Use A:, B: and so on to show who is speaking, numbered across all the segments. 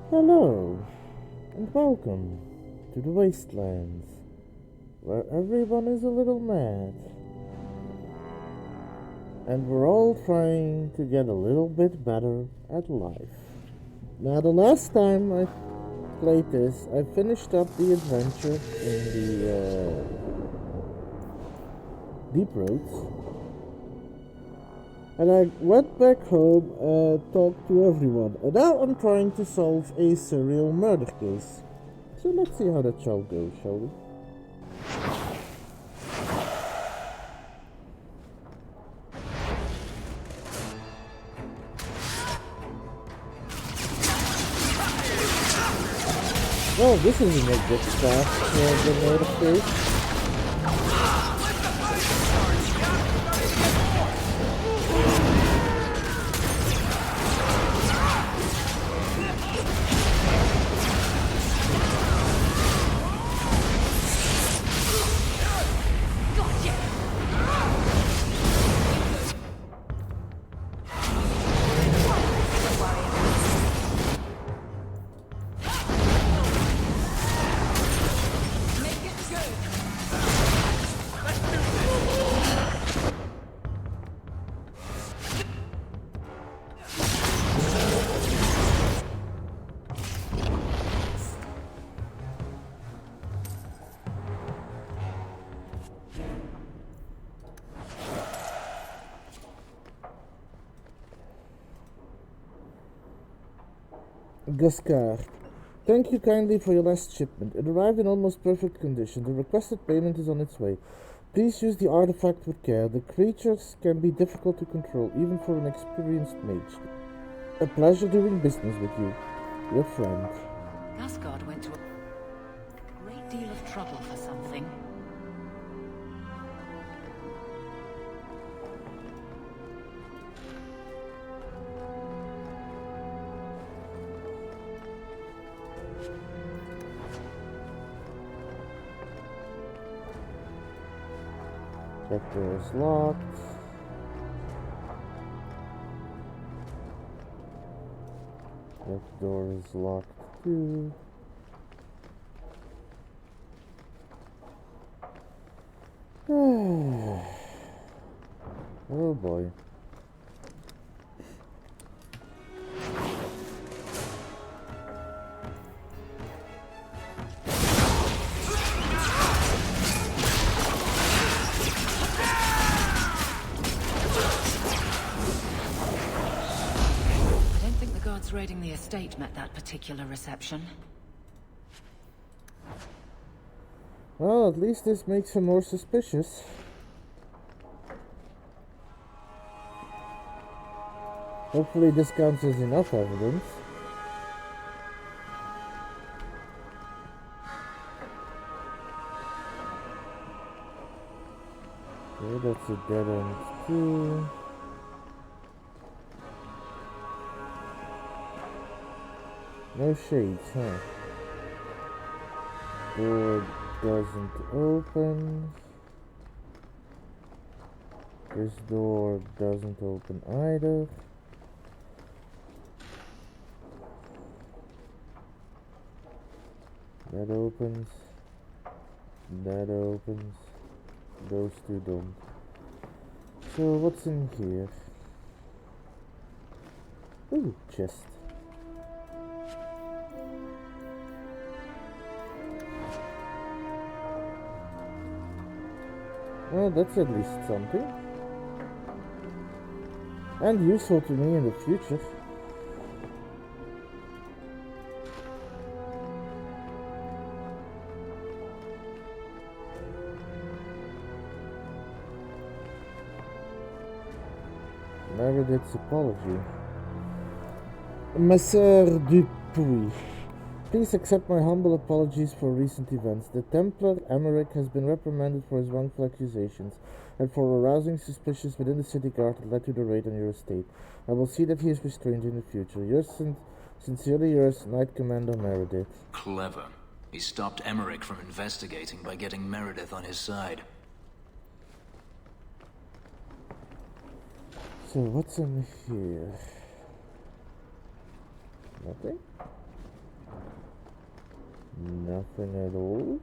A: Hello, and welcome to the Wastelands, where everyone is a little mad, and we're all trying to get a little bit better at life. Now, the last time I played this, I finished up the adventure in the Deep Roads, and I went back home and talked to everyone, and now I'm trying to solve a serial murder case. So let's see how that shall go, shall we? Well, this isn't a good start for the murder case. Gaskar, thank you kindly for your last shipment. It arrived in almost perfect condition. The requested payment is on its way. Please use the artifact with care. The creatures can be difficult to control, even for an experienced mage. A pleasure doing business with you. Your friend.
B: Gaskard went to a great deal of trouble for something.
A: That door is locked. That door is locked too. Oh boy.
B: Raiding the estate met that particular reception.
A: Well, at least this makes him more suspicious. Hopefully this counts as enough evidence. Okay, that's a dead end too. No shades, huh? Door doesn't open. This door doesn't open either. That opens. That opens. Those two don't. So what's in here? Ooh, chest. Well, that's at least something. And useful to me in the future. Meredith's apology. Monsieur Dupuy. Please accept my humble apologies for recent events. The Templar Emmerich has been reprimanded for his wrongful accusations and for arousing suspicions within the city guard that led to the raid on your estate. I will see that he is restrained in the future. Yours sincerely yours, Knight Commander Meredith.
C: Clever. He stopped Emmerich from investigating by getting Meredith on his side.
A: So what's in here? Nothing? Nothing at all.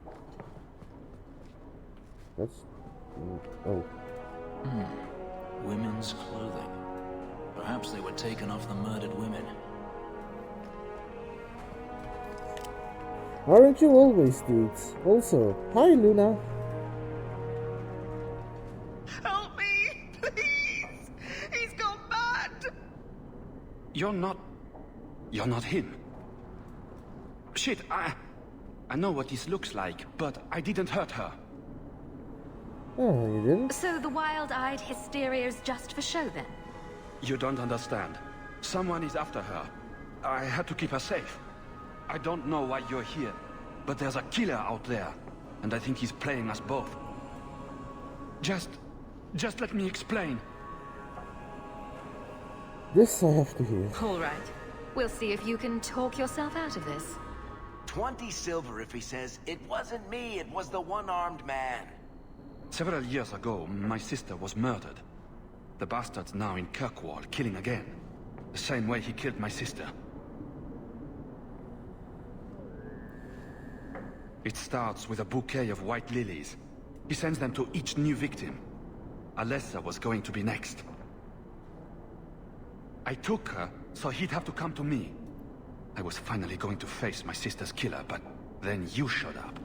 A: That's... oh.
C: Women's clothing. Perhaps they were taken off the murdered women.
A: Aren't you always, dudes? Also, hi Luna.
D: Help me, please! He's gone mad!
E: You're not him. Shit, I know what this looks like, but I didn't hurt her.
A: Oh, you didn't?
F: So the wild-eyed hysteria is just for show, then?
E: You don't understand. Someone is after her. I had to keep her safe. I don't know why you're here, but there's a killer out there, and I think he's playing us both. Just let me explain.
A: This I have to hear.
F: All right. We'll see if you can talk yourself out of this.
D: 20 silver if he says, "It wasn't me, it was the one-armed man."
E: Several years ago, my sister was murdered. The bastard's now in Kirkwall, killing again. The same way he killed my sister. It starts with a bouquet of white lilies. He sends them to each new victim. Alessa was going to be next. I took her, so he'd have to come to me. I was finally going to face my sister's killer, but then you showed up.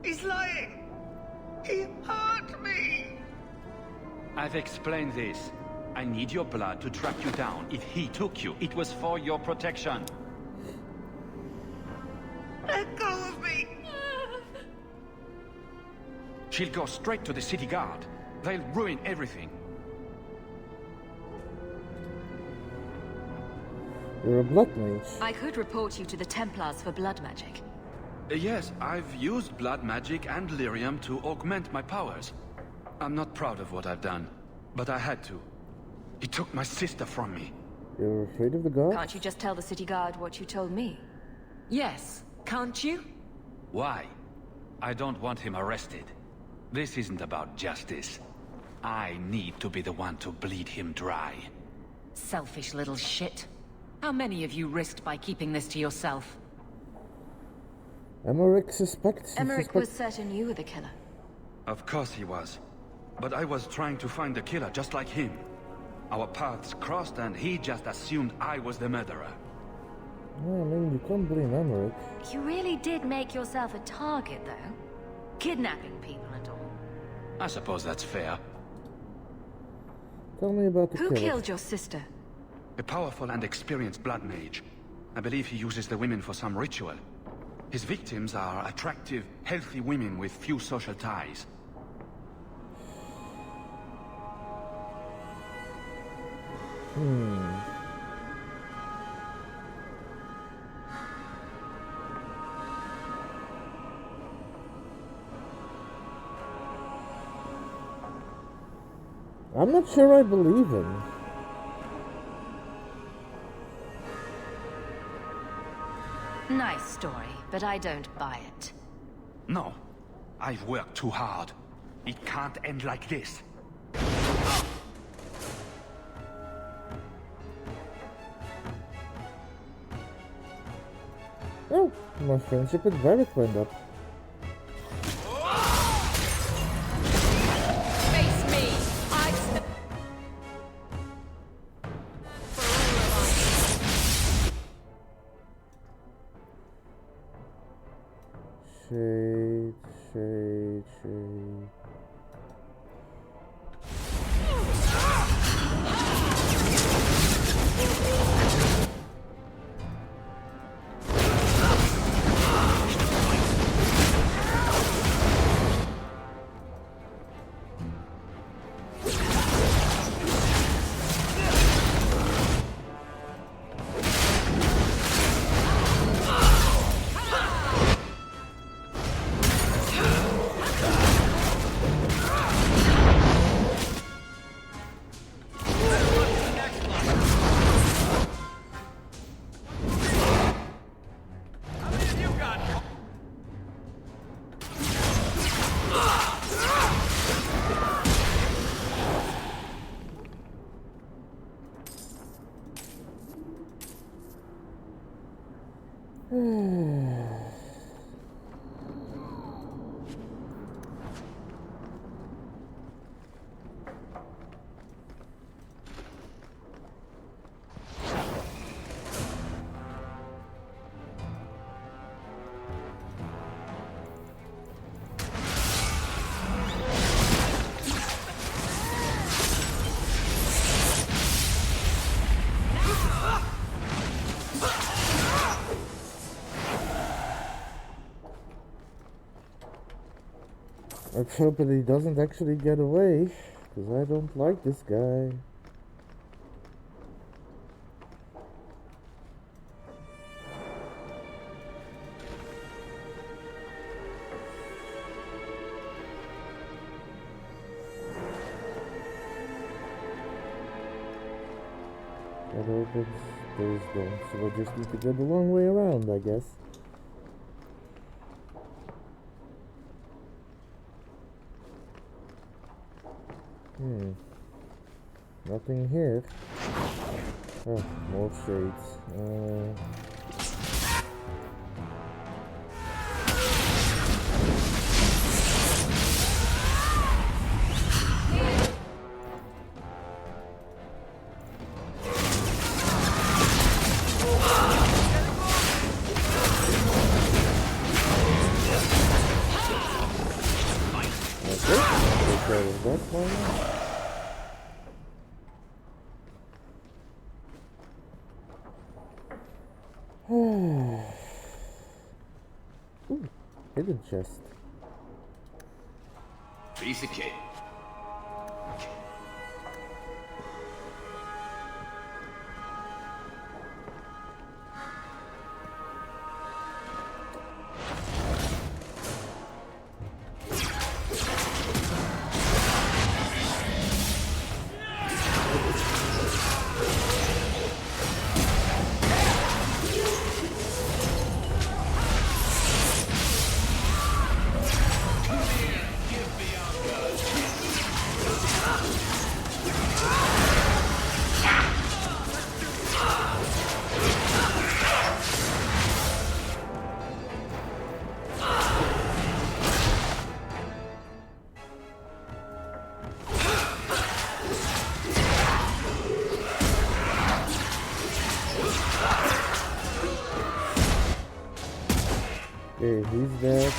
D: He's lying! He hurt me!
E: I've explained this. I need your blood to track you down. If he took you, it was for your protection.
D: Let go of me!
E: She'll go straight to the city guard. They'll ruin everything.
A: You're a blood mage.
F: I could report you to the Templars for blood magic.
E: Yes, I've used blood magic and lyrium to augment my powers. I'm not proud of what I've done, but I had to. He took my sister from me.
A: You're afraid of the gods?
F: Can't you just tell the city guard what you told me?
B: Yes, can't you?
E: Why? I don't want him arrested. This isn't about justice. I need to be the one to bleed him dry.
B: Selfish little shit. How many of you risked by keeping this to yourself?
A: Emmerich suspects...
F: Emmerich was certain you were the killer.
E: Of course he was. But I was trying to find the killer just like him. Our paths crossed and he just assumed I was the murderer.
A: Yeah, I mean, you can't blame Emmerich.
F: You really did make yourself a target, though. Kidnapping people and all.
E: I suppose that's fair.
A: Tell me about the
F: Who
A: killer.
F: killed your sister?
E: A powerful and experienced blood mage. I believe he uses the women for some ritual. His victims are attractive, healthy women with few social ties.
A: I'm not sure I believe him.
F: Nice story, but I don't buy it.
E: No, I've worked too hard. It can't end like this.
A: Oh, my friendship with Varric went up.
F: Face me! I...
A: Shade, shade, shade. Let's hope that he doesn't actually get away, because I don't like this guy. That opens, those don't, so I just need to go the long way around, I guess. Nothing here. Oh, more shades. Take care of that one. Ooh, hidden chest.
G: Piece of cake.
A: Okay, he's dead.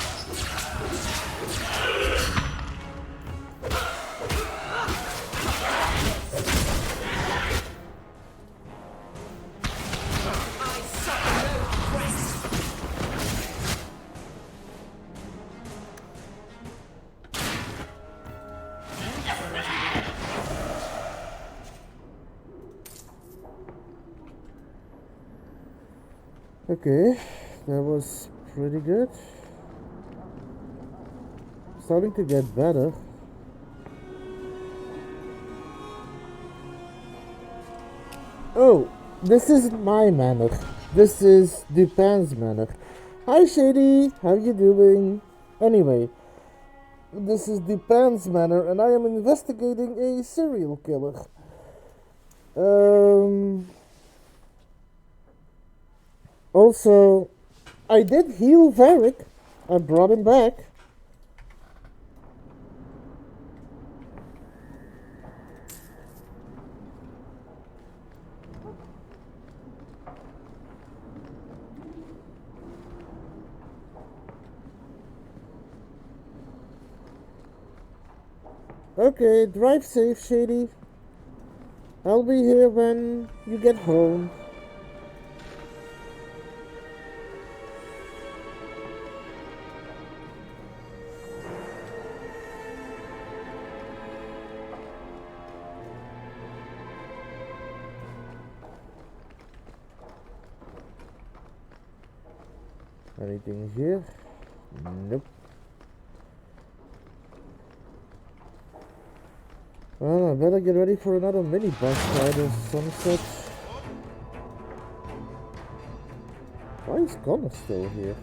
A: Okay, that was pretty good. Starting to get better. Oh, this isn't my manor. This is Dupin's manor. Hi Shady, how you doing? Anyway, this is Dupin's manor and I am investigating a serial killer. Also, I did heal Varric. I brought him back. Okay, drive safe, Shady. I'll be here when you get home. Anything here? Nope. Well, I better get ready for another mini boss fight or some such. Why is Connor still here?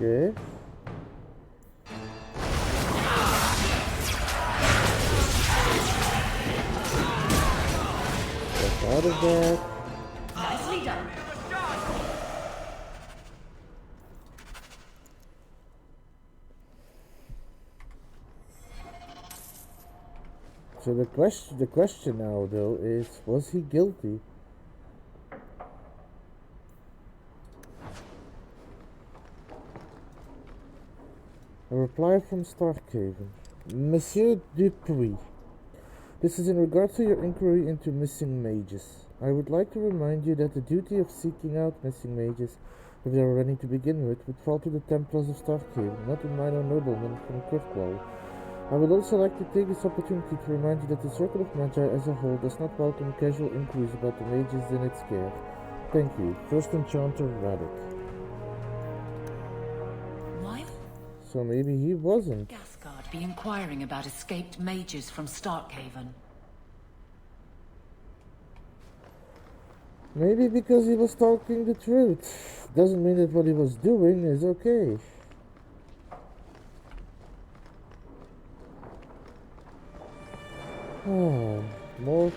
A: Okay. Get out of that.
F: Nicely done.
A: So the question now though is, was he guilty? A reply from Starkhaven. Monsieur Dupuis, this is in regard to your inquiry into missing mages. I would like to remind you that the duty of seeking out missing mages, if they are any to begin with, would fall to the Templars of Starkhaven, not a minor nobleman from Kirkwall. I would also like to take this opportunity to remind you that the Circle of Magi as a whole does not welcome casual inquiries about the mages in its care. Thank you. First Enchanter Radek.
B: Why
A: So maybe he wasn't.
B: Gasgard be inquiring about escaped mages from Starkhaven?
A: Maybe because he was talking the truth. Doesn't mean that what he was doing is okay. Oh, more.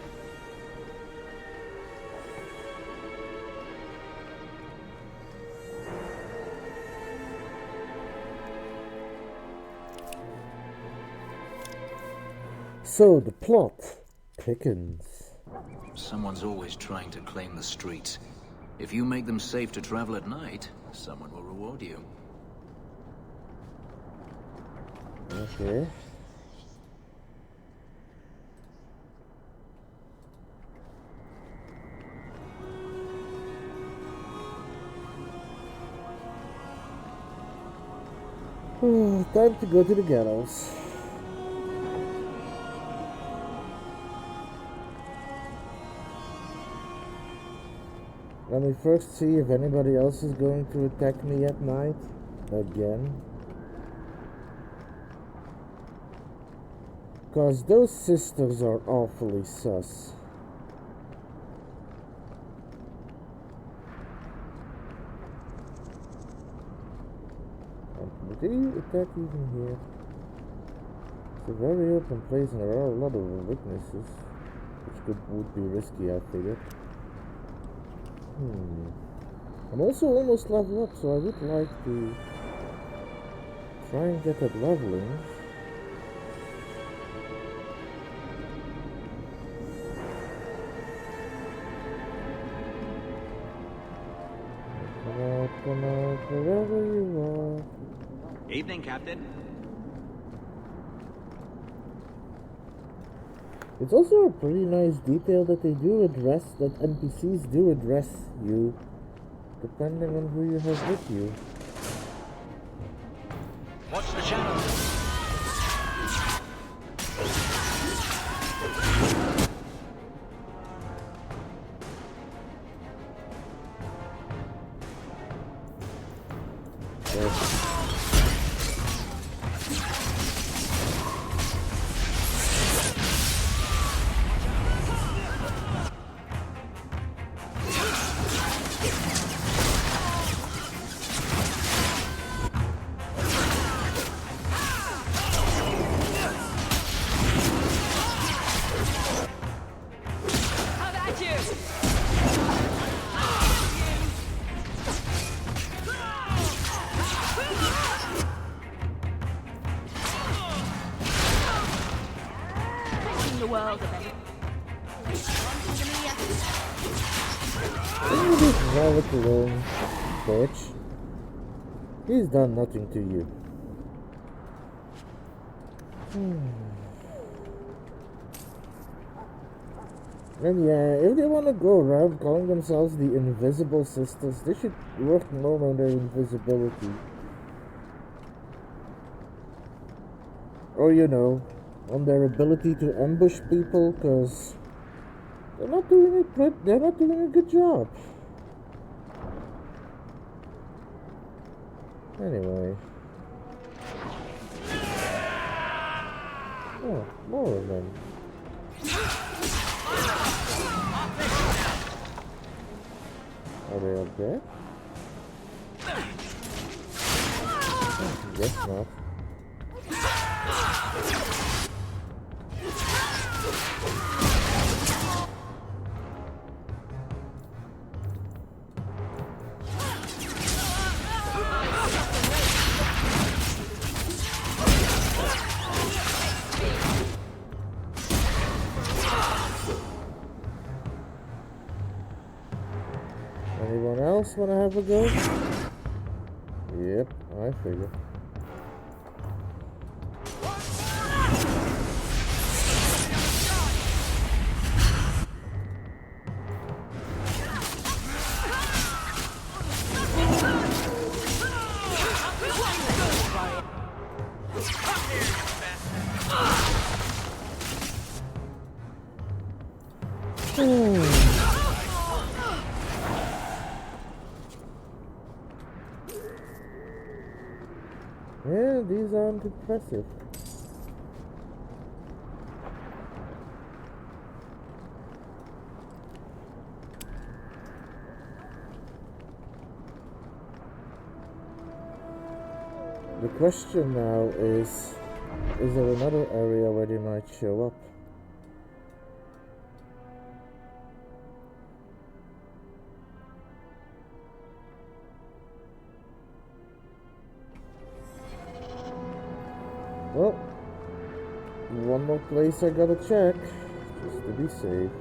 A: So the plot thickens.
C: Someone's always trying to claim the streets. If you make them safe to travel at night, someone will reward you.
A: Okay. Time to go to the gallows. Let me first see if anybody else is going to attack me at night. Again. Cause those sisters are awfully sus. Did he attack even here? It's a very open place and there are a lot of witnesses, which would be risky, I figured. I'm also almost level up, so I would like to try and get that leveling. Come out, wherever you are.
G: Evening, Captain.
A: It's also a pretty nice detail that they do address, that NPCs do address you, depending on who you have with you.
G: Watch the channel.
A: Alone, bitch. He's done nothing to you. And yeah, if they want to go around calling themselves the Invisible Sisters, they should work more on their invisibility. Or, you know, on their ability to ambush people, because they're not doing a good job. Anyway. Oh, more of them. Are they up there? Guess not. Anyone else wanna have a go? Yep, I figure. Yeah, these aren't impressive. The question now is there another area where they might show up? Well, one more place I gotta check, just to be safe.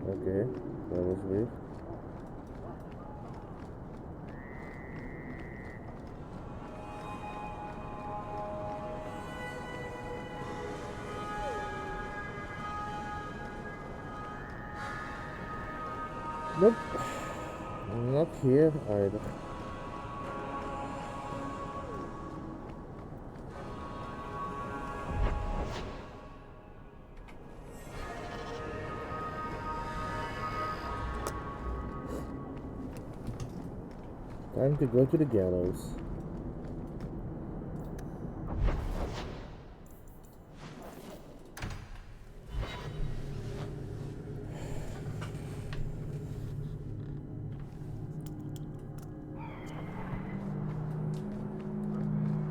A: Okay, that was weird. Nope, not here either. Time to go to the gallows.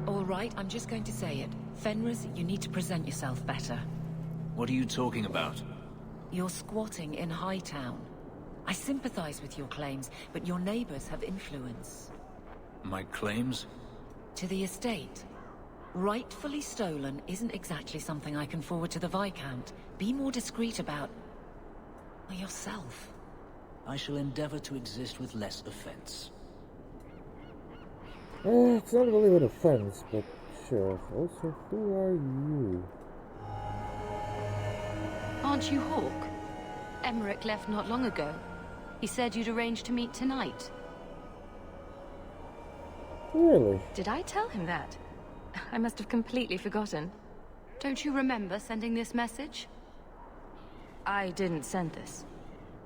B: All right, I'm just going to say it. Fenris, you need to present yourself better.
C: What are you talking about?
B: You're squatting in Hightown. I sympathize with your claims, but your neighbors have influence.
C: My claims?
B: To the estate. Rightfully stolen isn't exactly something I can forward to the Viscount. Be more discreet about... yourself.
C: I shall endeavor to exist with less offense.
A: It's not really an offense, but sure. Also, who are you?
F: Aren't you Hawk? Emmerich left not long ago. He said you'd arranged to meet tonight.
A: Really?
F: Did I tell him that? I must have completely forgotten. Don't you remember sending this message? I didn't send this.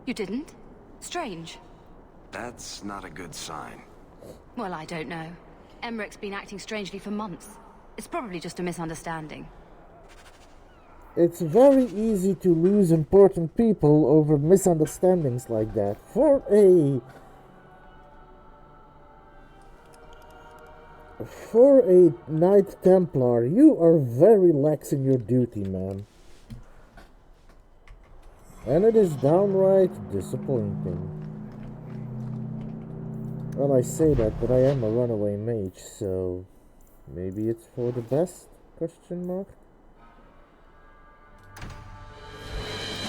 F: You didn't? Strange.
D: That's not a good sign.
F: Well, I don't know. Emmerich's been acting strangely for months. It's probably just a misunderstanding.
A: It's very easy to lose important people over misunderstandings like that. For a Knight Templar, you are very lax in your duty, man. And it is downright disappointing. Well, I say that, but I am a runaway mage, so maybe it's for the best? Question mark.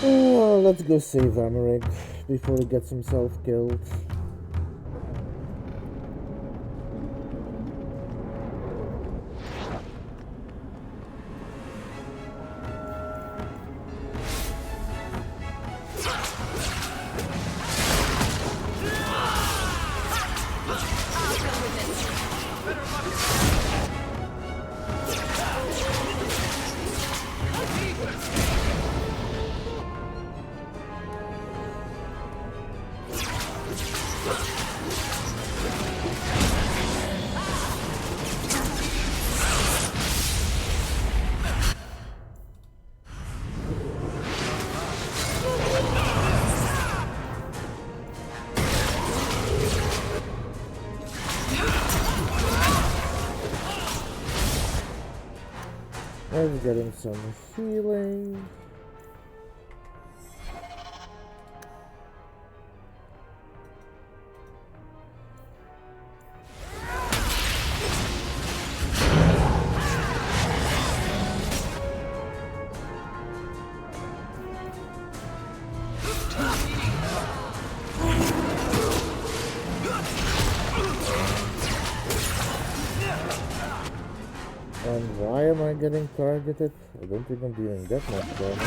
A: Oh, let's go save Emmerich before he gets himself killed. Let's get him some healing. And why am I getting targeted? I don't think I'm dealing that much damage.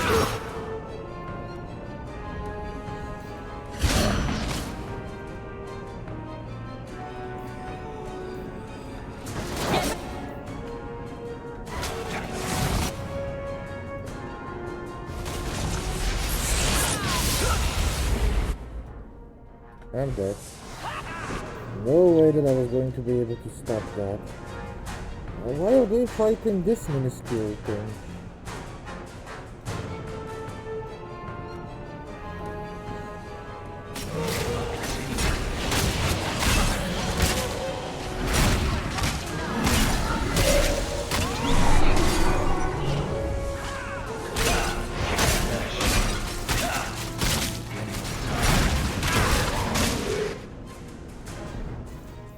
A: I'm dead. No way that I was going to be able to stop that. Why are they fighting this minuscule thing?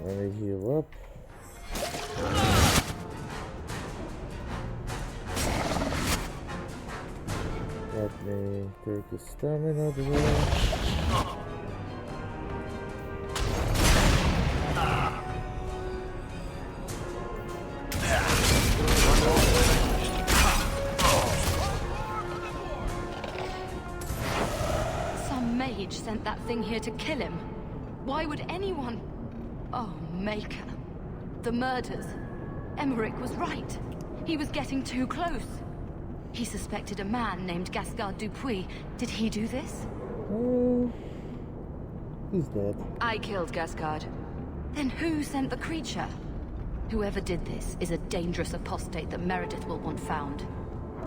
A: Let me heal up. Let me take his stamina away.
F: Some mage sent that thing here to kill him. Why would anyone... Oh, Maker. The murders. Emmerich was right. He was getting too close. He suspected a man named Gascard Dupuis. Did he do this?
A: He's dead.
F: I killed Gascard. Then who sent the creature? Whoever did this is a dangerous apostate that Meredith will want found.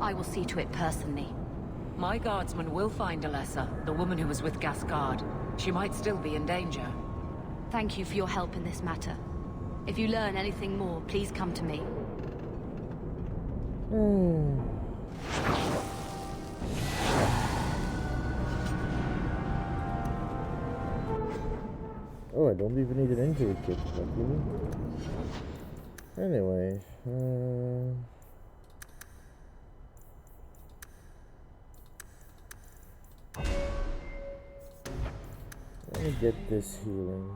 F: I will see to it personally.
B: My guardsman will find Alessa, the woman who was with Gascard. She might still be in danger.
F: Thank you for your help in this matter. If you learn anything more, please come to me.
A: Oh, I don't even need an injury kit. Anyway, let me get this healing.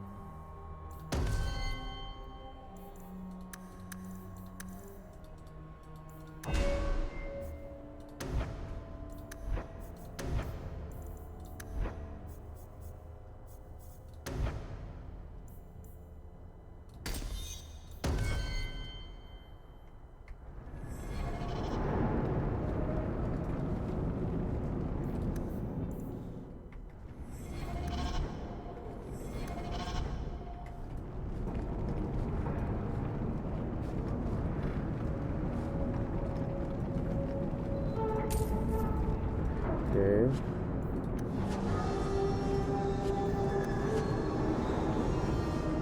A: Okay.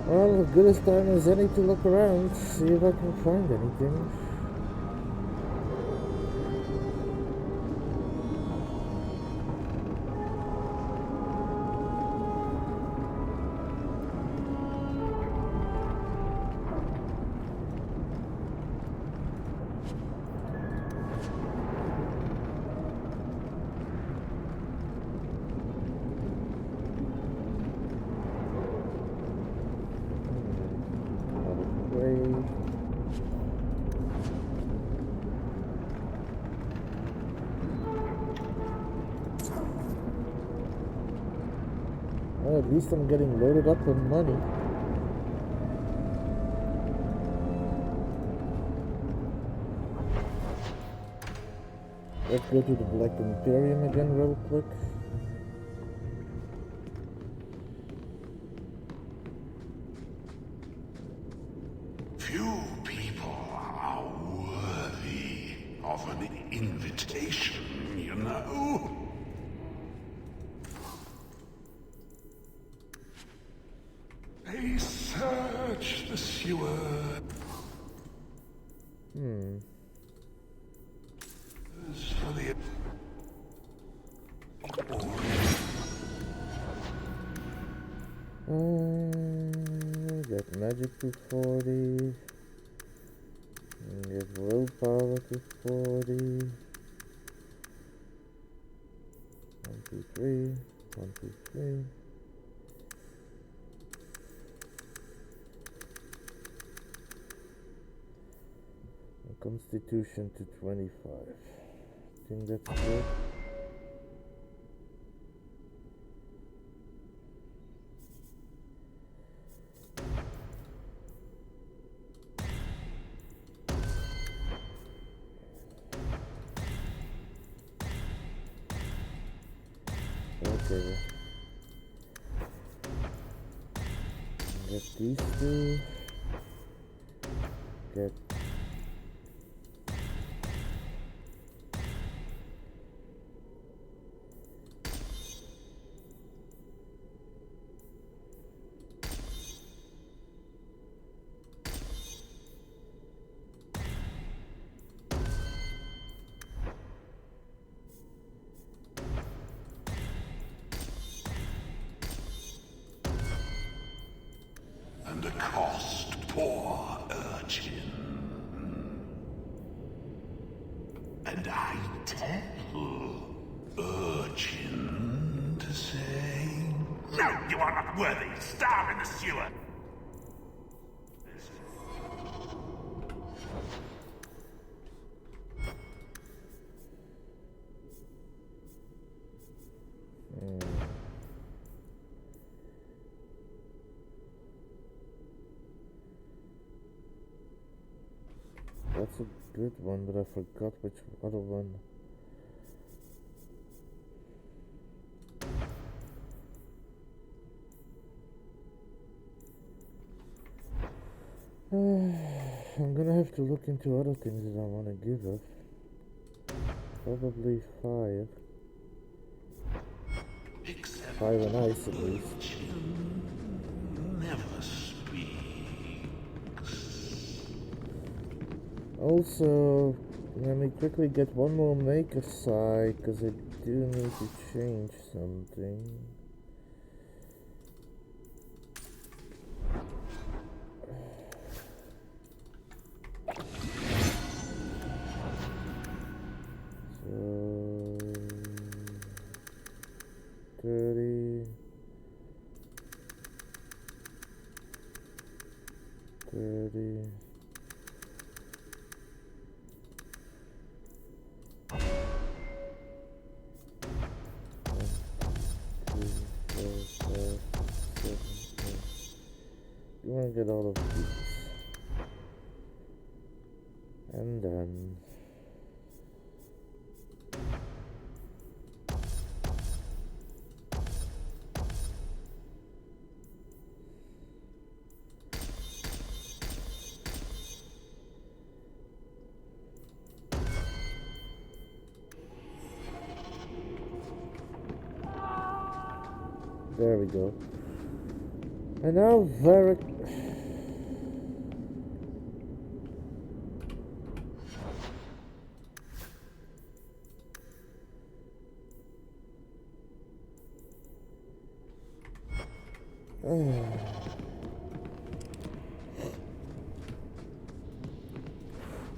A: Well, as good as time as any to look around, see if I can find anything. Well, at least I'm getting loaded up on money. Let's go to the Black Imperium again real quick.
H: Few people are worthy of an invitation, you know? They search the sewer.
A: magic to 40. Get willpower to 40. 1, 2, 3. 1, 2, 3. And constitution to 25. I think that's good. Okay. Get these two. Get
H: And the cost, poor urchin. And I tell urchin to say, no, you are not worthy. Starve in the sewer.
A: That's a good one, but I forgot which other one. I'm gonna have to look into other things that I want to give up. Probably fire. Fire and ice at least.
H: Never speaks.
A: Also, let me quickly get one more maker side, because I do need to change something. So 30 30 You want to get all of these. And then there we go. And now Varric.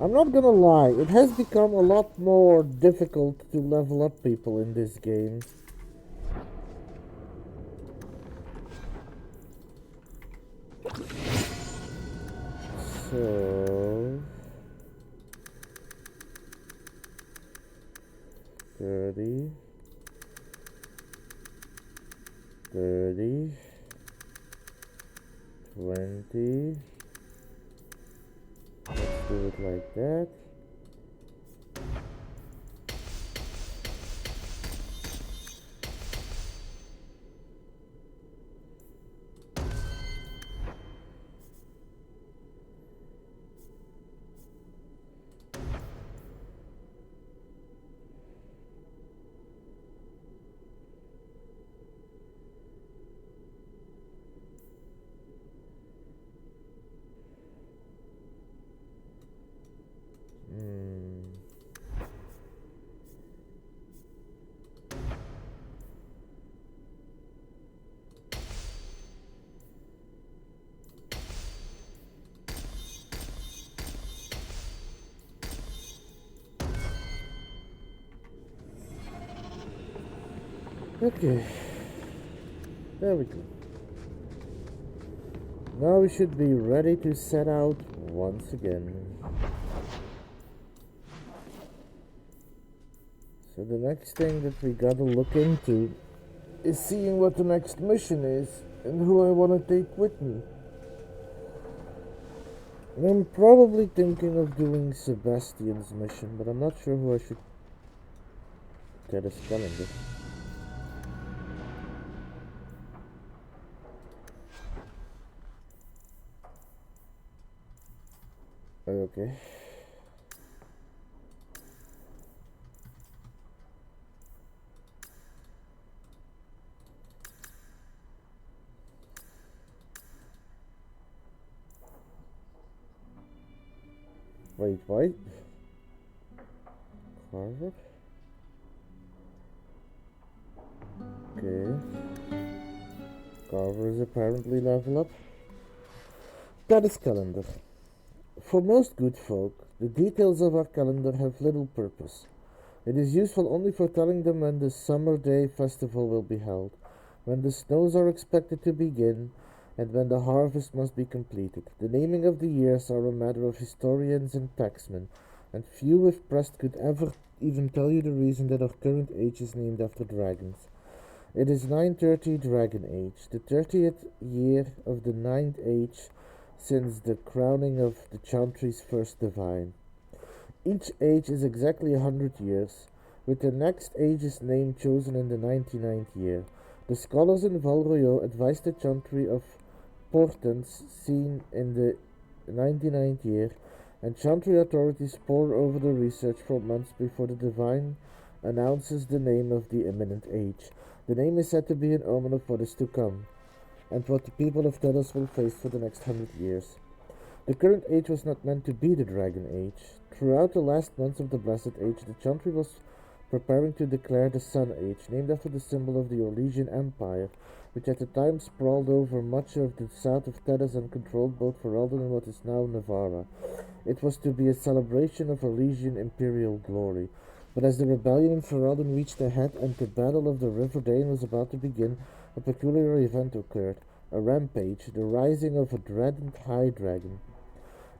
A: I'm not gonna lie, it has become a lot more difficult to level up people in this game. So 30 30 20. Let's do it like that. Okay. There we go. Now we should be ready to set out once again. So the next thing that we gotta look into is seeing what the next mission is and who I want to take with me. And I'm probably thinking of doing Sebastian's mission, but I'm not sure who I should get his calendar. Okay. Wait. Carver? Okay. Carver is apparently level up. That is calendar. For most good folk, the details of our calendar have little purpose. It is useful only for telling them when the summer day festival will be held, when the snows are expected to begin, and when the harvest must be completed. The naming of the years are a matter of historians and taxmen, and few if pressed could ever even tell you the reason that our current age is named after dragons. It is 930 Dragon Age, the 30th year of the 9th age since the crowning of the Chantry's first divine. Each age is exactly 100 years, with the next age's name chosen in the 99th year. The scholars in Valroyo advised the Chantry of portents seen in the 99th year, and Chantry authorities pore over the research for months before the divine announces the name of the imminent age. The name is said to be an omen of what is to come, and what the people of Telos will face for the next 100 years. The current age was not meant to be the Dragon Age. Throughout the last months of the Blessed Age, the Chantry was preparing to declare the Sun Age, named after the symbol of the Orlesian Empire, which at the time sprawled over much of the south of Telos and controlled both Ferelden and what is now Navarra. It was to be a celebration of Orlesian imperial glory. But as the rebellion in Ferelden reached a head and the Battle of the River Dane was about to begin, a peculiar event occurred. A rampage, the rising of a dreaded high dragon.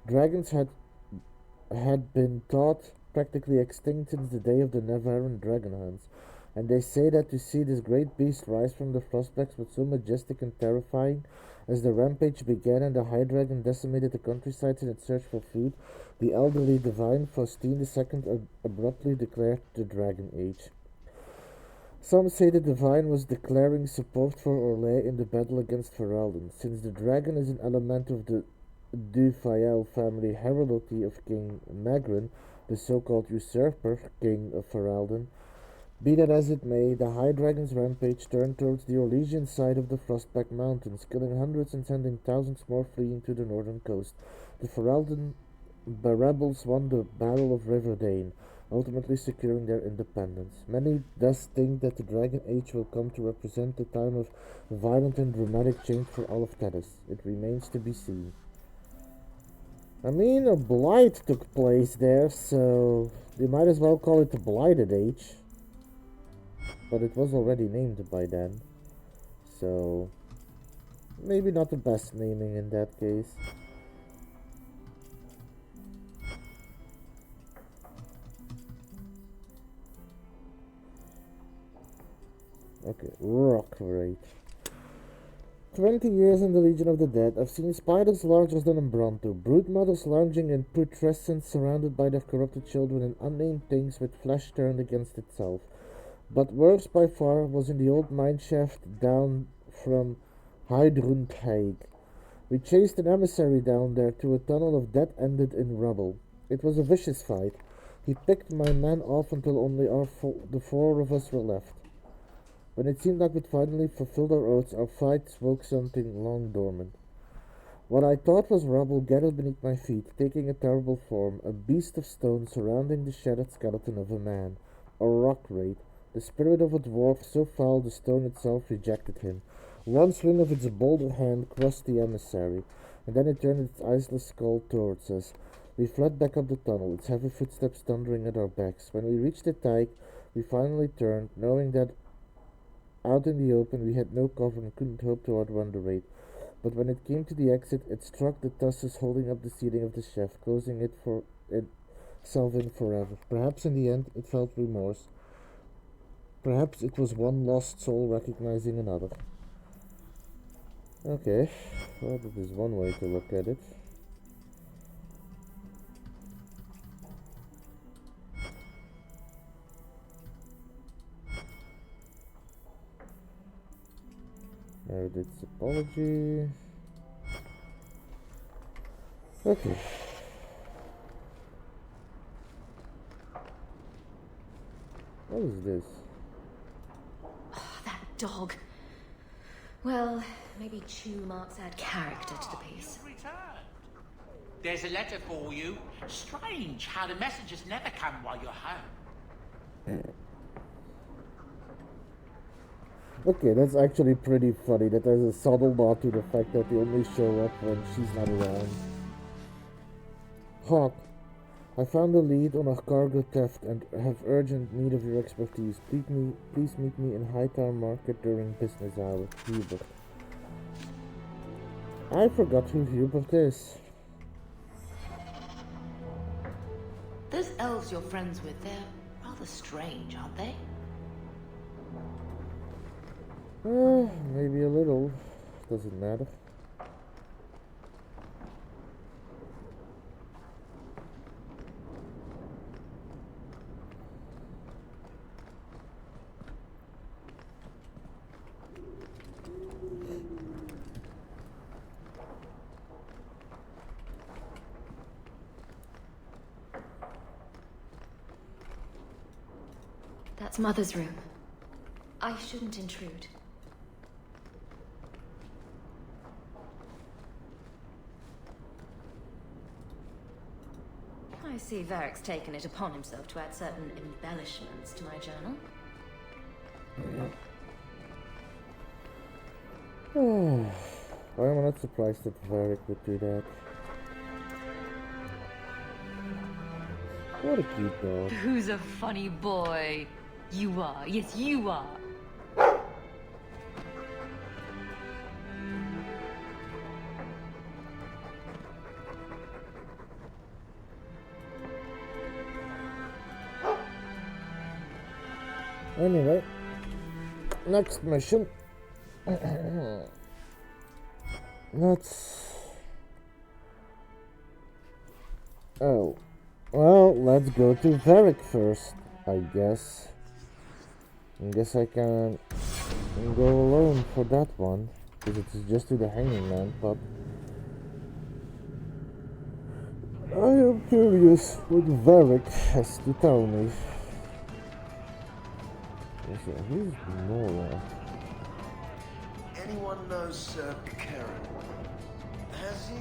A: Dragons had been thought practically extinct since the day of the Nevaran dragon hunts, and they say that to see this great beast rise from the frostbacks was so majestic and terrifying. As the rampage began and the high dragon decimated the countrysides in its search for food, the elderly divine Faustine II abruptly declared the Dragon Age. Some say the divine was declaring support for Orlais in the battle against Ferelden, since the dragon is an element of the Dufayel family heraldry of King Magrin, the so-called usurper king of Ferelden. Be that as it may, the High Dragon's rampage turned towards the Orlesian side of the Frostback Mountains, killing hundreds and sending thousands more fleeing to the northern coast. The Ferelden rebels won the Battle of River Dane, ultimately securing their independence. Many thus think that the Dragon Age will come to represent the time of violent and dramatic change for all of Telos. It remains to be seen. I mean, a blight took place there, so they might as well call it the Blighted Age. But it was already named by then, so maybe not the best naming in that case. Okay, rock rate. 20 years in the Legion of the Dead, I've seen spiders larger than Umbranto, brood mothers lounging in putrescence surrounded by their corrupted children, and unnamed things with flesh turned against itself. But worse by far was in the old mineshaft down from Heidrundheig. We chased an emissary down there to a tunnel of death ended in rubble. It was a vicious fight. He picked my men off until only the four of us were left. When it seemed like we'd finally fulfilled our oaths, our fight woke something long dormant. What I thought was rubble gathered beneath my feet, taking a terrible form, a beast of stone surrounding the shattered skeleton of a man, a rock wraith. The spirit of a dwarf so foul the stone itself rejected him. One swing of its boulder hand crushed the emissary, and then it turned its iceless skull towards us. We fled back up the tunnel, its heavy footsteps thundering at our backs. When we reached the dike, we finally turned, knowing that Out in the open, we had no cover and couldn't hope to outrun the raid. But when it came to the exit, it struck the tusses holding up the ceiling of the shaft, closing it for itself in forever. Perhaps in the end, it felt remorse. Perhaps it was one lost soul recognizing another. Okay, well, that is one way to look at it. Meredith's apology. Okay. What is this?
F: Oh, that dog. Well, maybe chew marks add character to the piece.
G: Returned. There's a letter for you. Strange how the messages never come while you're home.
A: Okay, that's actually pretty funny. That there's a subtle nod to the fact that they only show up when she's not around. Hawk, I found a lead on a cargo theft and have urgent need of your expertise. Please meet me in Hightown Market during business hours. Hubert. I forgot who Hubert is.
B: Those elves you're friends with, they're rather strange, aren't they?
A: Maybe a little. Doesn't matter.
F: That's Mother's room. I shouldn't intrude. I see Varric's taken it upon himself to add certain embellishments to my journal.
A: I'm not surprised that Varric would do that. What a cute dog.
F: Who's a funny boy? You are. Yes, you are.
A: Anyway, next mission. Oh. Well, let's go to Varric first, I guess. I guess I can go alone for that one, because it's just to the Hanging Man pub. I am curious what Varric has to tell me. Who's Nora?
D: Anyone knows Karen? Has he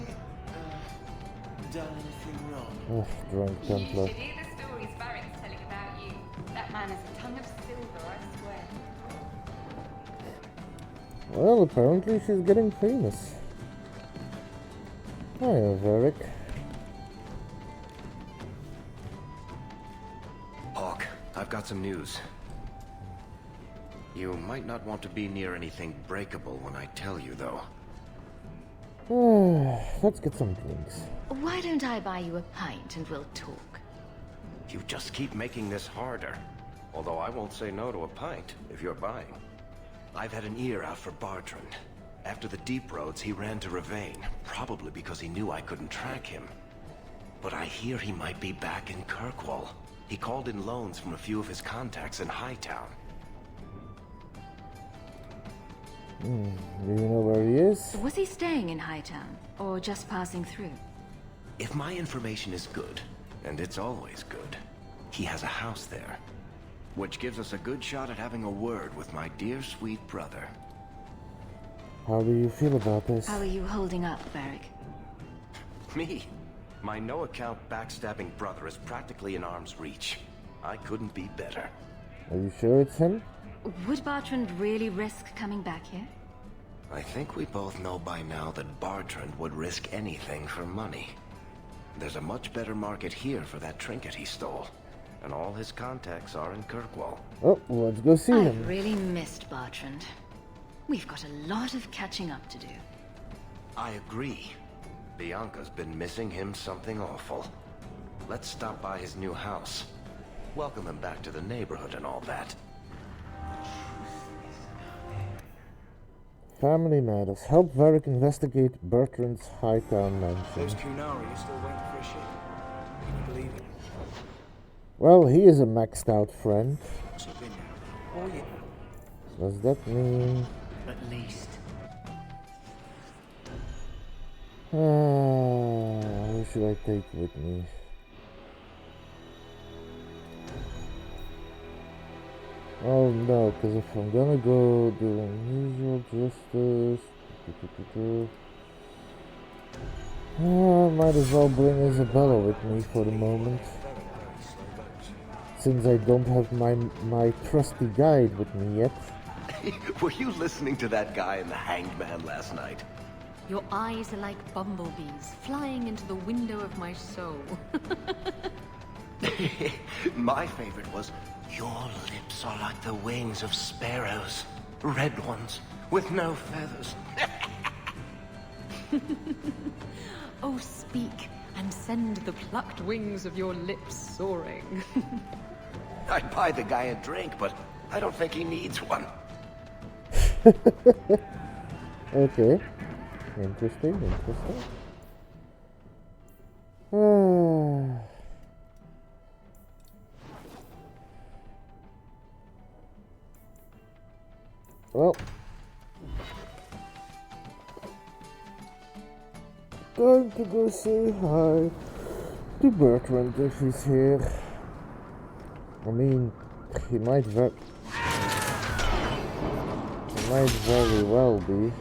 D: done anything wrong?
A: Ugh, drunk Templar.
I: You should hear the stories Varric's telling about you. That man is a ton of silver, I swear.
A: Well, apparently she's getting famous. Hiya, Varric.
J: Hawk, I've got some news. You might not want to be near anything breakable when I tell you, though.
A: Let's get some drinks.
F: Why don't I buy you a pint and we'll talk?
J: You just keep making this harder. Although I won't say no to a pint, if you're buying. I've had an ear out for Bartrand. After the deep roads, he ran to Ravane, probably because he knew I couldn't track him. But I hear he might be back in Kirkwall. He called in loans from a few of his contacts in Hightown.
A: Do you know where he is?
F: Was he staying in Hightown, or just passing through?
J: If my information is good, and it's always good, he has a house there. Which gives us a good shot at having a word with my dear sweet brother.
A: How do you feel about this?
F: How are you holding up, Varric?
J: Me? My no-account backstabbing brother is practically in arm's reach. I couldn't be better.
A: Are you sure it's him?
F: Would Bartrand really risk coming back here?
J: I think we both know by now that Bartrand would risk anything for money. There's a much better market here for that trinket he stole. and all his contacts are in Kirkwall.
A: Oh, let's go see him.
K: I've really missed Bertrand. We've got a lot of catching up to do.
J: I agree. Bianca's been missing him something awful. Let's stop by his new house. Welcome him back to the neighborhood and all that.
A: Family matters. Help Varric investigate Bertrand's Hightown mansion.
L: Those Kunari are still waiting for a ship. Can you believe it?
A: Well, he is a maxed out friend.
L: Ship in now. Oh yeah.
A: Does that mean...
B: At least.
A: Who should I take with me? Oh no, because if I'm gonna go do unusual justice, might as well bring Isabella with me for the moment. Since I don't have my trusty guide with me yet.
J: Were you listening to that guy in the Hanged Man last night?
K: Your eyes are like bumblebees flying into the window of my soul.
J: My favorite was, your lips are like the wings of sparrows. Red ones, with no feathers.
K: Oh, speak, and send the plucked wings of your lips soaring.
J: I'd buy the guy a drink, but I don't think he needs one.
A: Okay. Interesting. Well, time to go say hi to Bertrand if he's here. I mean, he might very well be.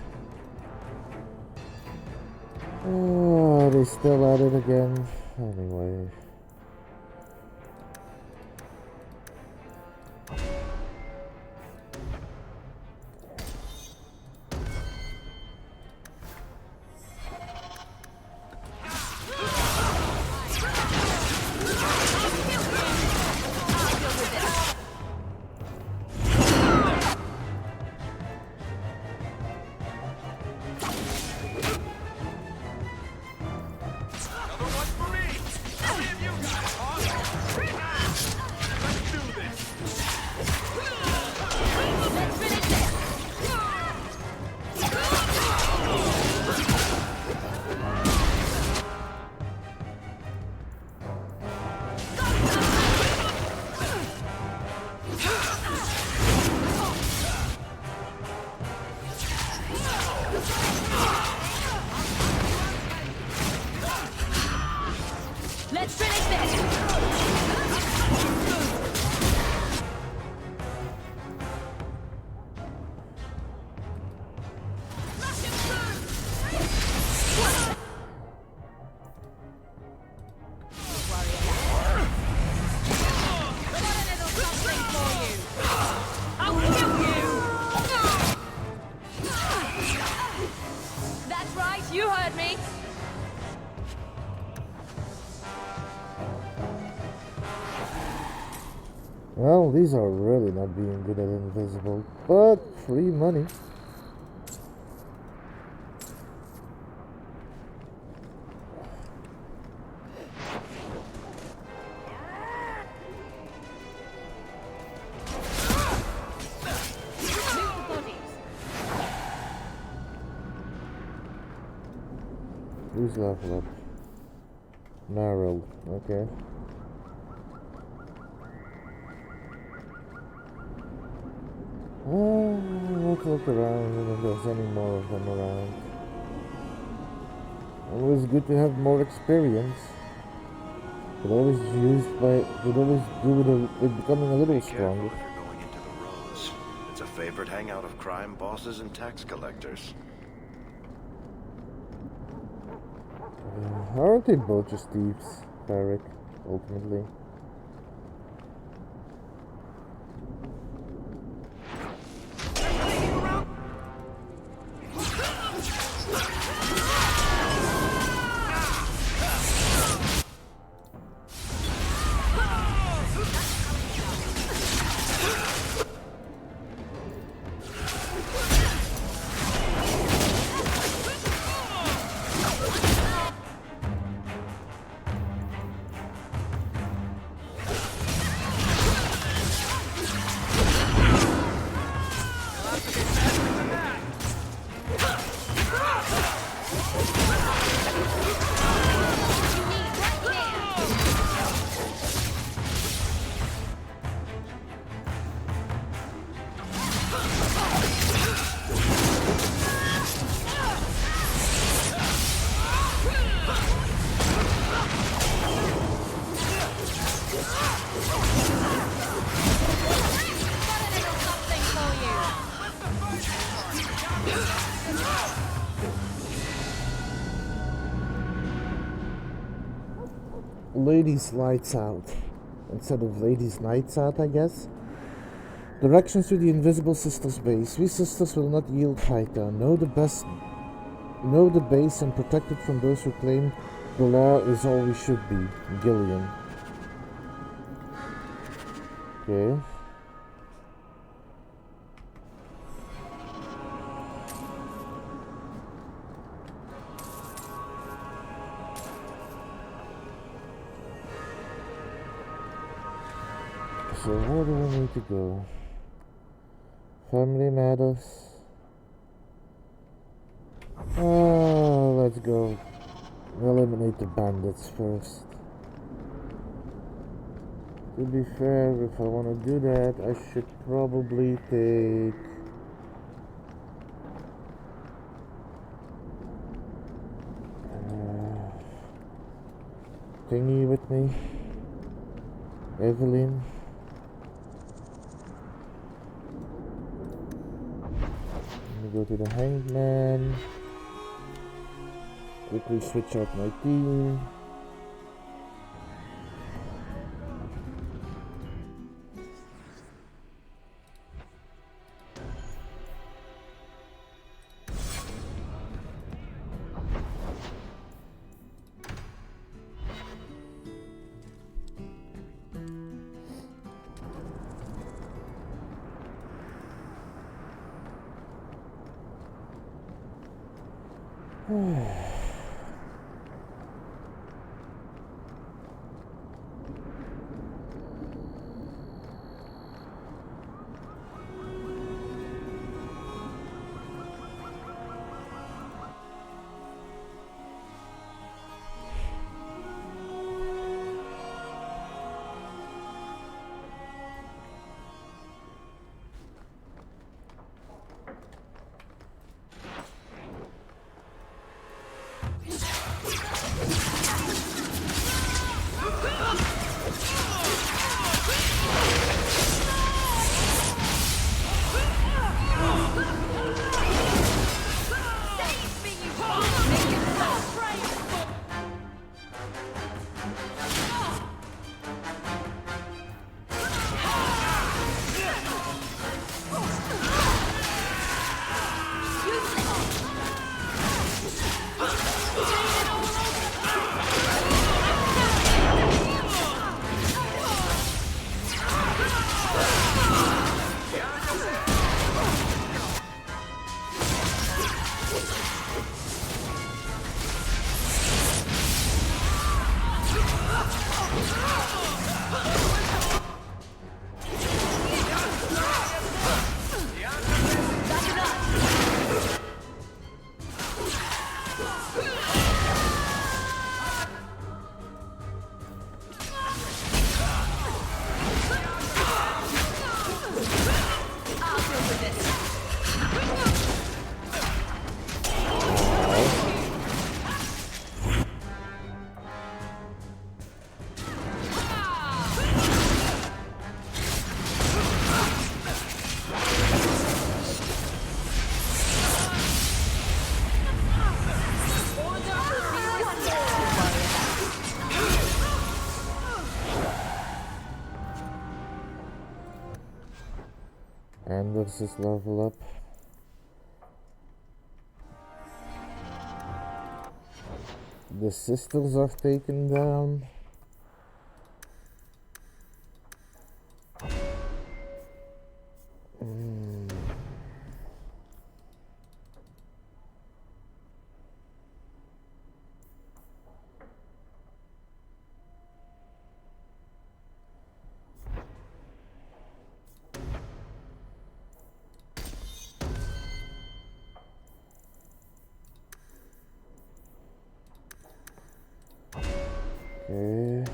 A: Oh, they still at it again. Anyway. Well, these are really not being good at invisible, but free money. Who's level up? Merrill, okay. Let's look around and if there's any more of them around. Always good to have more experience. Could always do with becoming a little stronger.
J: If you're going into the Rose. It's a favorite hangout of crime bosses and tax collectors.
A: Aren't they both just thieves, Varric, ultimately? Ladies Lights Out instead of Ladies Nights Out, I guess. Directions to the Invisible Sisters base. We sisters will not yield, Haika. Know the base and protect it from those who claim the law is all we should be. Gillian. Okay. So where do we need to go? Family matters. Let's go. Eliminate the bandits first. To be fair, if I want to do that, I should probably take... Thingy with me. Evelyn. Go to the Hangman. Quickly switch out my team. And let's just level up. The sisters are taken down. Okay.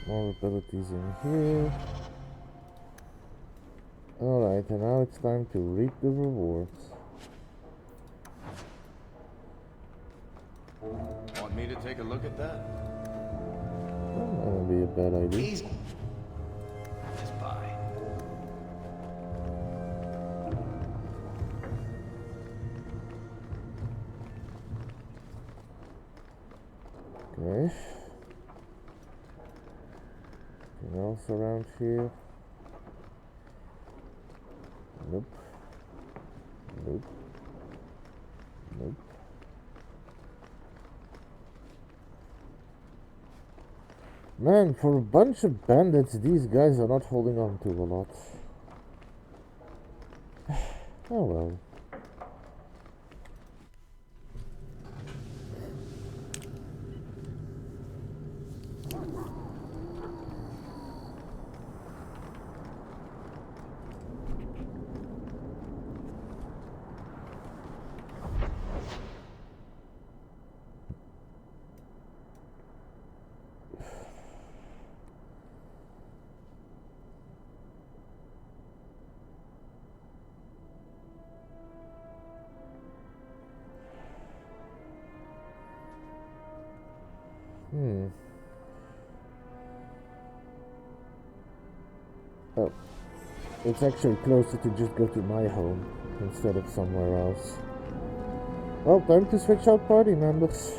A: More abilities in here. Alright, and now it's time to reap the rewards.
J: Want me to take a look at that?
A: Oh, gonna be a bad idea.
J: Please. Just bye.
A: Okay. Anything else around here? Nope. Nope. Nope. Man, for a bunch of bandits, these guys are not holding on to a lot. Oh well. Oh, it's actually closer to just go to my home instead of somewhere else. Well, time to switch out party members.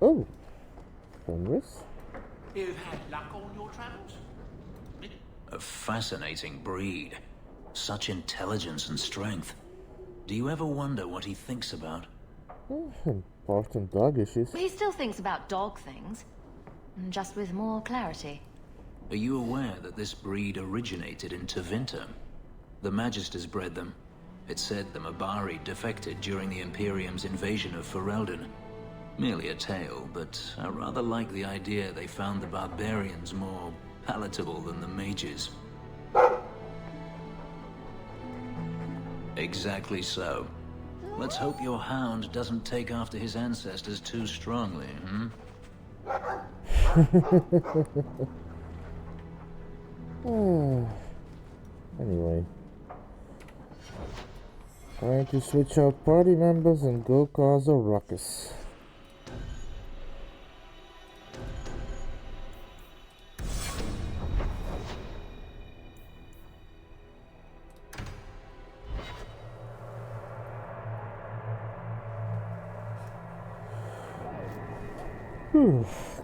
A: Oh, Fenris.
G: You've had luck on your travels?
C: A fascinating breed. Such intelligence and strength. Do you ever wonder what he thinks about?
A: Important dog issues.
F: He still thinks about dog things, just with more clarity.
C: Are you aware that this breed originated in Tevinter? The Magisters bred them. It said the Mabari defected during the Imperium's invasion of Ferelden. Merely a tale, but I rather like the idea they found the barbarians more palatable than the mages. Exactly so. Let's hope your hound doesn't take after his ancestors too strongly,
A: Anyway. Trying to switch out party members and go cause a ruckus.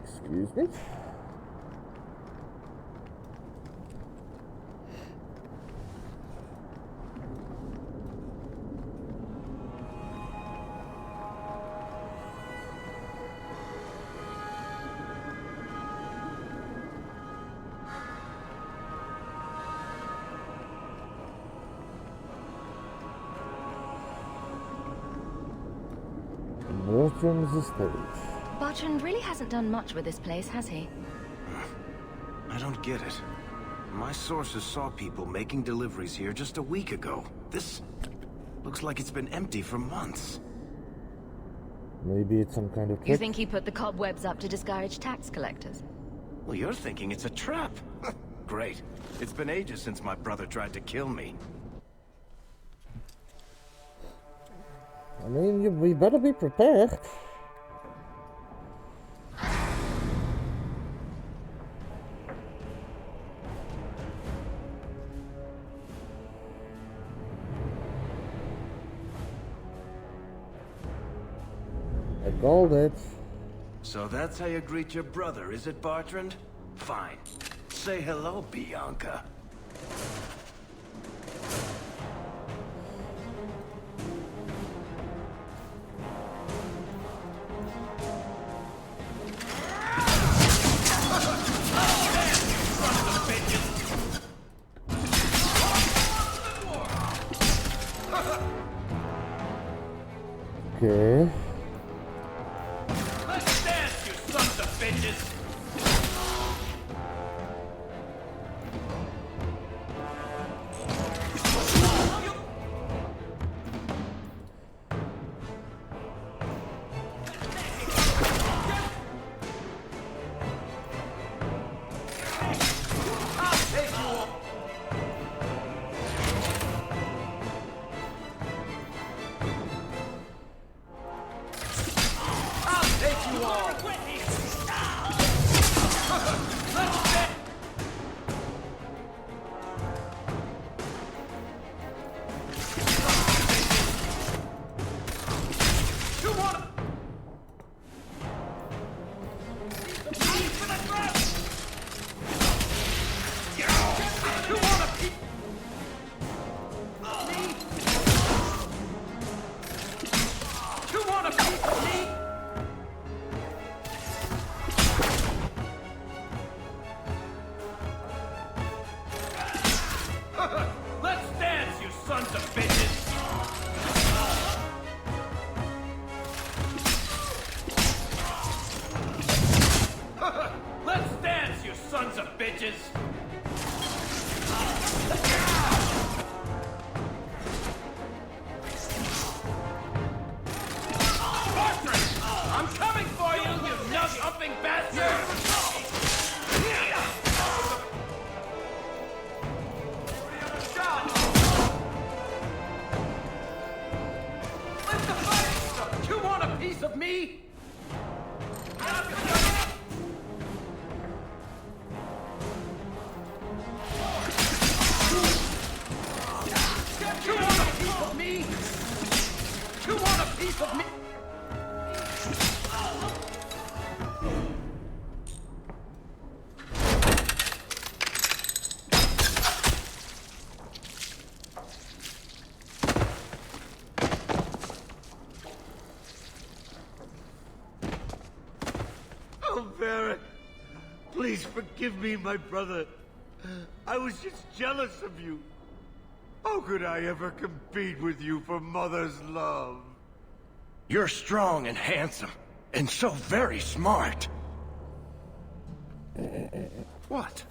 A: Excuse me. Bertram's estate.
F: Bertrand really hasn't done much with this place, has he?
J: I don't get it. My sources saw people making deliveries here just a week ago. This looks like it's been empty for months.
A: Maybe it's some kind of trick.
F: You think he put the cobwebs up to discourage tax collectors?
J: Well, you're thinking it's a trap. Great. It's been ages since my brother tried to kill me.
A: I mean, we better be prepared. I called it.
J: So that's how you greet your brother, is it, Bertrand? Fine. Say hello, Bianca.
A: Okay.
H: Let's dance, you sons of bitches!
G: messages! I'm coming for you, you nut-humping bastard! Let the fighting start! You want a piece of me? You want a piece of me? You want a piece of me?
D: Oh, Varric. Please forgive me, my brother. I was just jealous of you. How could I ever compete with you for Mother's love?
J: You're strong and handsome, and so very smart. What?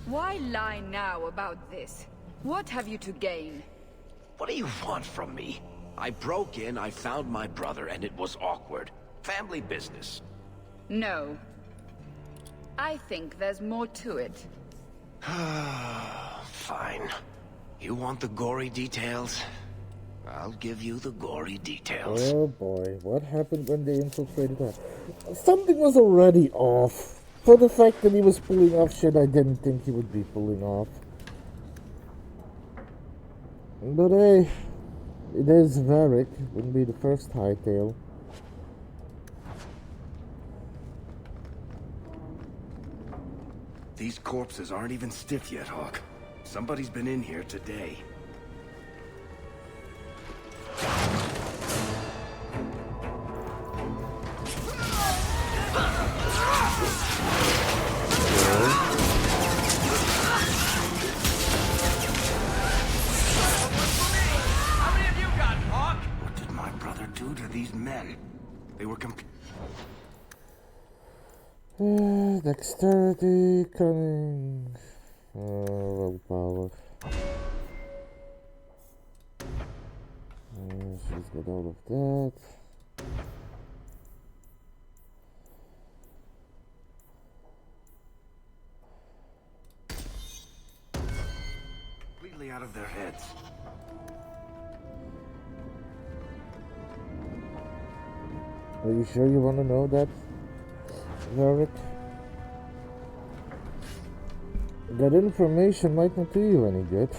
I: Why lie now about this? What have you to gain?
J: What do you want from me? I broke in, I found my brother, and it was awkward. Family business.
I: No. I think there's more to it.
J: Fine. You want the gory details? I'll give you the gory details.
A: Oh boy, what happened when they infiltrated her? Something was already off. For the fact that he was pulling off shit I didn't think he would be pulling off. But hey, it is Varric. Wouldn't be the first hightail.
J: These corpses aren't even stiff yet, Hawk. Somebody's been in here today.
G: How many of you got, Hawk?
J: What did my brother do to these men? They were
A: Dexterity, cunning, willpower. She's got all of that.
J: completely out of their heads.
A: Are you sure you want to know that, Varric? That information might not do you any good.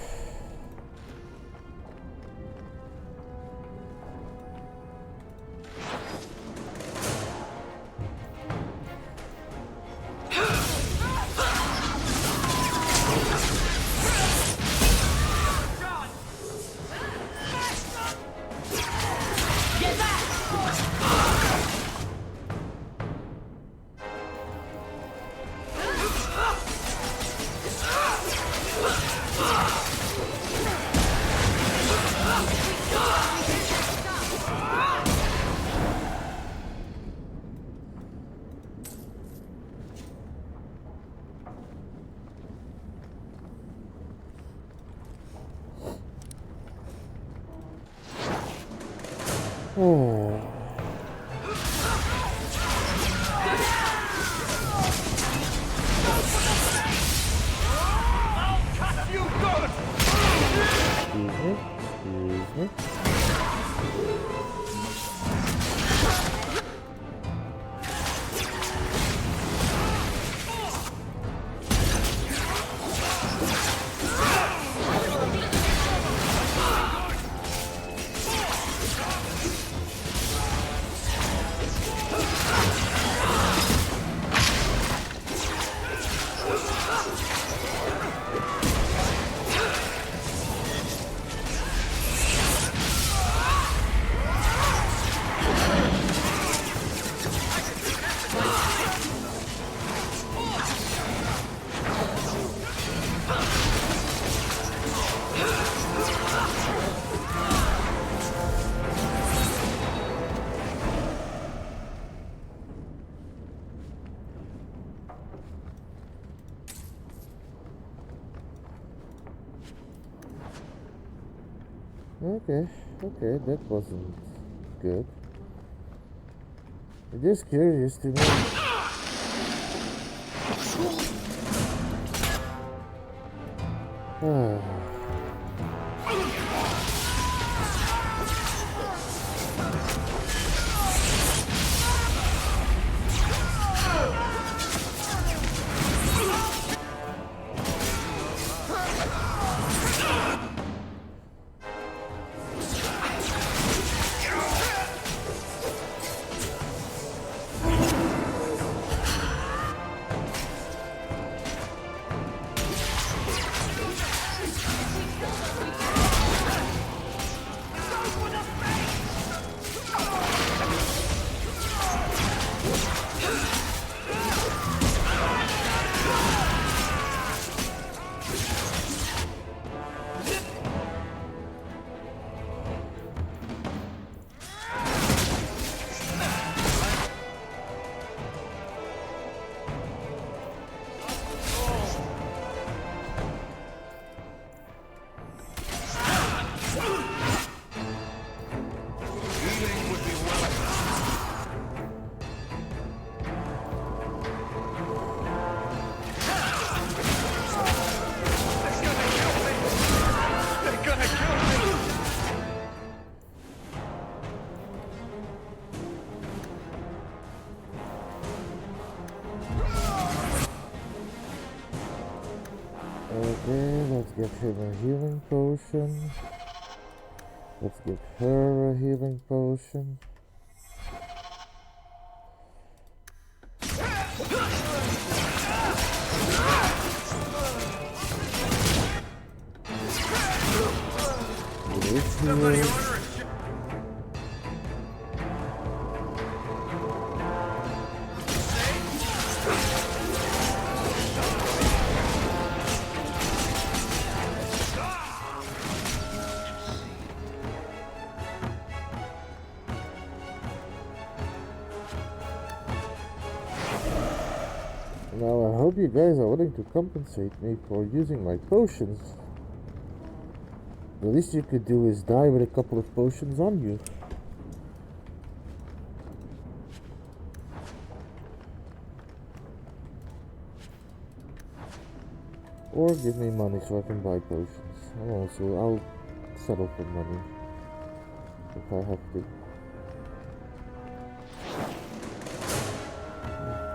A: Oh. Excuse me. Okay, that wasn't good. It is curious to me. Okay, let's get him a healing potion. Let's give her a healing potion. Now I hope you guys are willing to compensate me for using my potions. The least you could do is die with a couple of potions on you. Or give me money so I can buy potions. And also, I'll settle for money if I have to.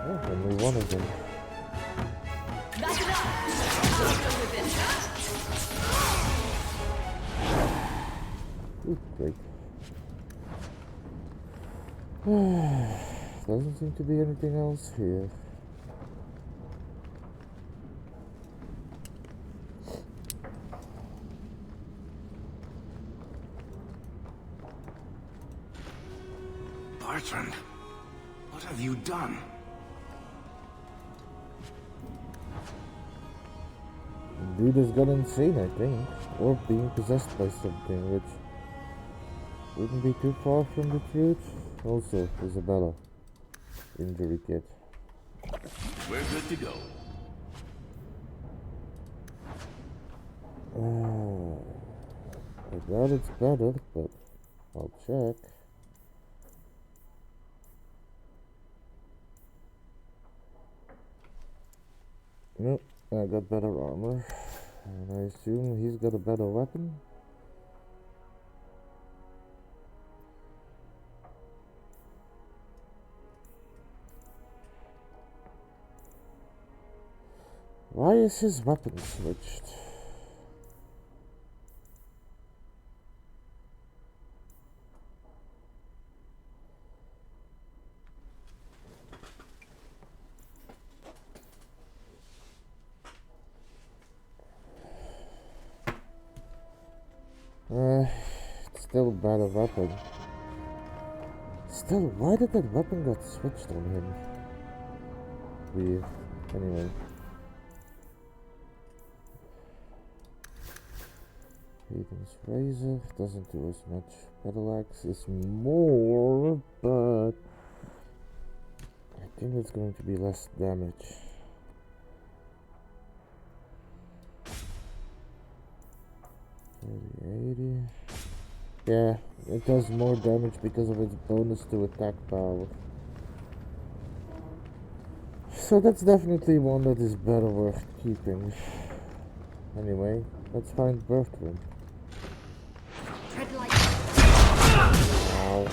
A: Oh, only one of them.
F: That's enough! I'll deal with this.
A: Ooh, great. Doesn't seem to be anything else here.
H: Bertrand, what have you done?
A: Dude has got insane, I think. Or being possessed by something, which wouldn't be too far from the truth. Also, Isabella. Injury kit.
H: We're good to go.
A: I doubt it's better, but I'll check. Nope, I got better armor. And I assume he's got a better weapon. Why is his weapon switched? It's still a better weapon. Still, why did that weapon get switched on him? Weird. Anyway. Hayden's razor doesn't do as much. Battle axe is more, but I think it's going to be less damage. 80. Yeah, it does more damage because of its bonus to attack power. So that's definitely one that is better worth keeping. Anyway, let's find Bertrand.
F: Tread light.
A: Ow.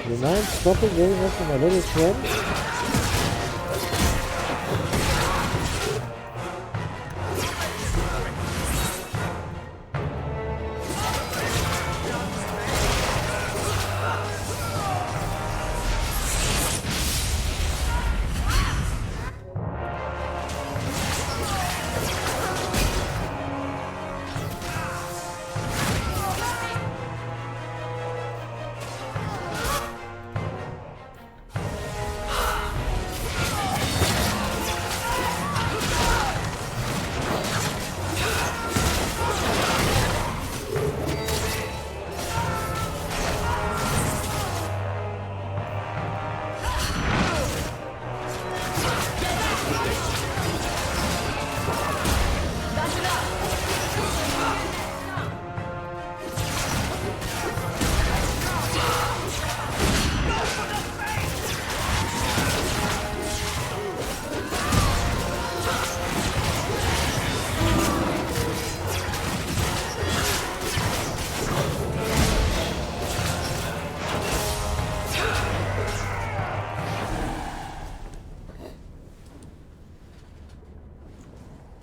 A: You mind stopping getting up to my little friend?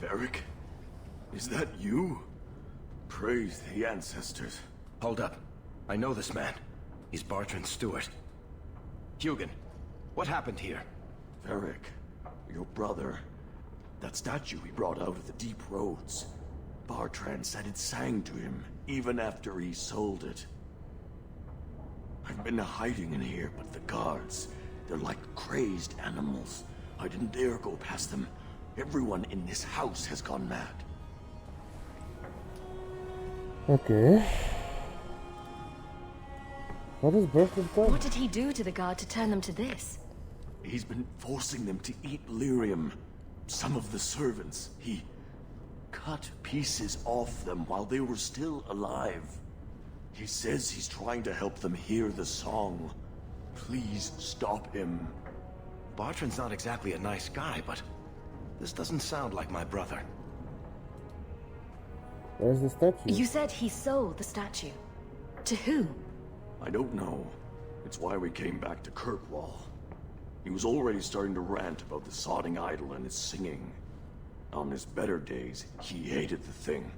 D: Varric? Is that you? Praise the ancestors.
J: Hold up. I know this man. He's Bartrand's steward. Hugin, what happened here?
D: Varric, your brother. That statue he brought out of the deep roads. Bartrand said it sang to him, even after he sold it. I've been hiding in here, but the guards, they're like crazed animals. I didn't dare go past them. Everyone in this house has gone mad.
A: Okay. What is Bertrand done?
F: What did he do to the guard to turn them to this?
D: He's been forcing them to eat lyrium. Some of the servants, he cut pieces off them while they were still alive. He says he's trying to help them hear the song. Please stop him.
J: Bartrand's not exactly a nice guy, but this doesn't sound like my brother.
A: Where's the statue?
F: You said he sold the statue. To who?
D: I don't know. It's why we came back to Kirkwall. He was already starting to rant about the sodding idol and its singing. On his better days, he hated the thing.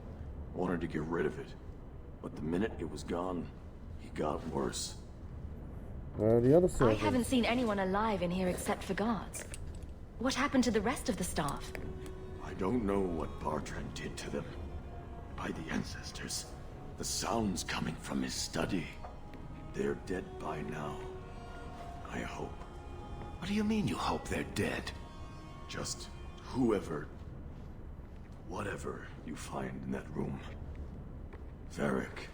D: Wanted to get rid of it. But the minute it was gone, he got worse.
A: Where are the other
F: I
A: servants?
F: haven't seen anyone alive in here except for guards. What happened to the rest of the staff?
D: I don't know what Bartrand did to them. By the ancestors, the sounds coming from his study. They're dead by now. I hope.
J: What do you mean you hope they're dead?
D: Just whoever, whatever you find in that room. Varric,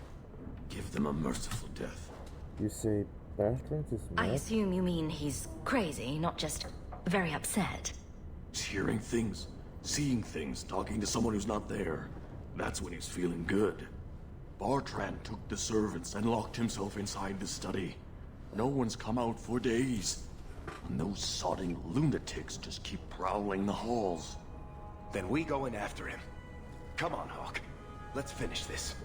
D: give them a merciful death.
A: You say Bertrand is
F: I
A: mad?
F: assume you mean he's crazy, not just very upset.
D: Hearing things, seeing things, talking to someone who's not there. That's when he's feeling good. Bartrand took the servants and locked himself inside the study. No one's come out for days. And those sodding lunatics just keep prowling the halls.
J: Then we go in after him. Come on, Hawk. Let's finish this.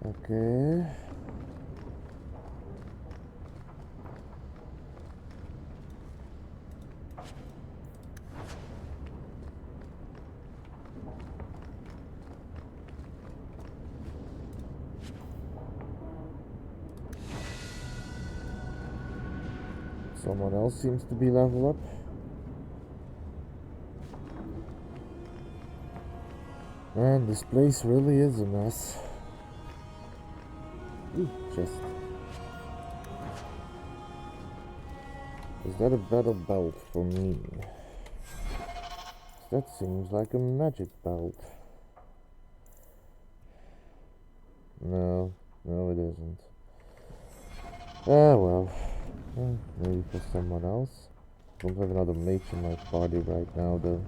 A: Okay. Someone else seems to be level up. Man, this place really is a mess. Ooh, chest. Is that a better belt for me? That seems like a magic belt. No, it isn't. Ah, well. Maybe for someone else. Don't have another mage in my party right now, though.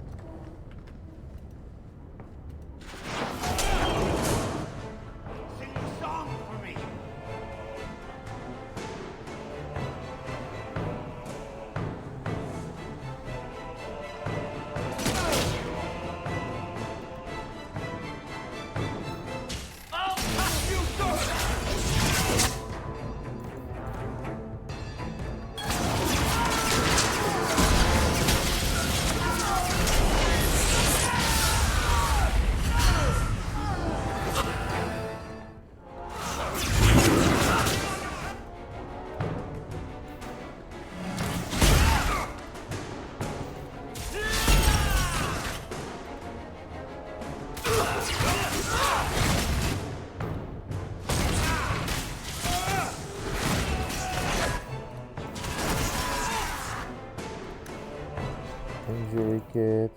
A: Injury kit.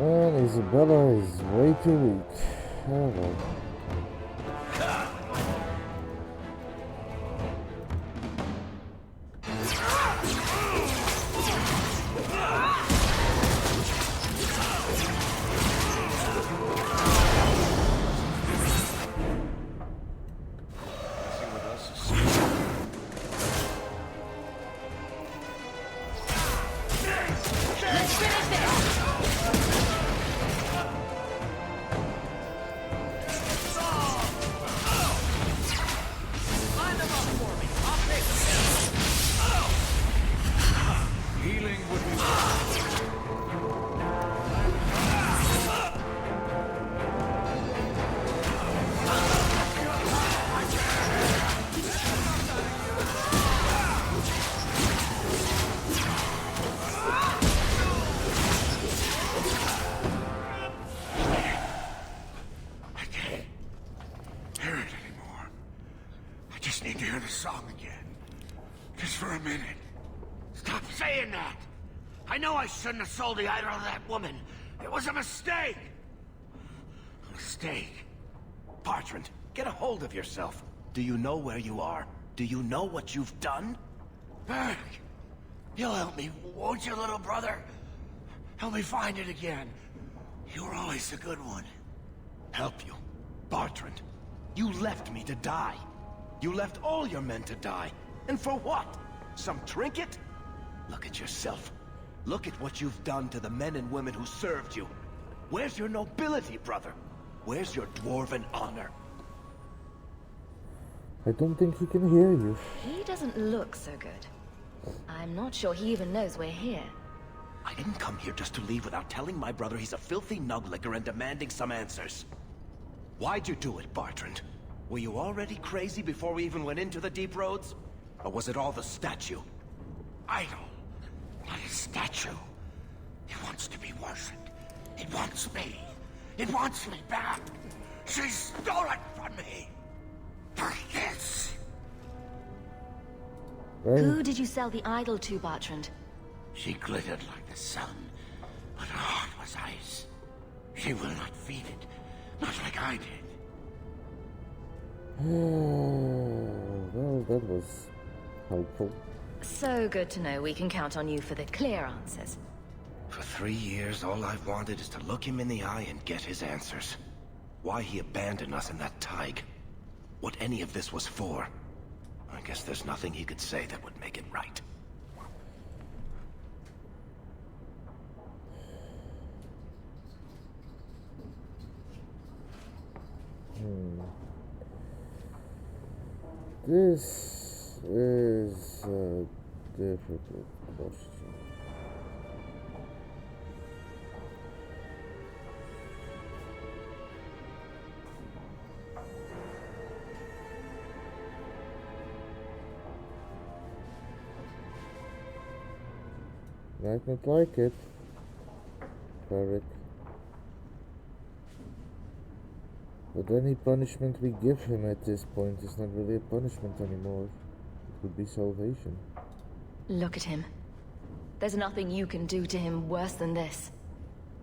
A: And Isabella is way too weak. Oh well.
G: Shouldn't have sold the idol to that woman. It was a mistake. A mistake.
J: Bertrand, get a hold of yourself. Do you know where you are? Do you know what you've done?
G: Berg, you'll help me, won't you, little brother? Help me find it again. You were always a good one.
J: Help you? Bertrand, you left me to die. You left all your men to die. And for what? Some trinket? Look at yourself. Look at what you've done to the men and women who served you. Where's your nobility, brother? Where's your dwarven honor?
A: I don't think he can hear you.
M: He doesn't look so good. I'm not sure he even knows we're here.
J: I didn't come here just to leave without telling my brother he's a filthy nuglicker and demanding some answers. Why'd you do it, Bertrand? Were you already crazy before we even went into the deep roads? Or was it all the statue?
G: Idol. Not a statue. It wants to be worshipped. It wants me. It wants me back. She stole it from me. For this.
M: Who did you sell the idol to, Bertrand?
G: She glittered like the sun, but her heart was ice. She will not feed it. Not like I did.
A: Well, that was helpful.
M: So good to know we can count on you for the clear answers.
J: For 3 years, all I've wanted is to look him in the eye and get his answers. Why he abandoned us in that Tig. What any of this was for. I guess there's nothing he could say that would make it right.
A: This is a difficult question. Might not like it, Varric. But any punishment we give him at this point is not really a punishment anymore. It would be salvation.
M: Look at him. There's nothing you can do to him worse than this.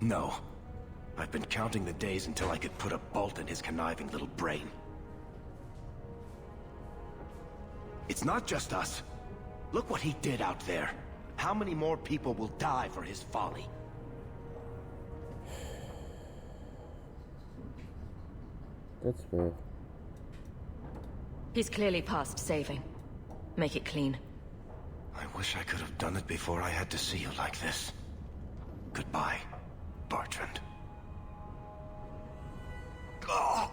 J: No. I've been counting the days until I could put a bolt in his conniving little brain. It's not just us. Look what he did out there. How many more people will die for his folly?
A: That's fair.
M: He's clearly past saving. Make it clean.
J: I wish I could have done it before I had to see you like this. Goodbye, Bertrand. Oh.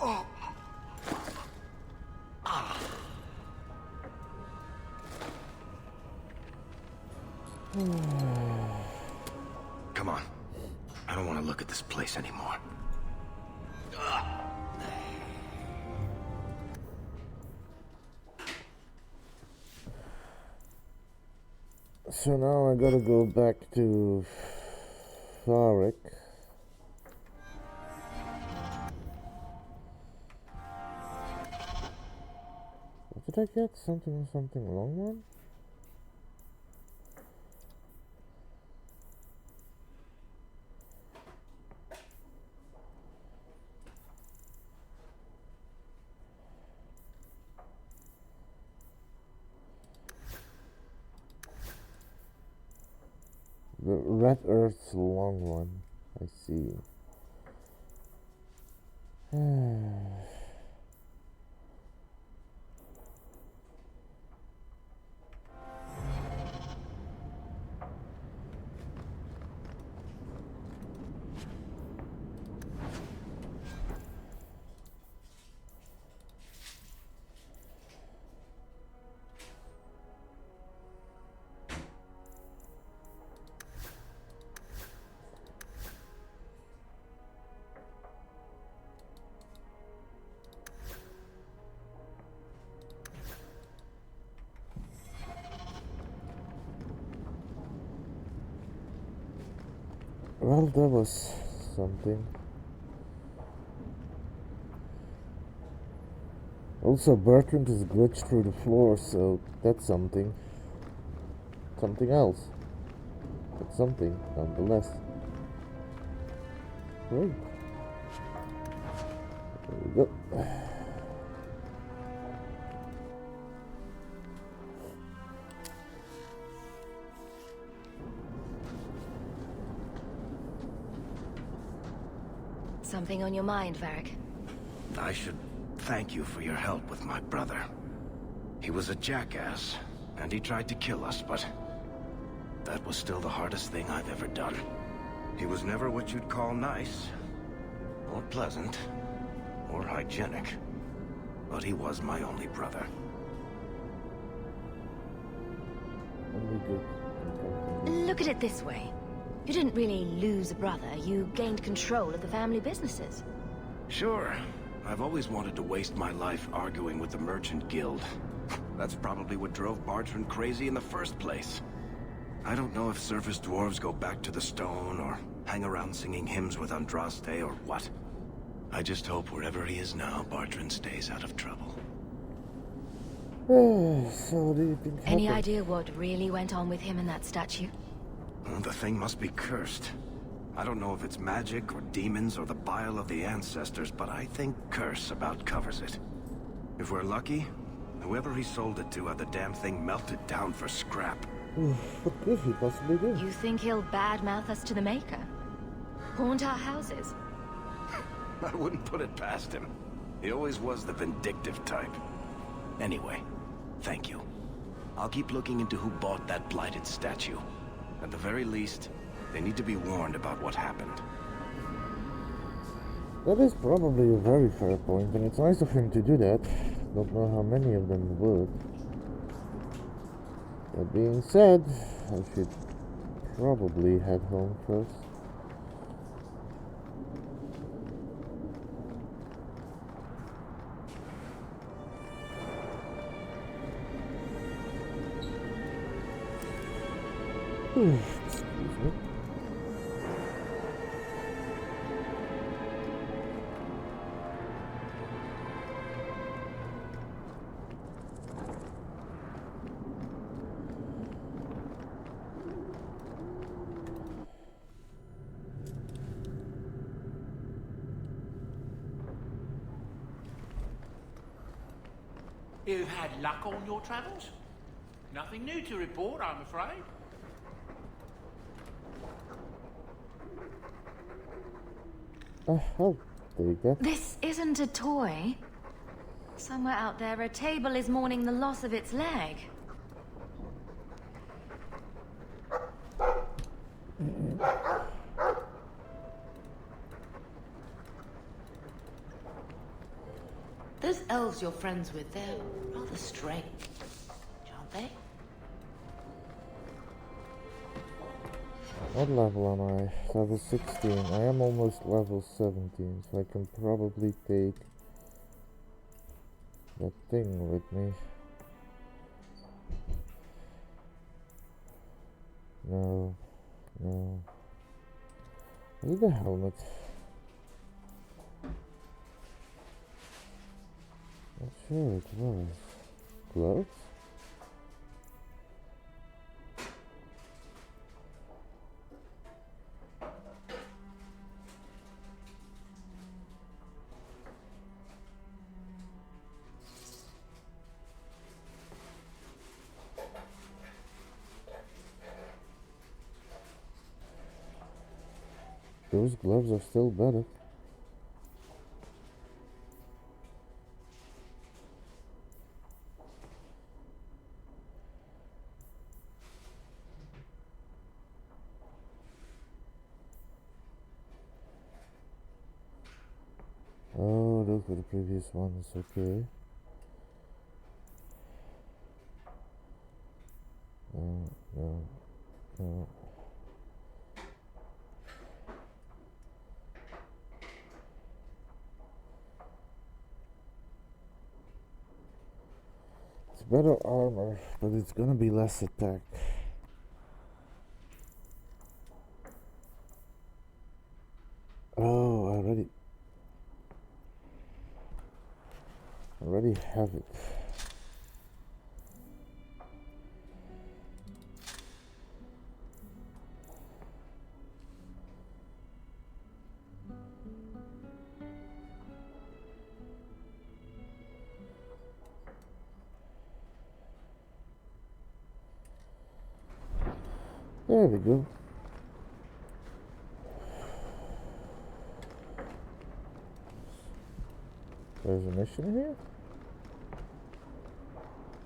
J: Oh. Ah. Come on. I don't want to look at this place anymore.
A: So now I gotta go back to Varric. What did I get? Something long one? The Red Earth's long one. I see. Well, that was something. Also, Bertrand is glitched through the floor, so that's something. Something else. But something, nonetheless. Great. There we go.
M: Something on your mind, Varric?
J: I should thank you for your help with my brother. He was a jackass, and he tried to kill us, but that was still the hardest thing I've ever done. He was never what you'd call nice, or pleasant, or hygienic, but he was my only brother.
M: Look at it this way. You didn't really lose a brother, you gained control of the family businesses.
J: Sure. I've always wanted to waste my life arguing with the Merchant Guild. That's probably what drove Bertrand crazy in the first place. I don't know if surface dwarves go back to the stone, or hang around singing hymns with Andraste, or what. I just hope wherever he is now, Bertrand stays out of trouble.
A: So do you think
M: Any idea what really went on with him and that statue?
J: The thing must be cursed. I don't know if it's magic or demons or the bile of the ancestors, but I think curse about covers it. If we're lucky, whoever he sold it to had the damn thing melted down for scrap.
A: What could he possibly do?
M: You think he'll badmouth us to the Maker? Haunt our houses?
J: I wouldn't put it past him. He always was the vindictive type. Anyway, thank you. I'll keep looking into who bought that blighted statue. At the very least, they need to be warned about what happened.
A: That is probably a very fair point, and it's nice of him to do that. Don't know how many of them would. That being said, I should probably head home first. Excuse me.
H: You've had luck on your travels? Nothing new to report, I'm afraid.
A: I'll take that.
M: This isn't a toy. Somewhere out there, a table is mourning the loss of its leg.
B: Those elves you're friends with, they're rather strange, aren't they?
A: What level am I? Level 16. I am almost level 17, so I can probably take that thing with me. No. Was it the helmet? Not sure it was. Gloves? Those gloves are still better. Oh, those were the previous ones, okay. No. It's better armor, but it's gonna be less attack. Oh, I already have it. There we go. There's a mission here?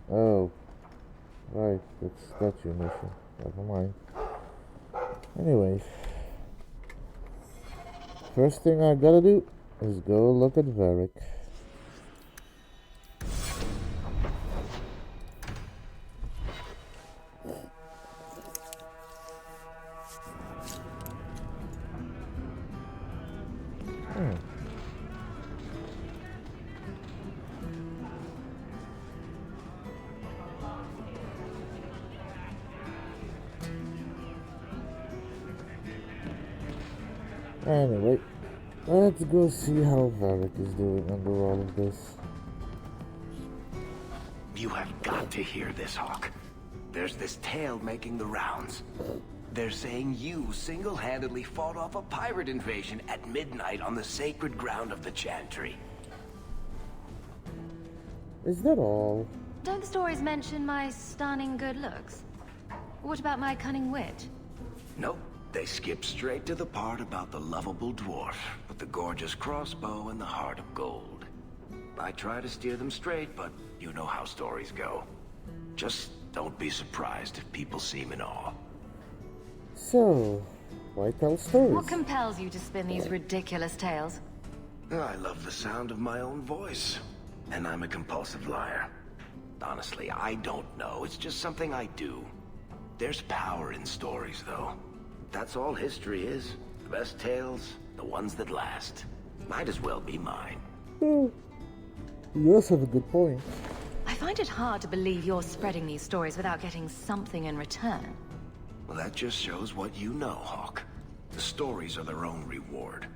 A: Oh, right, that's statue mission. Never mind. Anyway, first thing I gotta do is go look at Varric. Anyway, let's go see how Varric is doing under all of this.
J: You have got to hear this, Hawk. There's this tale making the rounds. They're saying you single-handedly fought off a pirate invasion at midnight on the sacred ground of the Chantry.
A: Is that all?
M: Don't the stories mention my stunning good looks? What about my cunning wit?
J: Nope. They skip straight to the part about the lovable dwarf with the gorgeous crossbow and the heart of gold. I try to steer them straight, but you know how stories go. Just don't be surprised if people seem in awe.
A: So, why tell stories?
F: What compels you to spin these ridiculous tales?
J: I love the sound of my own voice, and I'm a compulsive liar. Honestly, I don't know. It's just something I do. There's power in stories, though. That's all history is. The best tales, the ones that last. Might as well be mine.
A: Oh, you also have a good point.
F: I find it hard to believe you're spreading these stories without getting something in return.
J: Well, that just shows what you know, Hawk. The stories are their own reward.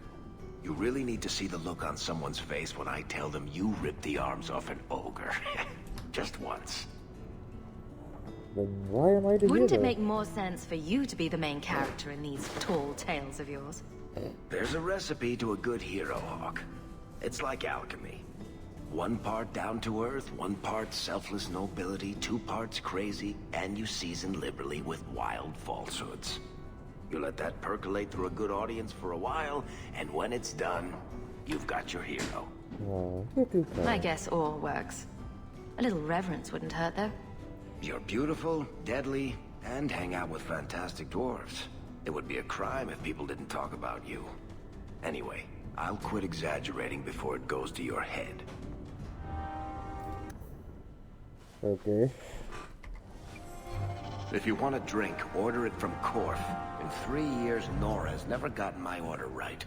J: You really need to see the look on someone's face when I tell them you ripped the arms off an ogre. Just once.
A: Then why am I the
F: Wouldn't
A: hero?
F: it make more sense for you to be the main character in these tall tales of yours?
J: There's a recipe to a good hero, Hawk. It's like alchemy. 1 part down to earth, 1 part selfless nobility, 2 parts crazy, and you season liberally with wild falsehoods. You let that percolate through a good audience for a while, and when it's done, you've got your hero.
A: Oh, you're too kind.
F: I guess all works. A little reverence wouldn't hurt, though.
J: You're beautiful, deadly, and hang out with fantastic dwarves. It would be a crime if people didn't talk about you. Anyway, I'll quit exaggerating before it goes to your head.
A: Okay.
J: If you want a drink, order it from Korf. In 3 years, Nora's never gotten my order right.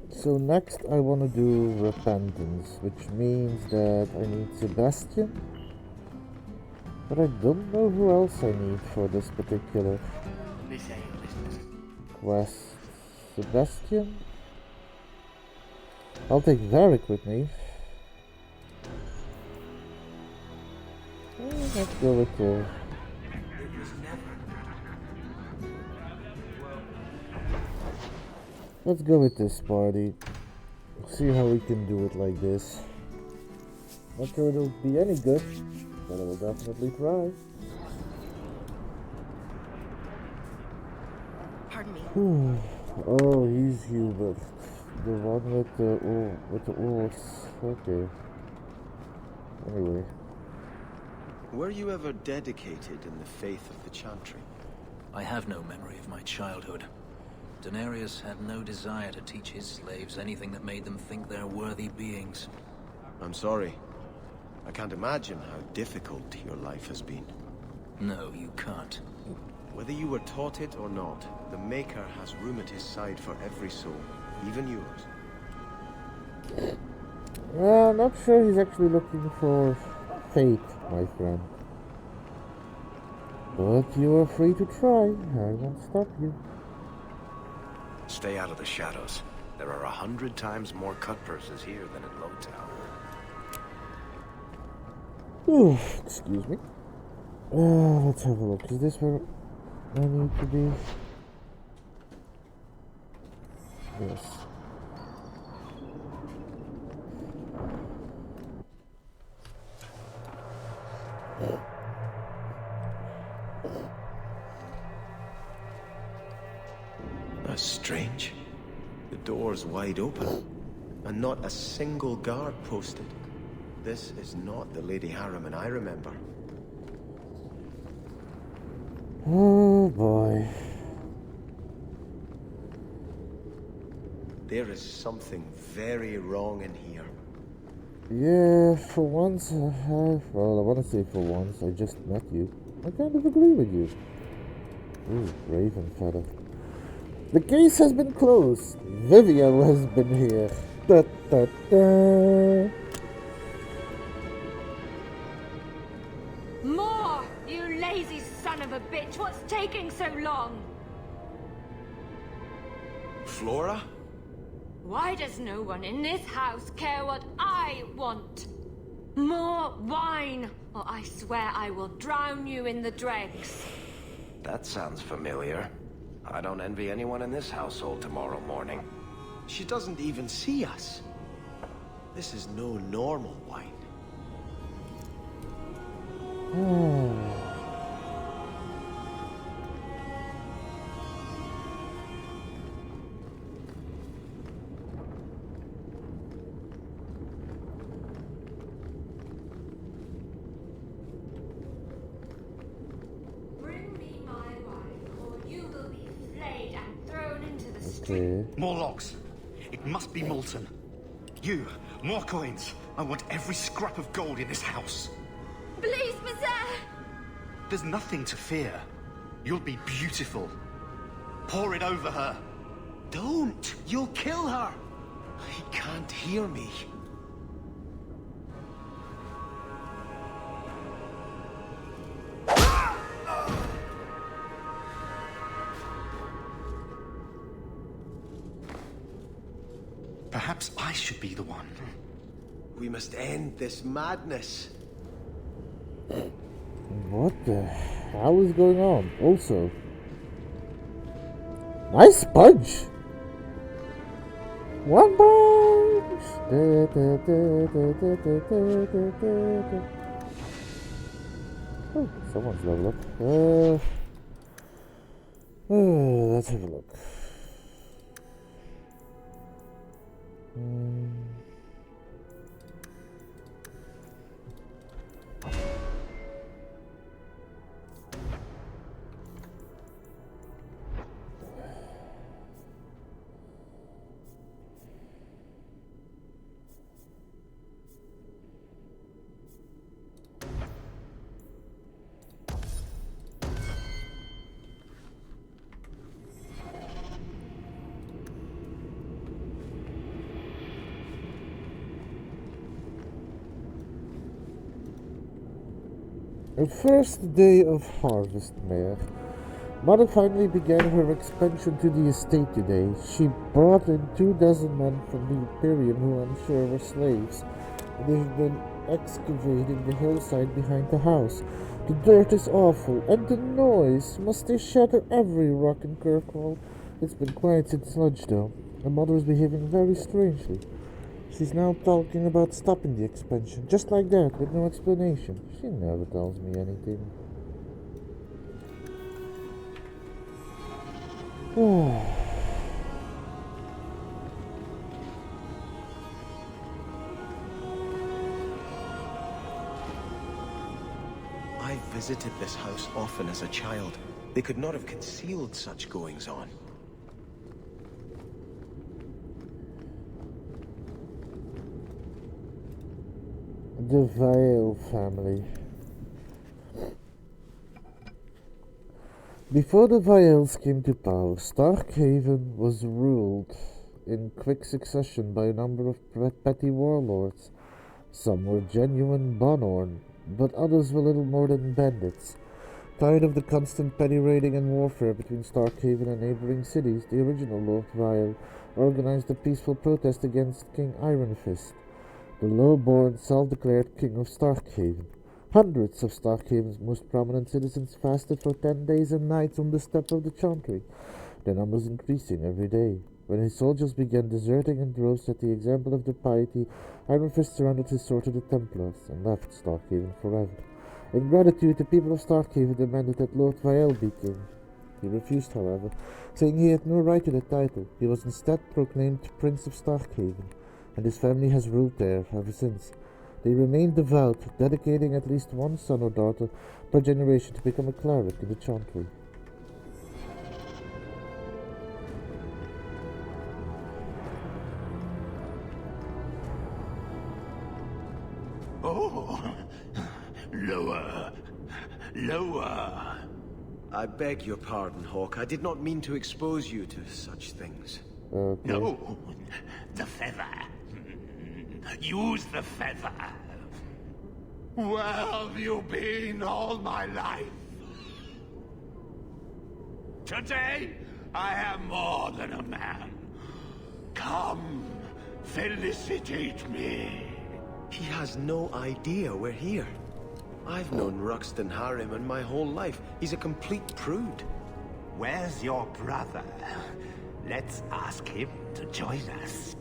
A: So next I want to do repentance, which means that I need Sebastian. But I don't know who else I need for this particular quest. Sebastian? I'll take Varric with me. Let's go with let's go with this party. See how we can do it like this. Not sure it'll be any good, but I will definitely try.
F: Pardon me.
A: Oh, he's Hubert. The one with the oars. Okay. Anyway.
N: Were you ever dedicated in the faith of the Chantry?
C: I have no memory of my childhood. Denarius had no desire to teach his slaves anything that made them think they're worthy beings.
N: I'm sorry. I can't imagine how difficult your life has been.
C: No, you can't.
N: Whether you were taught it or not, the Maker has room at his side for every soul, even yours.
A: Not sure he's actually looking for fate, my friend. But you are free to try. I won't stop you.
J: Stay out of the shadows. There are 100 times more cut purses here than in Lowtown.
A: Excuse me. Let's have a look. Is this where I need to be? Yes.
N: That's strange. The door's wide open, and not a single guard posted. This is not the Lady Harriman I remember.
A: Oh boy.
N: There is something very wrong in here.
A: Yeah, for once I have... Well, I want to say for once, I just met you. I kind of agree with you. Ooh, Raven Feather. The case has been closed. Vivian has been here. Da, da, da.
F: More! You lazy son of a bitch! What's taking so long?
N: Flora?
F: Why does no one in this house care what I want? More wine, or I swear I will drown you in the dregs.
J: That sounds familiar. I don't envy anyone in this household tomorrow morning.
N: She doesn't even see us. This is no normal wine.
A: Okay.
O: More logs. It must be molten. You, more coins. I want every scrap of gold in this house.
F: Please, Mazar!
O: There's nothing to fear. You'll be beautiful. Pour it over her.
N: Don't! You'll kill her! He can't hear me.
O: Perhaps I should be the one.
N: We must end this madness.
A: What the hell is going on? Also, nice sponge. One punch. Oh, someone's level up. Let's have a look. The first day of harvest, Mayor. Mother finally began her expansion to the estate today. She brought in 24 men from the Imperium who I'm sure were slaves. They've been excavating the hillside behind the house. The dirt is awful, and the noise. Must they shatter every rock in Kirkwall? It's been quiet since lunch, though. The mother is behaving very strangely. She's now talking about stopping the expansion, just like that, with no explanation. She never tells me anything.
N: I visited this house often as a child. They could not have concealed such goings-on.
A: The Vale family. Before the Vials came to power, Starkhaven was ruled in quick succession by a number of petty warlords. Some were genuine Bonorn, but others were little more than bandits. Tired of the constant petty raiding and warfare between Starkhaven and neighboring cities, the original Lord Vial organized a peaceful protest against King Ironfist, the low-born, self-declared king of Starkhaven. Hundreds of Starkhaven's most prominent citizens fasted for 10 days and nights on the steps of the Chantry, their numbers increasing every day. When his soldiers began deserting in droves at the example of the piety, Ironfist surrendered his sword to the Templars and left Starkhaven forever. In gratitude, the people of Starkhaven demanded that Lord Vial be king. He refused, however, saying he had no right to the title. He was instead proclaimed Prince of Starkhaven, and his family has ruled there ever since. They remained devout, dedicating at least one son or daughter per generation to become a cleric in the Chantry.
G: Oh, lower, lower.
N: I beg your pardon, Hawk. I did not mean to expose you to such things.
A: Okay.
G: No, the feather. Use the feather. Where have you been all my life? Today, I am more than a man. Come, felicitate me.
N: He has no idea we're here. I've known Ruxton Harriman my whole life. He's a complete prude.
G: Where's your brother? Let's ask him to join us.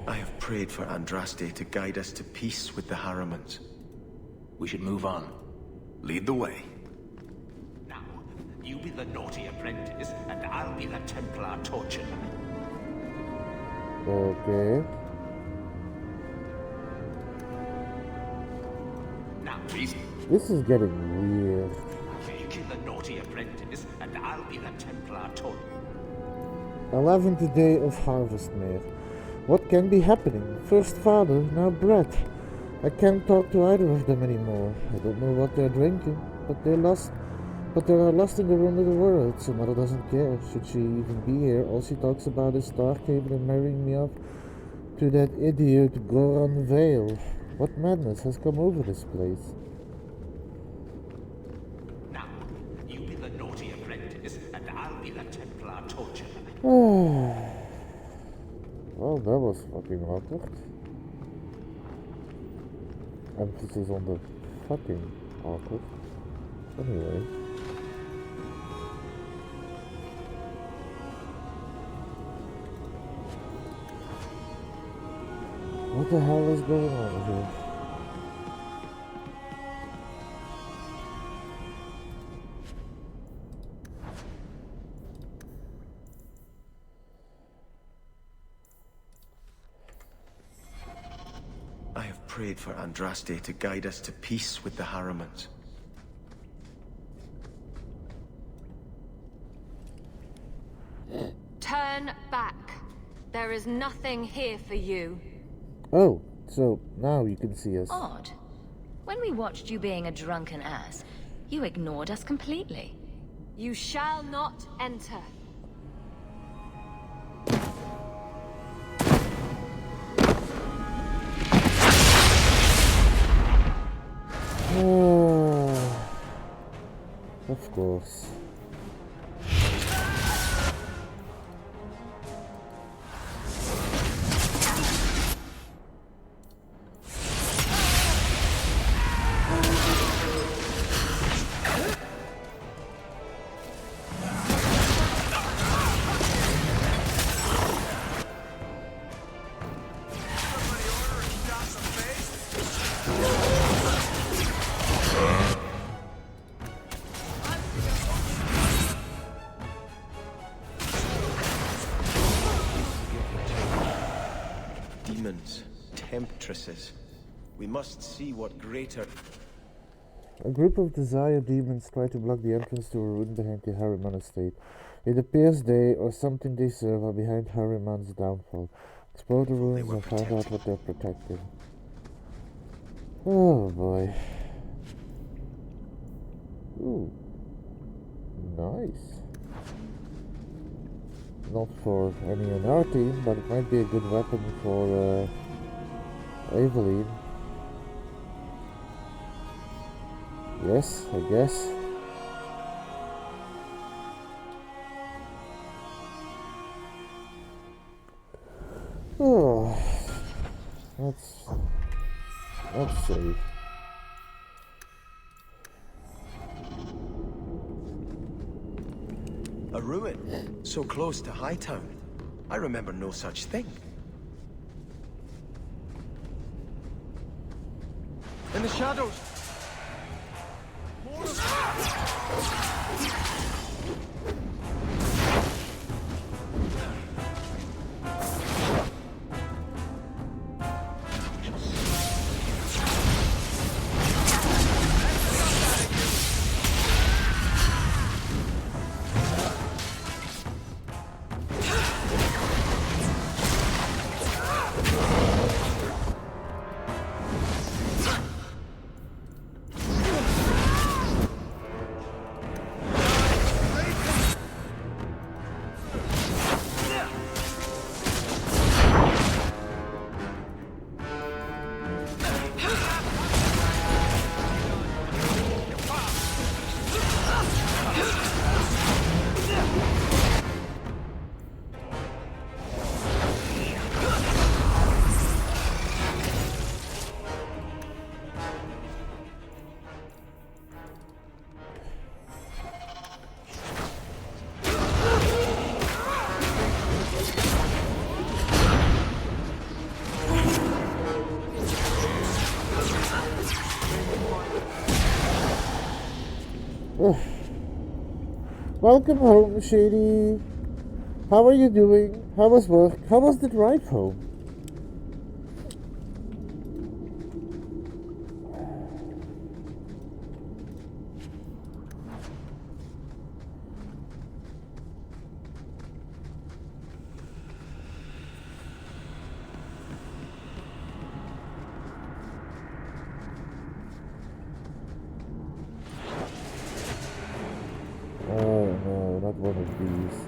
N: I have prayed for Andraste to guide us to peace with the Harrimans.
C: We should move on. Lead the way.
G: Now, you be the naughty apprentice, and I'll be the Templar torturer.
A: Okay.
G: Now, please.
A: This is getting weird.
G: Take and I'll be the Templar told.
A: 11th day of harvest, Mare. What can be happening? First father, now Brett. I can't talk to either of them anymore. I don't know what they're drinking, but they're lost. But they are lost in the run of the world, so Mother doesn't care. Should she even be here? All she talks about is Starcable and marrying me off to that idiot Goran Vale. What madness has come over this place?
G: Now, you be the naughty apprentice, and I'll be the Templar torturer.
A: Well, that was fucking awkward. Emphasis on the fucking awkward. Anyway. What the hell is going on here?
N: I have prayed for Andraste to guide us to peace with the Harrimans.
F: Turn back. There is nothing here for you.
A: Oh, so now you can see us.
M: Odd. When we watched you being a drunken ass, you ignored us completely.
F: You shall not enter.
A: Of course.
N: Demons, temptresses. We must see what greater...
A: A group of desire demons try to block the entrance to a ruin behind the Harriman estate. It appears they, or something they serve, are behind Harriman's downfall. Explore the ruins and find out what they're protecting. Oh boy. Ooh. Nice. Not for any on our team, but it might be a good weapon for Evelyn. Yes, I guess. Oh, let's see.
N: A ruin, so close to Hightown. I remember no such thing. In the shadows!
A: Welcome home, Shady. How are you doing? How was work? How was the drive home? one of these.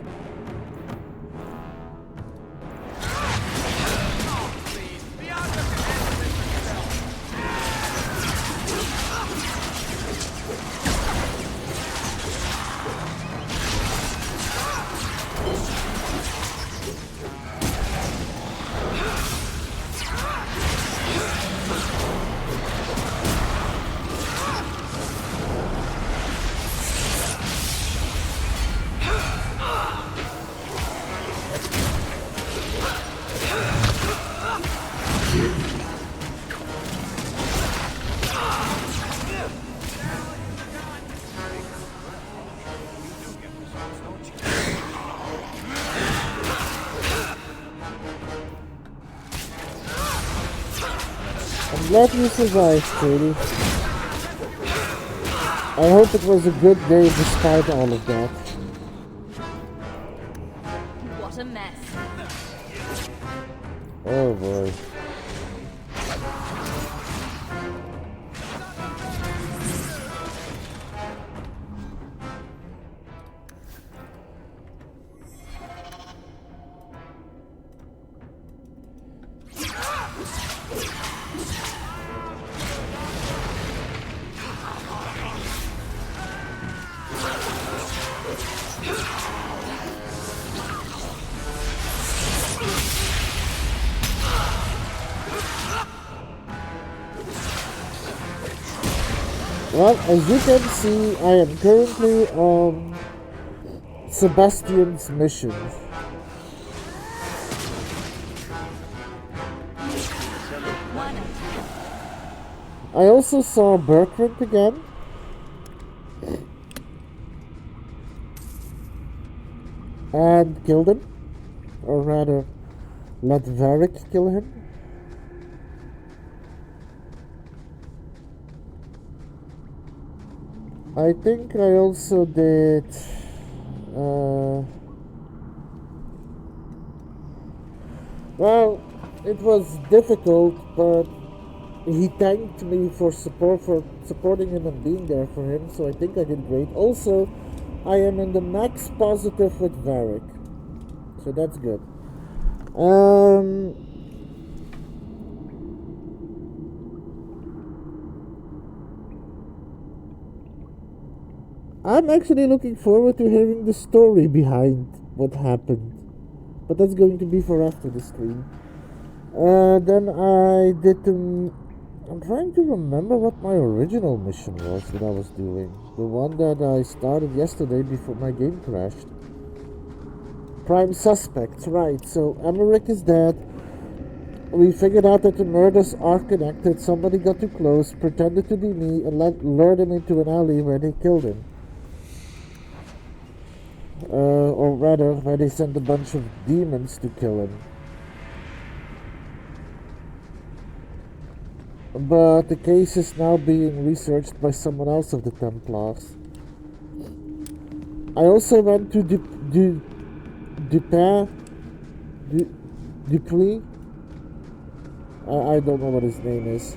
A: I'm glad you survived, Katie. I hope it was a good day despite all of that.
F: What a mess.
A: Oh boy. Well, as you can see, I am currently on Sebastian's mission. I also saw Bertrand again. And killed him. Or rather, let Varric kill him. I think I also did well, it was difficult, but he thanked me for supporting him and being there for him, so I think I did great. Also, I am in the max positive with Varric, so that's good. I'm actually looking forward to hearing the story behind what happened. But that's going to be for after the stream. Then I did I'm trying to remember what my original mission was that I was doing. The one that I started yesterday before my game crashed. Prime suspects, right. So Emmerich is dead. We figured out that the murders are connected. Somebody got too close, pretended to be me, and lured him into an alley where they killed him. Or rather, where they sent a bunch of demons to kill him. But the case is now being researched by someone else of the Templars. I also went to Dupuis. I don't know what his name is.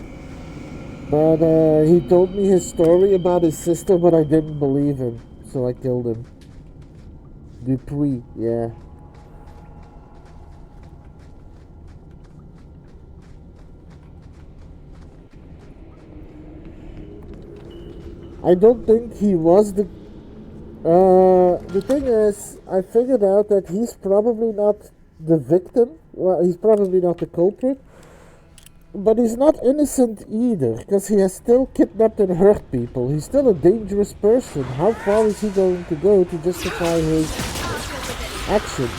A: But he told me his story about his sister, but I didn't believe him, so I killed him. Dupuis, yeah. I don't think he was the thing is, I figured out that he's probably not the victim. Well, he's probably not the culprit. But he's not innocent either, because he has still kidnapped and hurt people. He's still a dangerous person. How far is he going to go to justify his actions?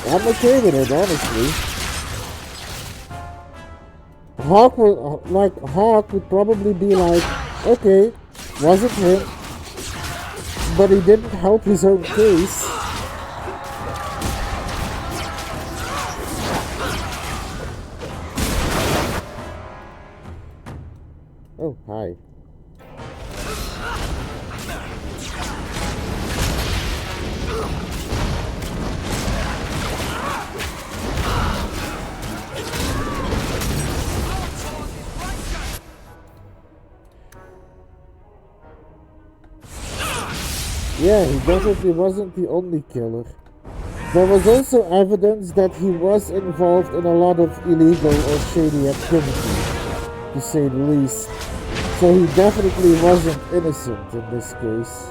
A: I'm okay with it, honestly. Hawk would probably be like, okay, wasn't him, but he didn't help his own case. Oh, hi. Yeah, he definitely wasn't the only killer. There was also evidence that he was involved in a lot of illegal or shady activity, to say the least. So he definitely wasn't innocent in this case.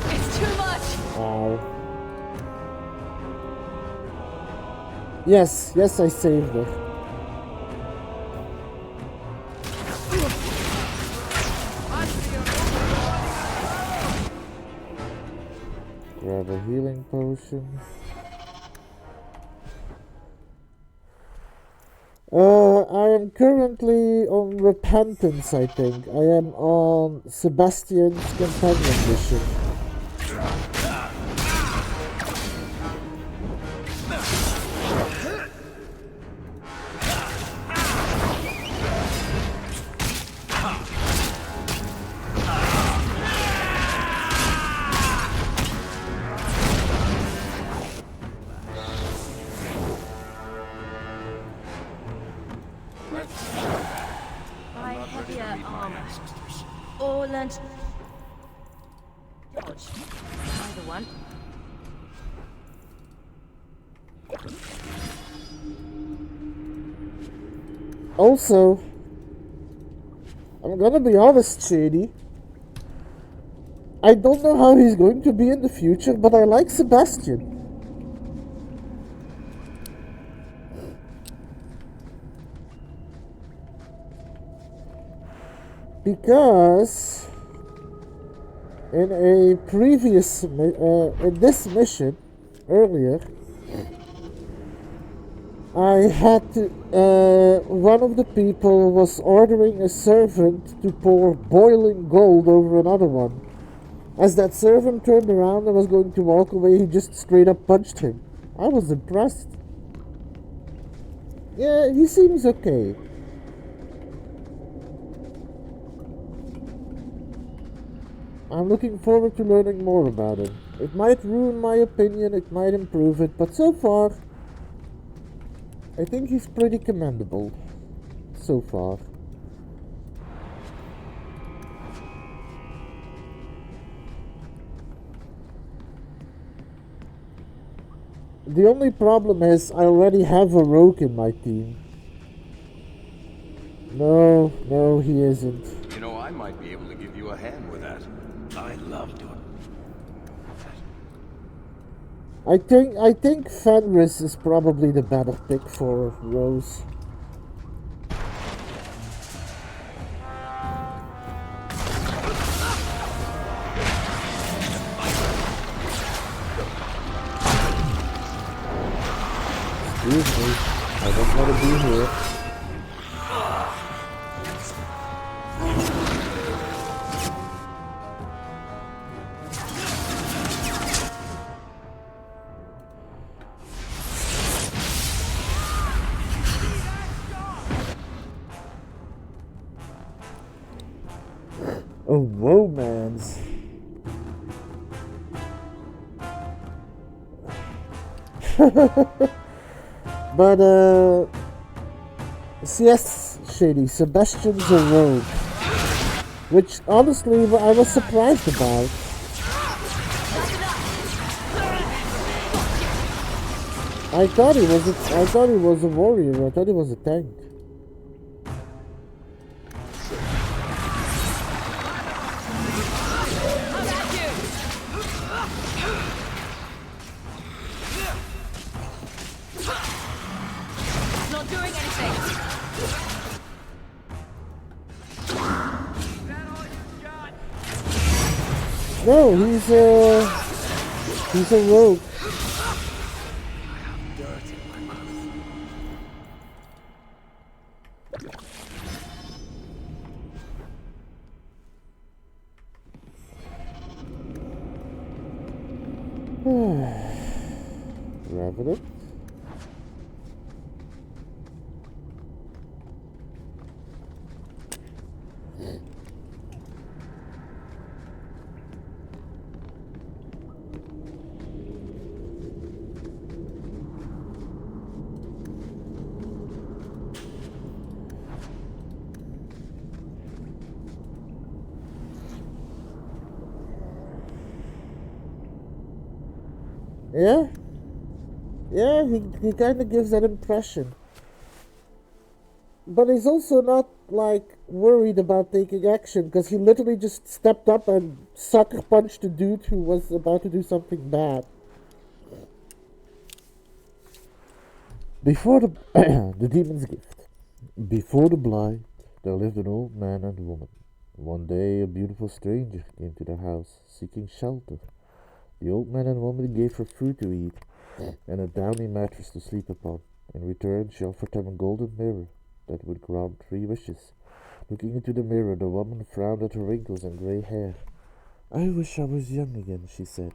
F: It's too much!
A: Ow. Yes, I saved her. Grab a healing potion. I am currently on Repentance, I think. I am on Sebastian's companion mission.
M: Buy heavier armor. Or learn to dodge. Either one.
A: Also, I'm gonna be honest, Shady. I don't know how he's going to be in the future, but I like Sebastian. Because in a previous in this mission earlier, I had to one of the people was ordering a servant to pour boiling gold over another one. As that servant turned around and was going to walk away, he just straight up punched him. I was impressed. Yeah, he seems okay. I'm looking forward to learning more about him. It might ruin my opinion, it might improve it, but so far, I think he's pretty commendable. So far. The only problem is I already have a rogue in my team. No, he isn't.
J: You know, I might be able to give you a hand with that. I love doing
A: I think Fenris is probably the better pick for Rose. Excuse me, I don't want to be here. A romance. But yes, Shady, Sebastian's a rogue, which honestly I was surprised about. I thought he was a warrior. I thought he was a tank. No, he's a rogue. Revenant. Yeah? Yeah, he kind of gives that impression. But he's also not, like, worried about taking action, because he literally just stepped up and sucker punched the dude who was about to do something bad. Before the the demon's gift. Before the blight, there lived an old man and woman. One day, a beautiful stranger came to their house, seeking shelter. The old man and woman gave her food to eat and a downy mattress to sleep upon. In return, she offered them a golden mirror that would grant 3 wishes. Looking into the mirror, the woman frowned at her wrinkles and grey hair. "I wish I was young again," she said.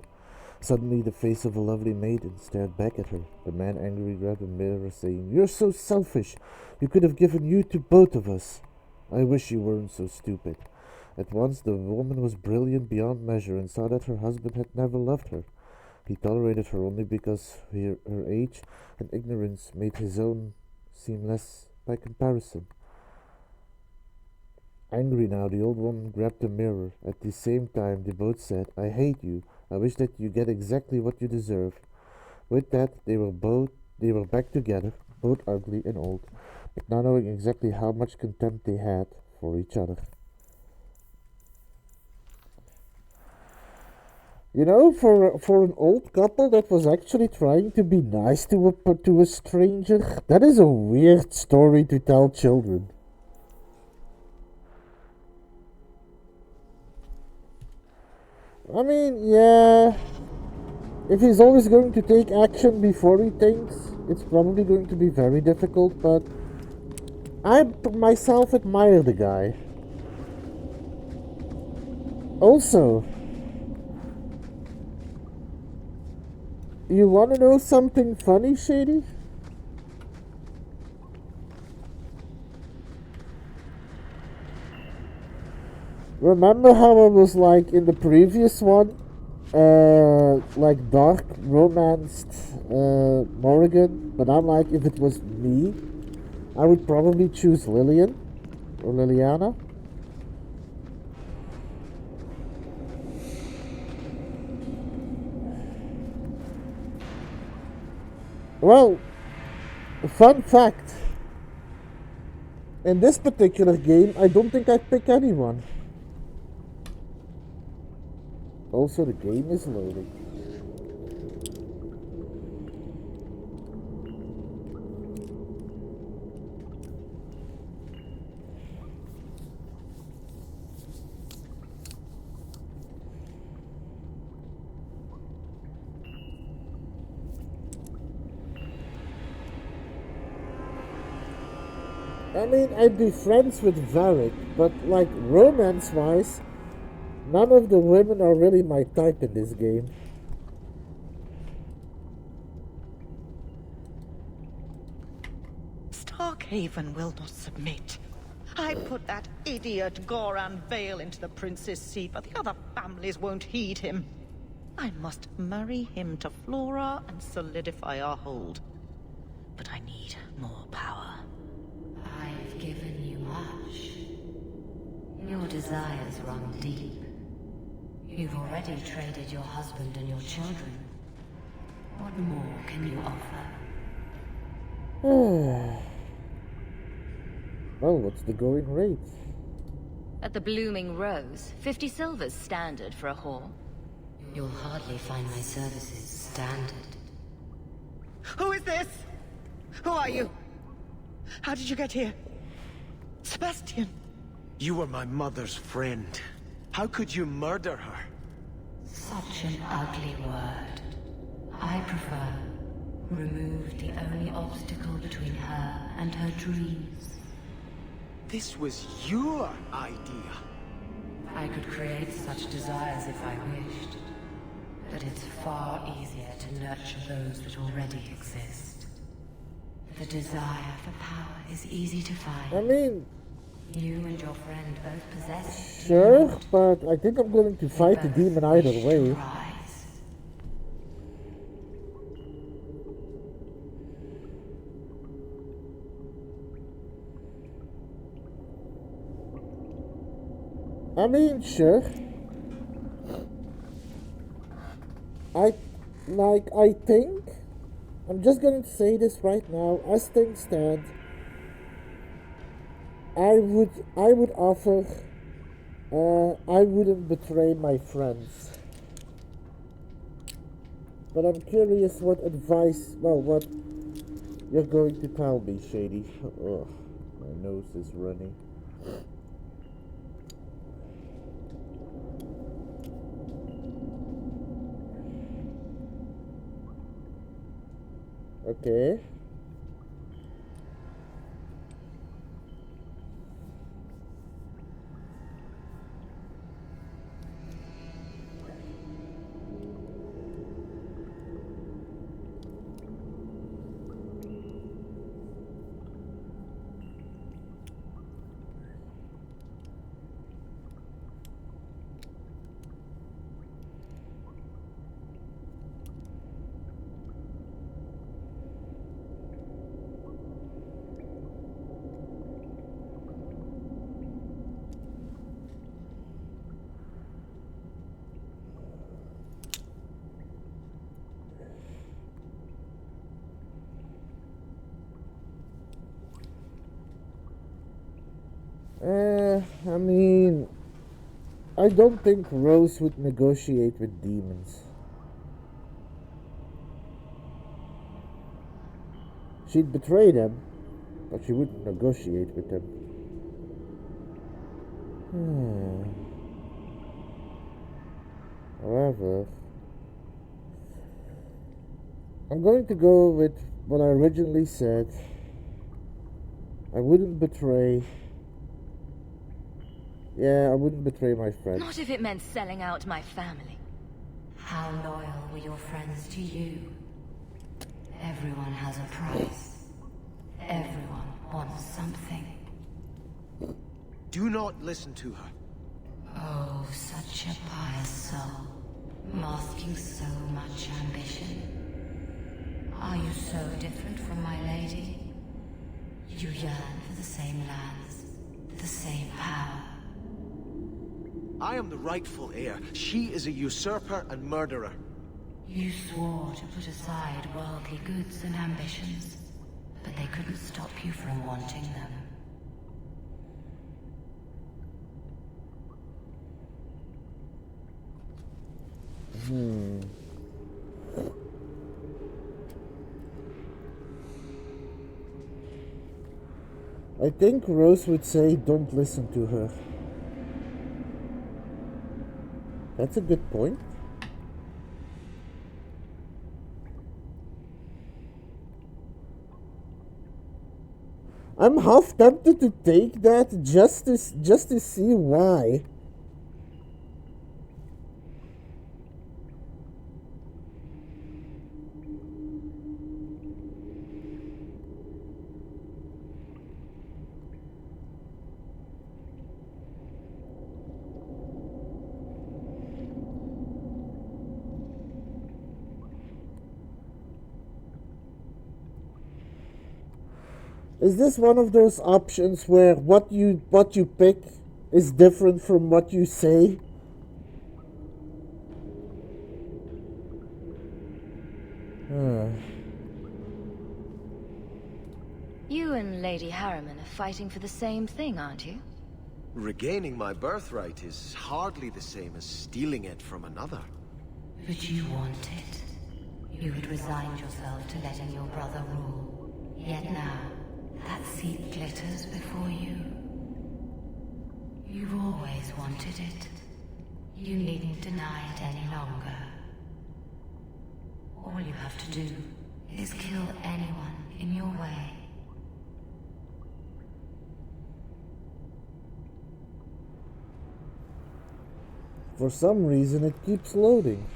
A: Suddenly, the face of a lovely maiden stared back at her. The man angrily grabbed the mirror, saying, "You're so selfish. You could have given you to both of us. I wish you weren't so stupid." At once, the woman was brilliant beyond measure and saw that her husband had never loved her. He tolerated her only because her age and ignorance made his own seem less by comparison. Angry now, the old woman grabbed the mirror. At the same time, they both said, "I hate you. I wish that you get exactly what you deserve." With that, they were back together, both ugly and old, but not knowing exactly how much contempt they had for each other. You know, for an old couple that was actually trying to be nice to a stranger, that is a weird story to tell children. I mean, yeah, if he's always going to take action before he thinks, it's probably going to be very difficult, but I myself admire the guy. Also, you want to know something funny, Shady? Remember how I was like in the previous one, like dark romanced Morrigan? But I'm like, if it was me, I would probably choose Lillian or Liliana. Well, fun fact. In this particular game, I don't think I'd pick anyone. Also, the game is loading. I mean, I'd be friends with Varric, but like romance-wise, none of the women are really my type in this game.
P: Starkhaven will not submit. I put that idiot Goran Vale into the Prince's seat, but the other families won't heed him. I must marry him to Flora and solidify our hold. But I need more power.
B: I've given you much. Your desires run deep. You've already traded your husband and your children. What more can you offer?
A: Well, what's the going rate?
M: At the Blooming Rose, 50 silvers standard for a whore.
B: You'll hardly find my services standard.
P: Who is this? Who are you? How did you get here? Sebastian!
N: You were my mother's friend. How could you murder her?
B: Such an ugly word. I prefer remove the only obstacle between her and her dreams.
N: This was your idea.
B: I could create such desires if I wished, but it's far easier to nurture those that already exist. The desire for power is easy to find.
A: I mean,
B: you and your friend both possess it.
A: Sure, but I think I'm going to fight the demon either way. I mean, sure. like, I think, I'm just going to say this right now, as things stand, I would offer, I wouldn't betray my friends. But I'm curious what advice, well, what you're going to tell me, Shady. Ugh, my nose is running. Okay. I mean, I don't think Rose would negotiate with demons. She'd betray them, but she wouldn't negotiate with them. However, I'm going to go with what I originally said. I wouldn't betray. Yeah, I wouldn't betray my friends.
M: Not if it meant selling out my family.
B: How loyal were your friends to you? Everyone has a price. Everyone wants something.
N: Do not listen to her.
B: Oh, such a pious soul, masking so much ambition. Are you so different from my lady? You yearn for the same lands, the same power.
N: I am the rightful heir. She is a usurper and murderer.
B: You swore to put aside worldly goods and ambitions, but they couldn't stop you from wanting them.
A: I think Rose would say, don't listen to her. That's a good point. I'm half tempted to take that just to see why. Is this one of those options where what you pick is different from what you say?
M: You and Lady Harriman are fighting for the same thing, aren't you?
N: Regaining my birthright is hardly the same as stealing it from another.
B: But you want it. You had resigned yourself to letting your brother rule. Yet now, that seat glitters before you. You've always wanted it. You needn't deny it any longer. All you have to do is kill anyone in your way.
A: For some reason, it keeps loading.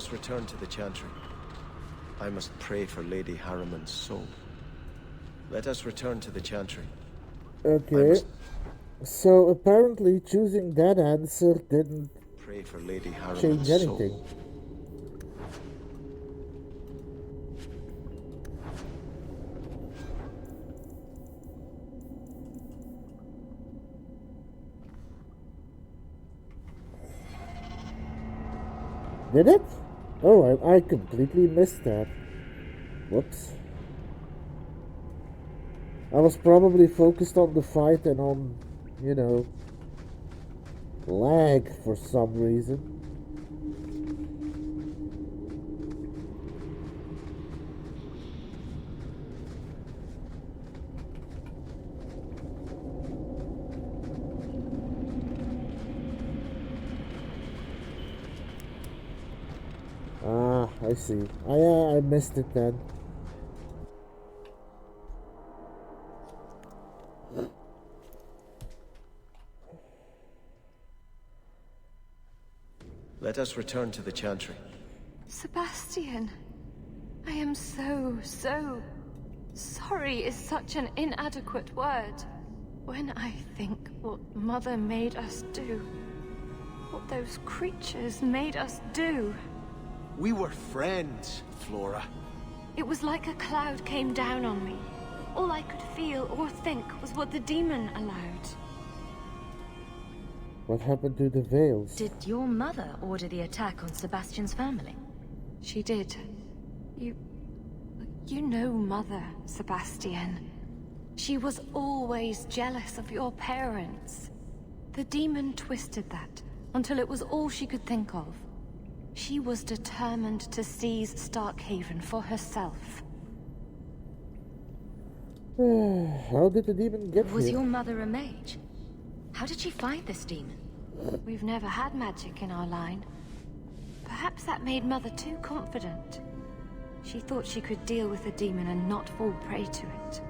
N: us return to the Chantry. I must pray for Lady Harriman's soul. Let us return to the Chantry.
A: Okay. So apparently choosing that answer didn't
N: pray for Lady Harriman's
A: change anything.
N: soul.
A: Did it? Oh, I completely missed that. Whoops. I was probably focused on the fight and on, you know, lag for some reason. Ah, I see. I missed it then.
N: Let us return to the Chantry.
F: Sebastian, I am so sorry is such an inadequate word. When I think what Mother made us do, what those creatures made us do.
N: We were friends, Flora.
F: It was like a cloud came down on me. All I could feel or think was what the demon allowed.
A: What happened to the veils?
M: Did your mother order the attack on Sebastian's family?
F: She did. You know Mother, Sebastian. She was always jealous of your parents. The demon twisted that until it was all she could think of. She was determined to seize Starkhaven for herself.
A: How did the demon get here?
M: Was your mother a mage? How did she find this demon?
F: We've never had magic in our line. Perhaps that made Mother too confident. She thought she could deal with the demon and not fall prey to it.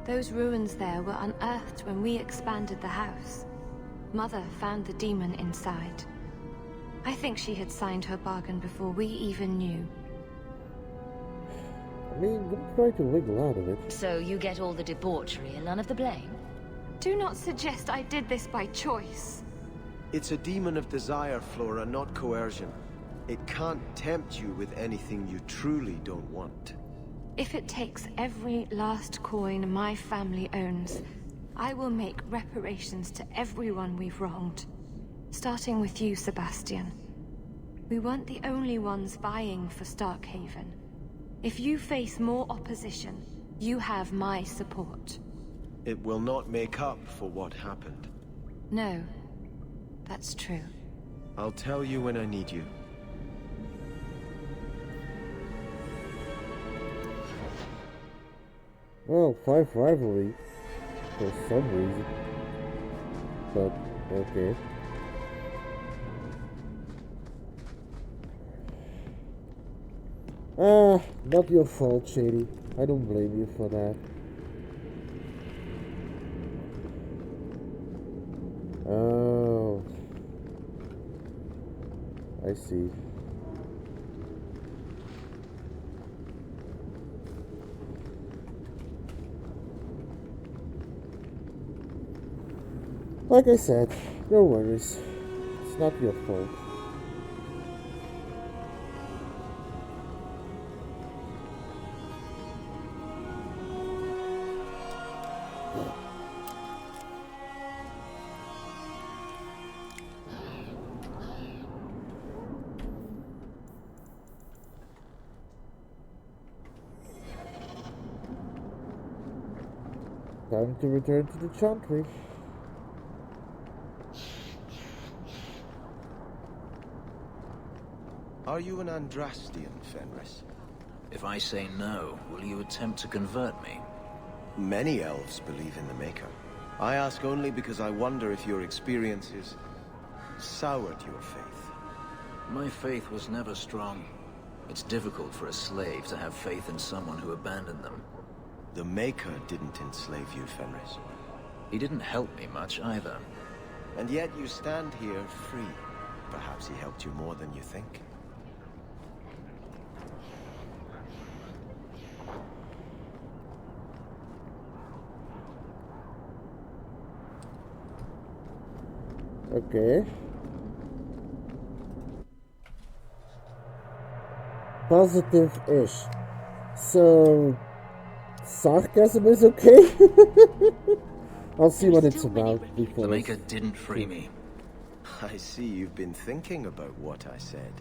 F: Those ruins there were unearthed when we expanded the house. Mother found the demon inside. I think she had signed her bargain before we even knew.
A: I mean, don't try to wiggle out of it.
M: So you get all the debauchery and none of the blame?
F: Do not suggest I did this by choice.
N: It's a demon of desire, Flora, not coercion. It can't tempt you with anything you truly don't want.
F: If it takes every last coin my family owns, I will make reparations to everyone we've wronged. Starting with you, Sebastian. We weren't the only ones vying for Starkhaven. If you face more opposition, you have my support.
N: It will not make up for what happened.
F: No, that's true.
N: I'll tell you when I need you.
A: Well, 5 rivalry for some reason. But, okay. Not your fault, Shady. I don't blame you for that. Oh. I see. Like I said, no worries. It's not your fault. Time to return to the Chantry.
N: Are you an Andrastian, Fenris?
C: If I say no, will you attempt to convert me?
N: Many elves believe in the Maker. I ask only because I wonder if your experiences soured your faith.
C: My faith was never strong. It's difficult for a slave to have faith in someone who abandoned them.
N: The Maker didn't enslave you, Fenris.
C: He didn't help me much either.
N: And yet you stand here free. Perhaps he helped you more than you think.
A: Okay. Positive-ish. So, sarcasm is okay? I'll see what it's about before.
C: The Maker didn't free me.
N: I see you've been thinking about what I said.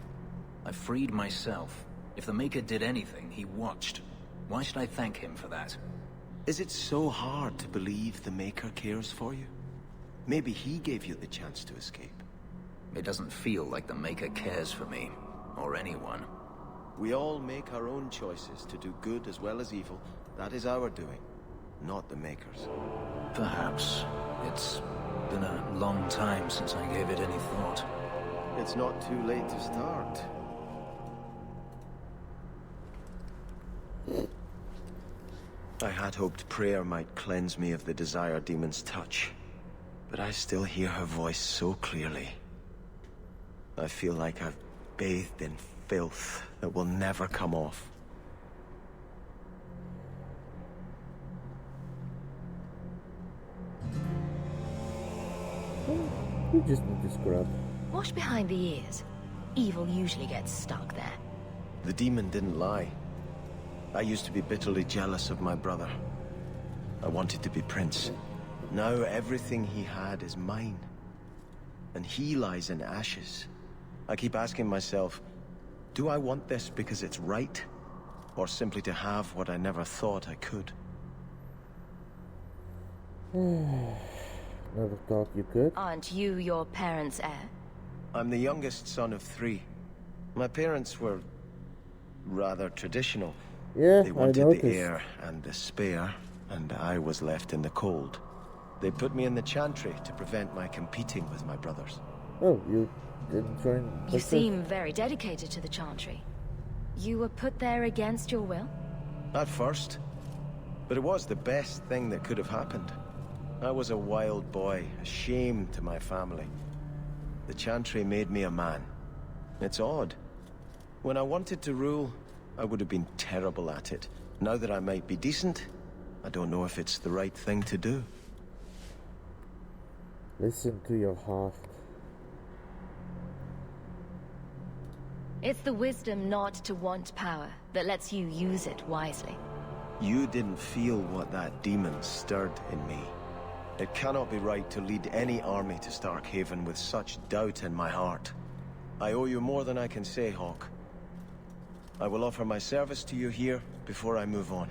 C: I freed myself. If the Maker did anything, he watched. Why should I thank him for that?
N: Is it so hard to believe the Maker cares for you? Maybe he gave you the chance to escape.
C: It doesn't feel like the Maker cares for me, or anyone.
N: We all make our own choices to do good as well as evil. That is our doing, not the Maker's.
C: Perhaps. It's been a long time since I gave it any thought.
N: It's not too late to start. I had hoped prayer might cleanse me of the Desire Demon's touch, but I still hear her voice so clearly. I feel like I've bathed in filth that will never come off.
A: You just need to scrub.
M: Wash behind the ears. Evil usually gets stuck there.
N: The demon didn't lie. I used to be bitterly jealous of my brother. I wanted to be prince. Now everything he had is mine. And he lies in ashes. I keep asking myself, do I want this because it's right? Or simply to have what I never thought I could?
A: Never thought you could.
M: Aren't you your parents' heir?
N: I'm the youngest son of 3. My parents were rather traditional.
A: Yeah,
N: they wanted
A: I noticed.
N: the heir and the spare, and I was left in the cold. They put me in the chantry to prevent my competing with my brothers.
A: Oh, you didn't join?
M: You seem very dedicated to the Chantry. You were put there against your will?
N: At first. But it was the best thing that could have happened. I was a wild boy, a shame to my family. The Chantry made me a man. It's odd. When I wanted to rule, I would have been terrible at it. Now that I might be decent, I don't know if it's the right thing to do.
A: Listen to your heart.
M: It's the wisdom not to want power that lets you use it wisely.
N: You didn't feel what that demon stirred in me. It cannot be right to lead any army to Starkhaven with such doubt in my heart. I owe you more than I can say, Hawk. I will offer my service to you here before I move on.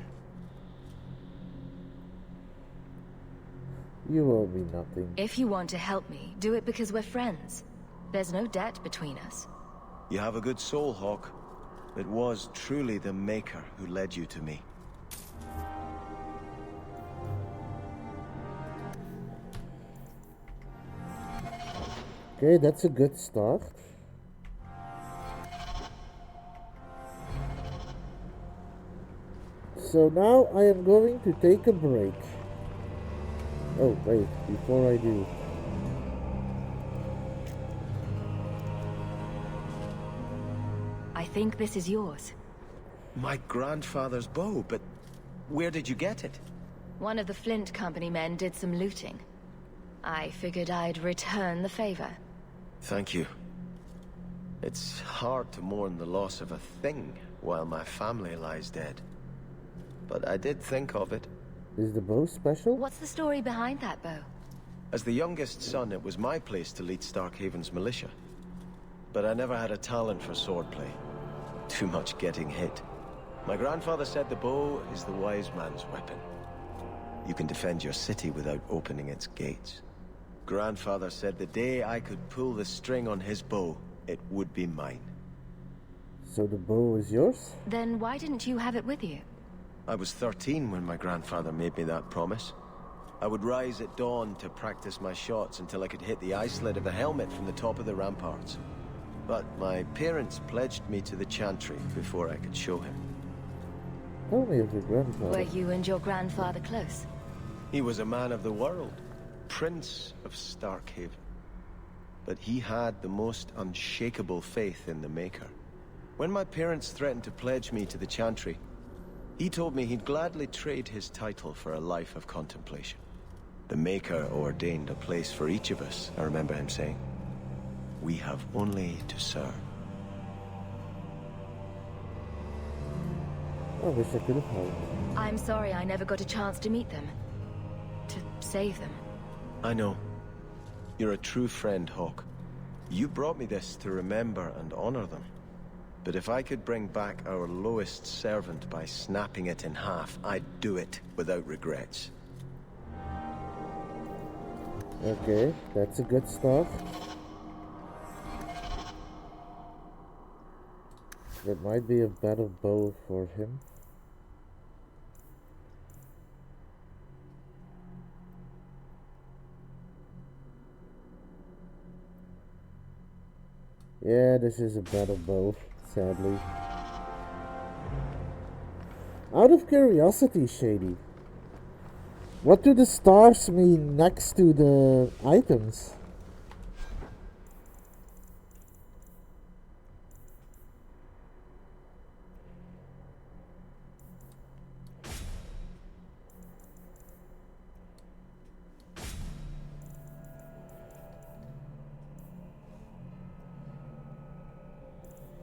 A: You owe me nothing.
M: If you want to help me, do it because we're friends. There's no debt between us.
N: You have a good soul, Hawk. It was truly the Maker who led you to me.
A: Okay, that's a good start. So now I am going to take a break. Oh, wait, before I do.
M: I think this is yours.
N: My grandfather's bow, but where did you get it?
M: One of the Flint Company men did some looting. I figured I'd return the favor.
N: Thank you. It's hard to mourn the loss of a thing while my family lies dead. But I did think of it.
A: Is the bow special?
M: What's the story behind that bow?
N: As the youngest son, it was my place to lead Starkhaven's militia. But I never had a talent for swordplay. Too much getting hit. My grandfather said the bow is the wise man's weapon. You can defend your city without opening its gates. Grandfather said the day I could pull the string on his bow, it would be mine.
A: So the bow is yours?
M: Then why didn't you have it with you?
N: I was 13 when my grandfather made me that promise. I would rise at dawn to practice my shots until I could hit the ice lid of the helmet from the top of the ramparts. But my parents pledged me to the Chantry before I could show him.
A: Tell me of your grandfather.
M: Were you and your grandfather close?
N: He was a man of the world, Prince of Starkhaven. But he had the most unshakable faith in the Maker. When my parents threatened to pledge me to the Chantry, he told me he'd gladly trade his title for a life of contemplation. The Maker ordained a place for each of us, I remember him saying. We have only to serve.
A: I wish I could have helped.
M: I'm sorry I never got a chance to meet them. To save them.
N: I know. You're a true friend, Hawk. You brought me this to remember and honor them. But if I could bring back our lowest servant by snapping it in half, I'd do it without regrets.
A: Okay, that's a good start. That might be a better bow for him. Yeah, this is a better bow, sadly. Out of curiosity, Shady, what do the stars mean next to the items?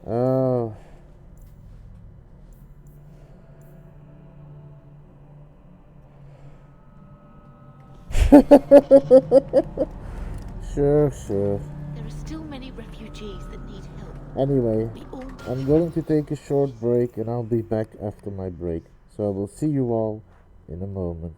A: Oh. Sure.
Q: There are still many refugees that need help.
A: Anyway, I'm going to take a short break and I'll be back after my break. So I will see you all in a moment.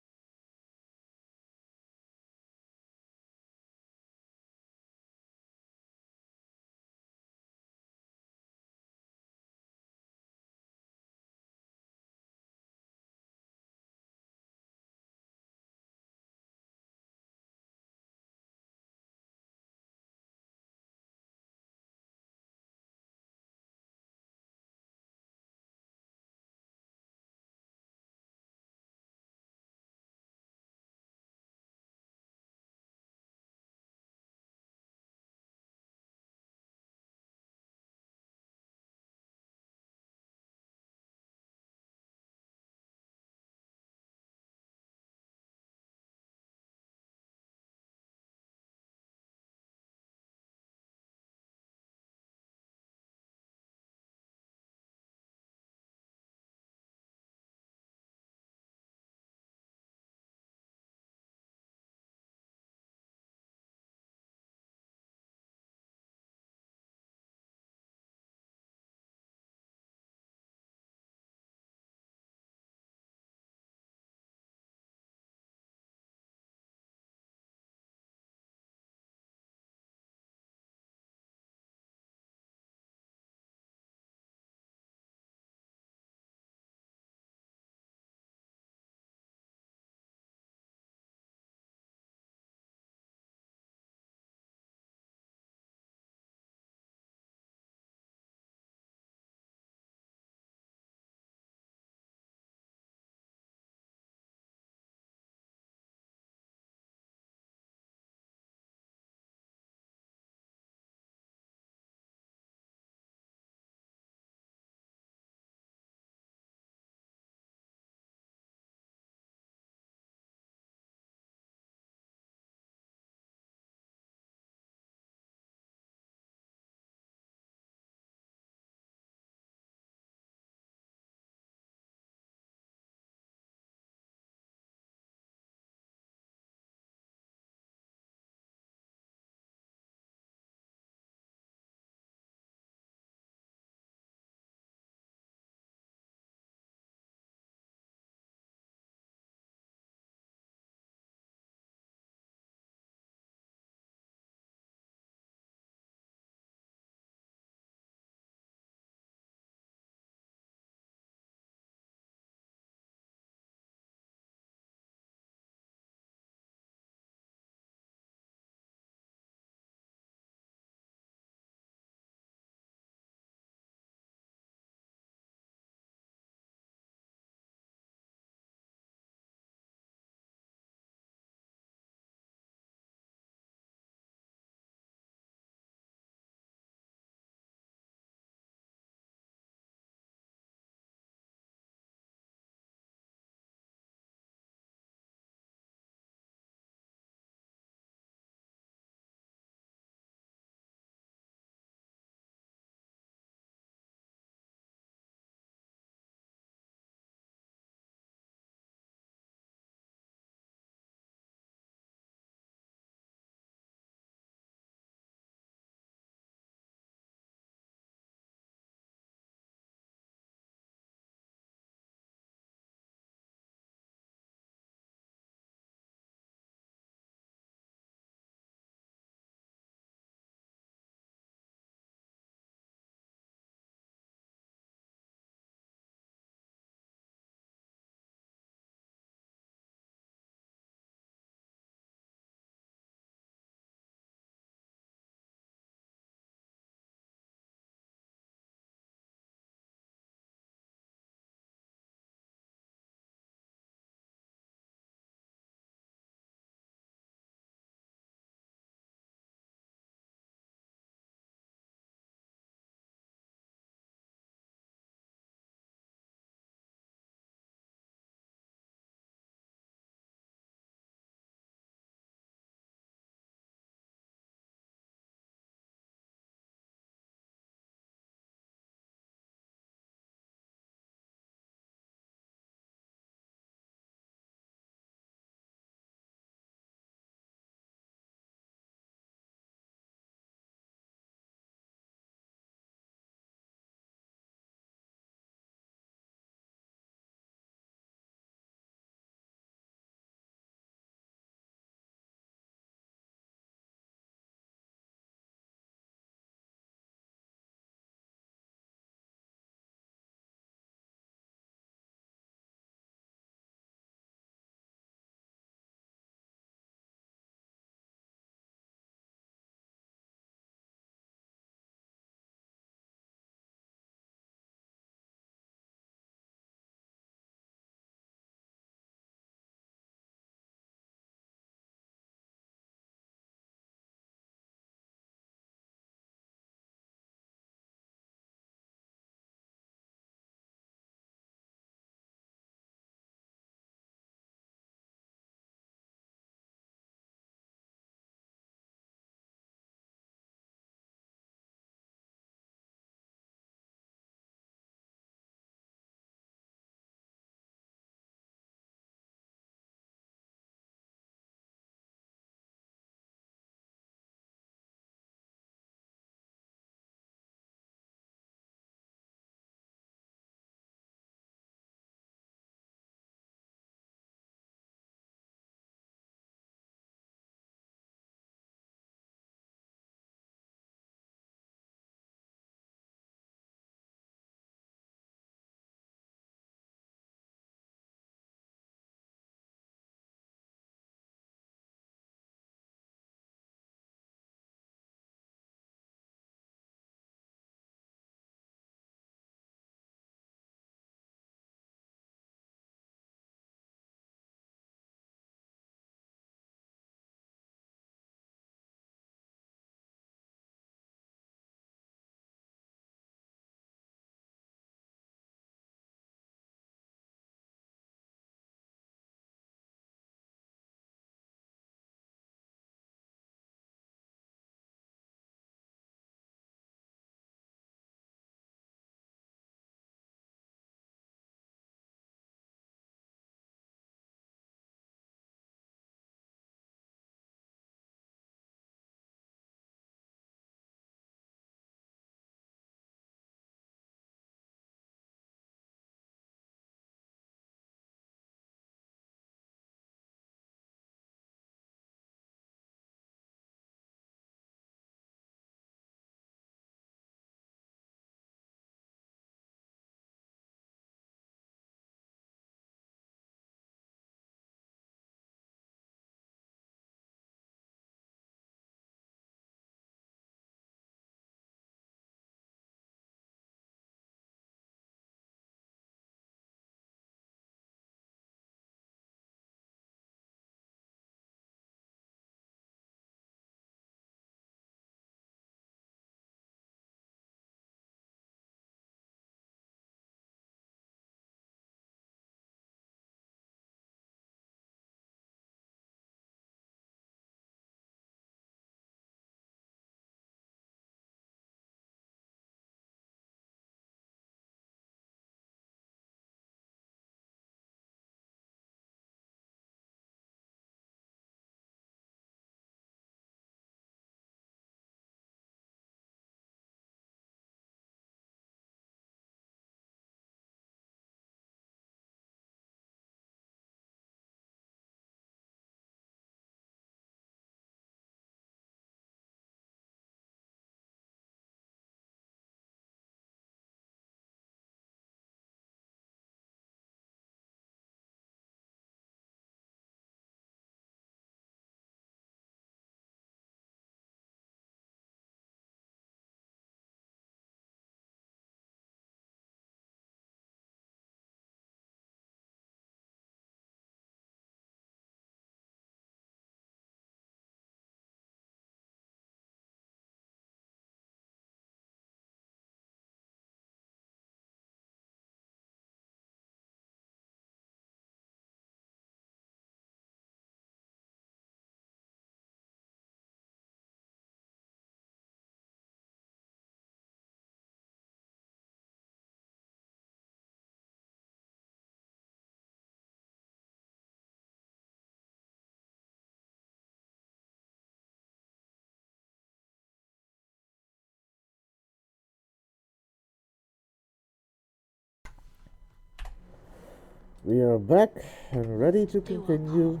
A: We are back and ready to continue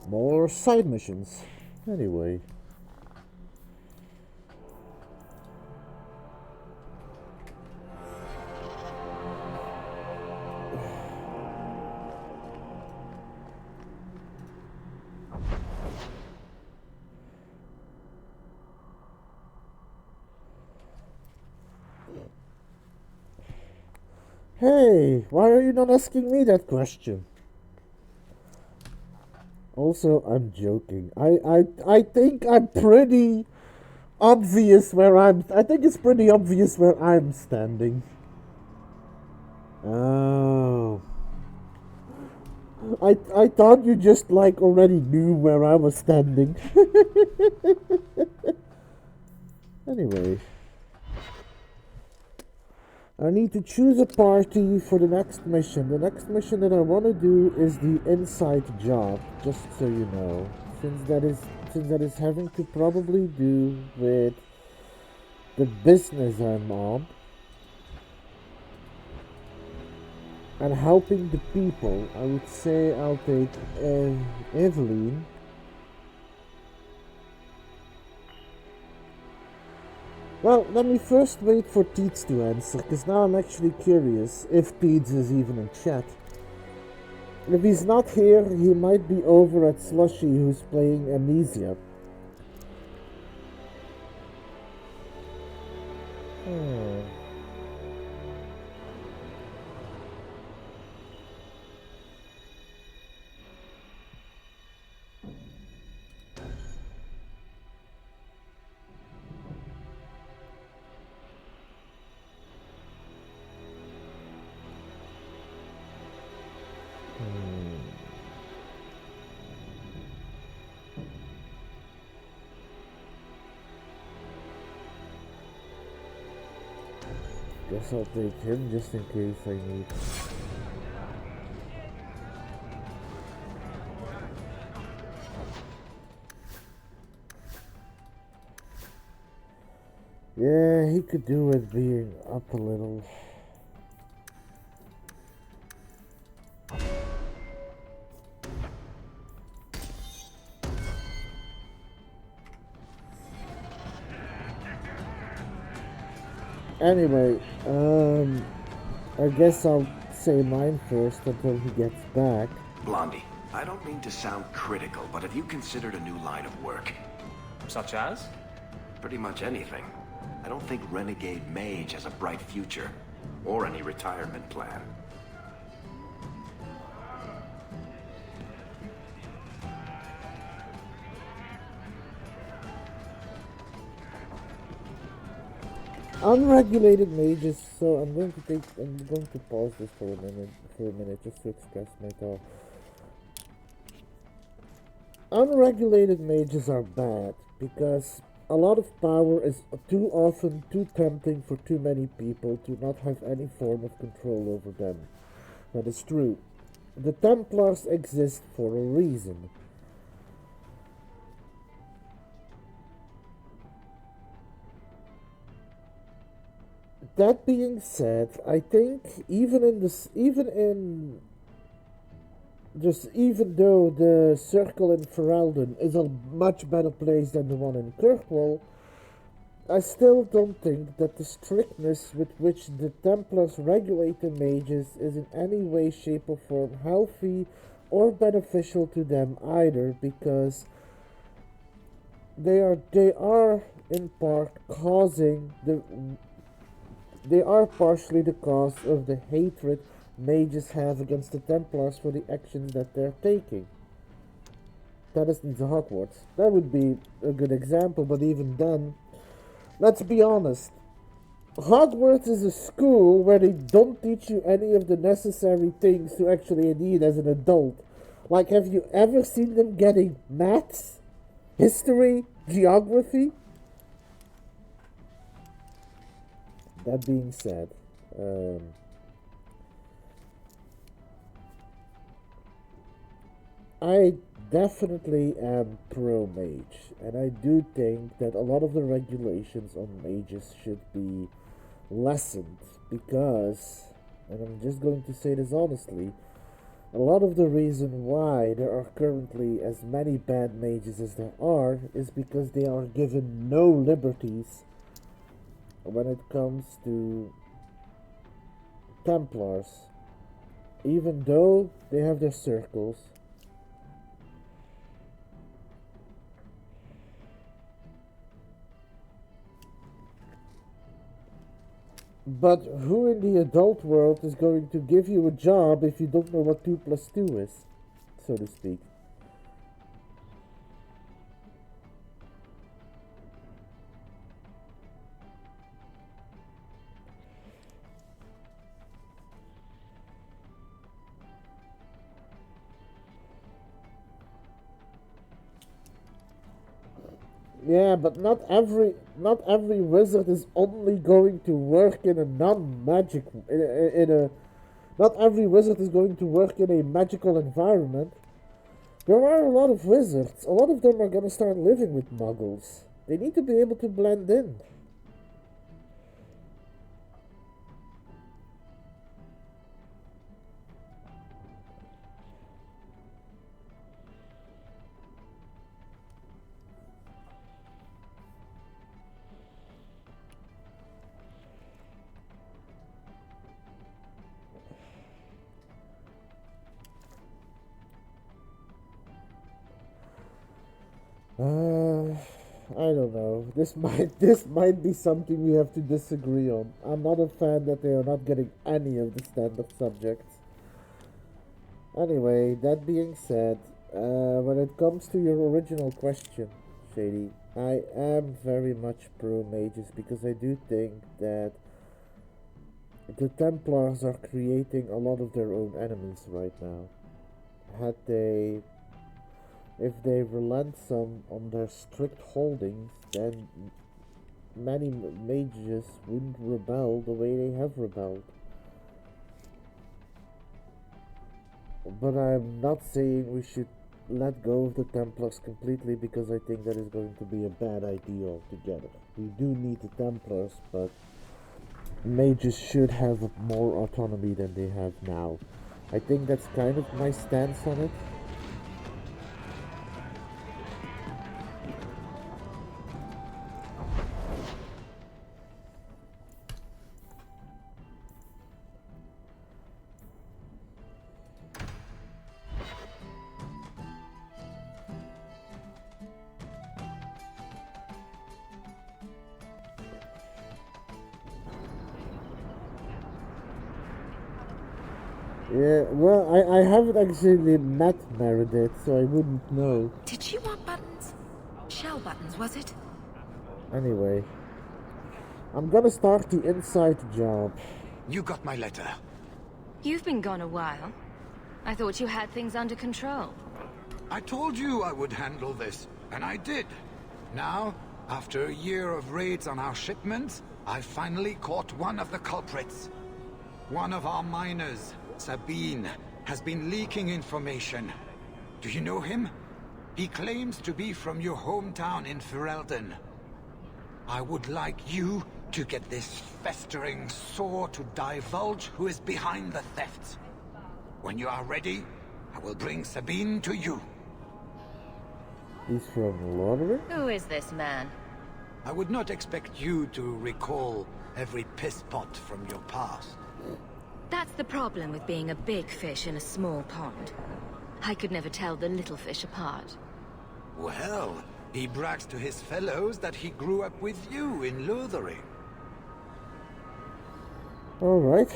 A: more side missions. Anyway. Hey, why are you not asking me that question? Also, I'm joking. I think I'm pretty obvious where I think it's pretty obvious where I'm standing. Oh. I thought you just like already knew where I was standing. Anyway. I need to choose a party for the next mission. The next mission that I want to do is the inside job, just so you know. Since that is having to probably do with the business I'm on and helping the people. I would say I'll take Evelyn. Well, let me first wait for Teets to answer, because now I'm actually curious if Teets is even in chat. If he's not here, he might be over at Slushy, who's playing Amnesia. Guess I'll take him just in case I need. Yeah, he could do with being up a little. Anyway, I guess I'll say mine first until he gets back.
J: Blondie, I don't mean to sound critical, but have you considered a new line of work?
R: Such as?
J: Pretty much anything. I don't think Renegade Mage has a bright future, or any retirement plan.
A: Unregulated mages, so I'm going to pause this for a minute just to express my thought. Unregulated mages are bad because a lot of power is too often too tempting for too many people to not have any form of control over them. That is true. The Templars exist for a reason. That being said, I think even though the circle in Ferelden is a much better place than the one in Kirkwall, I still don't think that the strictness with which the Templars regulate the mages is in any way, shape or form healthy or beneficial to them either, because they are in part causing they are partially the cause of the hatred mages have against the Templars for the actions that they're taking. Tennis needs a Hogwarts. That would be a good example, but even then, let's be honest. Hogwarts is a school where they don't teach you any of the necessary things to actually need as an adult. Like, have you ever seen them getting maths, history, geography? That being said, I definitely am pro-mage, and I do think that a lot of the regulations on mages should be lessened, because and I'm just going to say this honestly, a lot of the reason why there are currently as many bad mages as there are is because they are given no liberties when it comes to Templars, even though they have their circles. But who in the adult world is going to give you a job if you don't know what 2 plus 2 is, so to speak? Yeah, but not every wizard is only going to work in a non-magic not every wizard is going to work in a magical environment. There are a lot of wizards. A lot of them are going to start living with muggles. They need to be able to blend in. I don't know. This might be something we have to disagree on. I'm not a fan that they are not getting any of the standard subjects. Anyway, that being said, when it comes to your original question, Shady, I am very much pro mages because I do think that the Templars are creating a lot of their own enemies right now. If they relent some on their strict holdings, then many mages wouldn't rebel the way they have rebelled. But I'm not saying we should let go of the Templars completely, because I think that is going to be a bad idea altogether. We do need the Templars, but mages should have more autonomy than they have now. I think that's kind of my stance on it. Yeah, well, I haven't actually met Meredith, so I wouldn't know.
K: Did she want buttons? Shell buttons, was it?
A: Anyway, I'm gonna start the inside job.
O: You got my letter.
M: You've been gone a while. I thought you had things under control.
O: I told you I would handle this, and I did. Now, after a year of raids on our shipments, I finally caught one of the culprits. One of our miners, Sabine, has been leaking information. Do you know him? He claims to be from your hometown in Ferelden. I would like you to get this festering sore to divulge who is behind the thefts. When you are ready, I will bring Sabine to you.
A: He's from Lottery?
M: Who is this man?
O: I would not expect you to recall every piss pot from your past.
M: That's the problem with being a big fish in a small pond. I could never tell the little fish apart.
O: Well, he brags to his fellows that he grew up with you in Lothering.
A: Alright.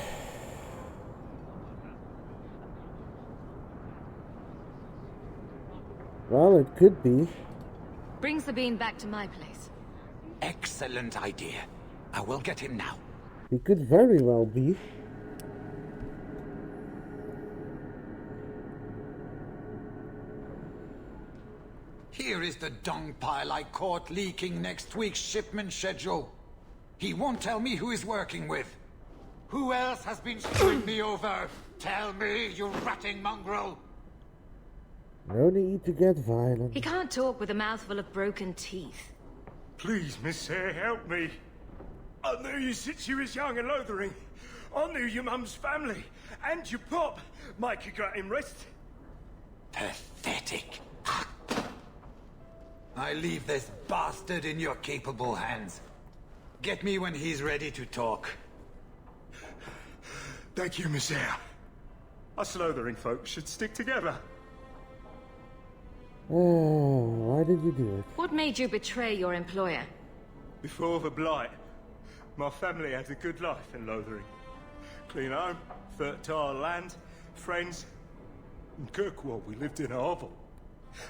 A: Well, it could be.
M: Bring Sabine back to my place.
O: Excellent idea. I will get him now.
A: He could very well be.
O: Here is the dung pile I caught leaking next week's shipment schedule. He won't tell me who he's working with. Who else has been screwing me over? Tell me, you ratting mongrel!
A: No need to get violent.
M: He can't talk with a mouthful of broken teeth.
R: Please, Miss Hare, help me. I knew you since you was young and Lothering. I knew your mum's family, and your pop. Micah got him rest.
O: Pathetic. I leave this bastard in your capable hands. Get me when he's ready to talk.
R: Thank you, Monsieur. Us Lothering folk should stick together.
A: Oh, why did you do it?
F: What made you betray your employer?
R: Before the Blight, my family had a good life in Lothering. Clean home, fertile land, friends. In Kirkwall, we lived in a hovel.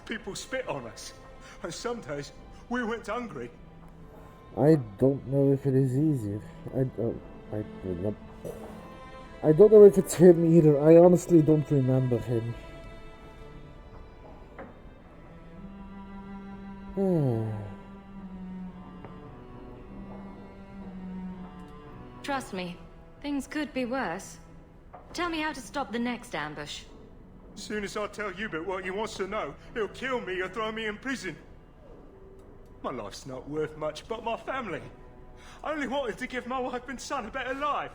R: People spit on us, and some days we went hungry.
A: I don't know if it is easier. I don't know if it's him either. I honestly don't remember him.
F: Trust me, things could be worse. Tell me how to stop the next ambush.
R: As soon as I tell Hubert what he wants to know, he'll kill me or throw me in prison. My life's not worth much, but my family. I only wanted to give my wife and son a better life.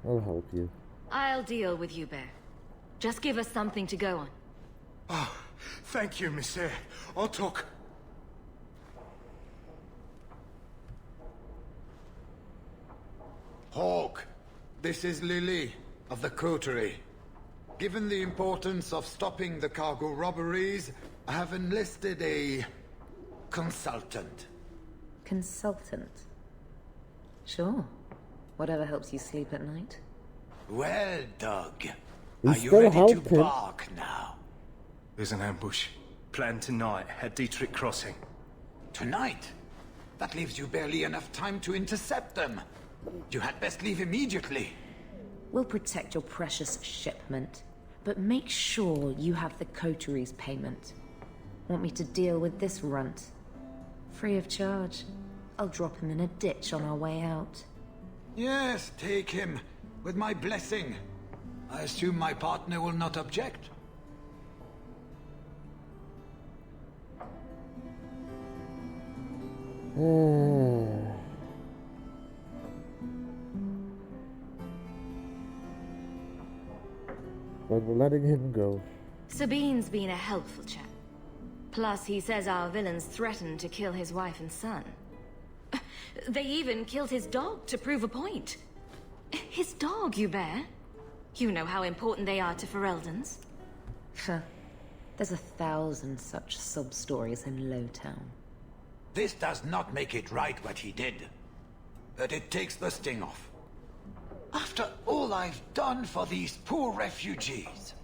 A: I'll help you.
F: I'll deal with you, Bear. Just give us something to go on.
R: Oh, thank you, Monsieur. I'll talk.
O: Hawk, this is Lily of the Coterie. Given the importance of stopping the cargo robberies, I have enlisted a consultant.
K: Consultant? Sure. Whatever helps you sleep at night.
O: Well, Doug,
A: We
O: are you
A: still
O: ready to
A: help him.
O: bark now?
R: There's an ambush planned tonight at Dietrich Crossing.
O: Tonight? That leaves you barely enough time to intercept them. You had best leave immediately.
K: We'll protect your precious shipment, but make sure you have the coterie's payment. Want me to deal with this runt? Free of charge. I'll drop him in a ditch on our way out.
O: Yes, take him, with my blessing. I assume my partner will not object.
A: But we're letting him go.
F: Sabine's been a helpful chap. Plus, he says our villains threatened to kill his wife and son. They even killed his dog to prove a point. His dog, Hubert. You know how important they are to Fereldans.
K: There's 1,000 such sub-stories in Lowtown.
O: This does not make it right what he did. But it takes the sting off. After all I've done for these poor refugees.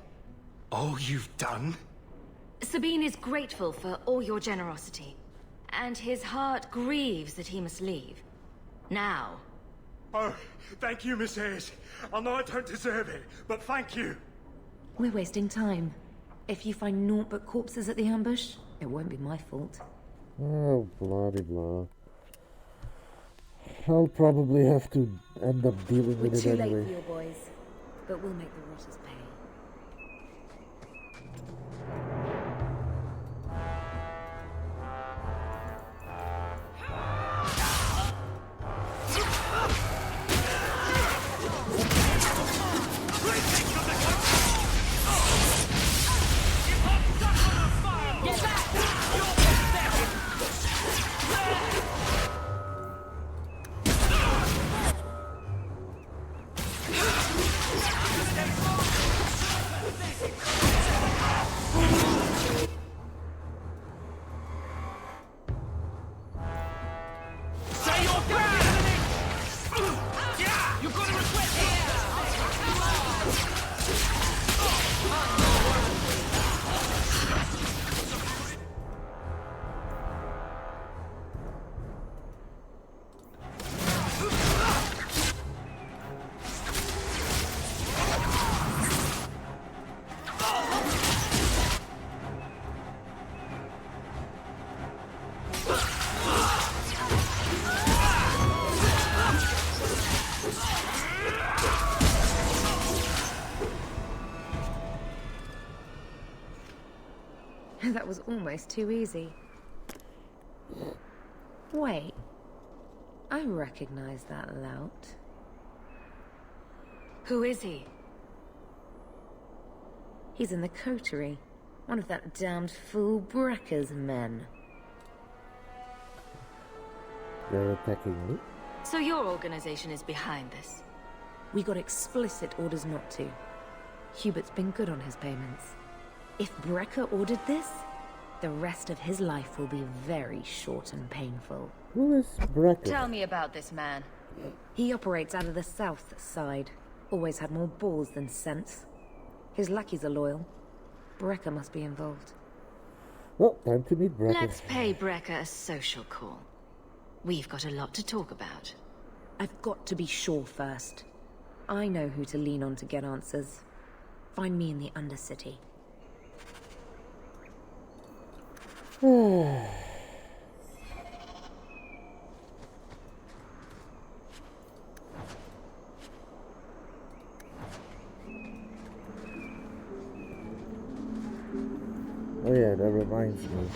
R: All you've done?
F: Sabine is grateful for all your generosity. And his heart grieves that he must leave. Now.
R: Oh, thank you, Miss Ayres. I know I don't deserve it, but thank you.
K: We're wasting time. If you find naught but corpses at the ambush, it won't be my fault.
A: Oh, blah de blah. I'll probably have to end up dealing
K: We're
A: with
K: too
A: it
K: late
A: anyway.
K: for your boys, but we'll make the rotters pay. That was almost too easy. Wait. I recognize that lout.
F: Who is he?
K: He's in the coterie. One of that damned fool Brecker's men.
A: They're attacking me?
F: So your organization is behind this?
K: We got explicit orders not to. Hubert's been good on his payments. If Brecker ordered this, the rest of his life will be very short and painful.
A: Who is Brecker?
F: Tell me about this man.
K: He operates out of the south side. Always had more balls than sense. His lackeys are loyal. Brecker must be involved.
A: Well, time to meet Brecker.
F: Let's pay Brecker a social call. We've got a lot to talk about.
K: I've got to be sure first. I know who to lean on to get answers. Find me in the Undercity.
A: Oh yeah, that reminds me.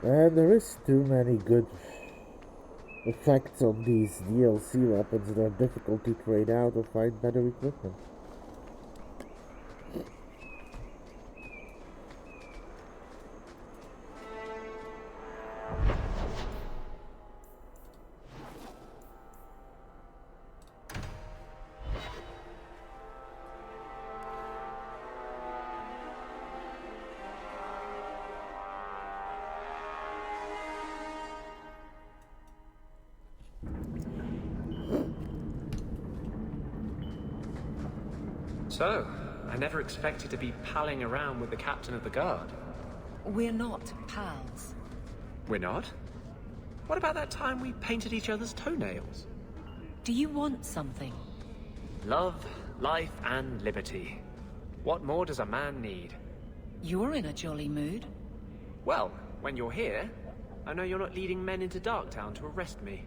A: And there is too many good effects on these DLC weapons that are difficult to trade out or find better equipment.
S: So, I never expected to be palling around with the captain of the guard.
F: We're not pals.
S: We're not? What about that time we painted each other's toenails?
F: Do you want something?
S: Love, life, and liberty. What more does a man need?
F: You're in a jolly mood.
S: Well, when you're here, I know you're not leading men into Darktown to arrest me.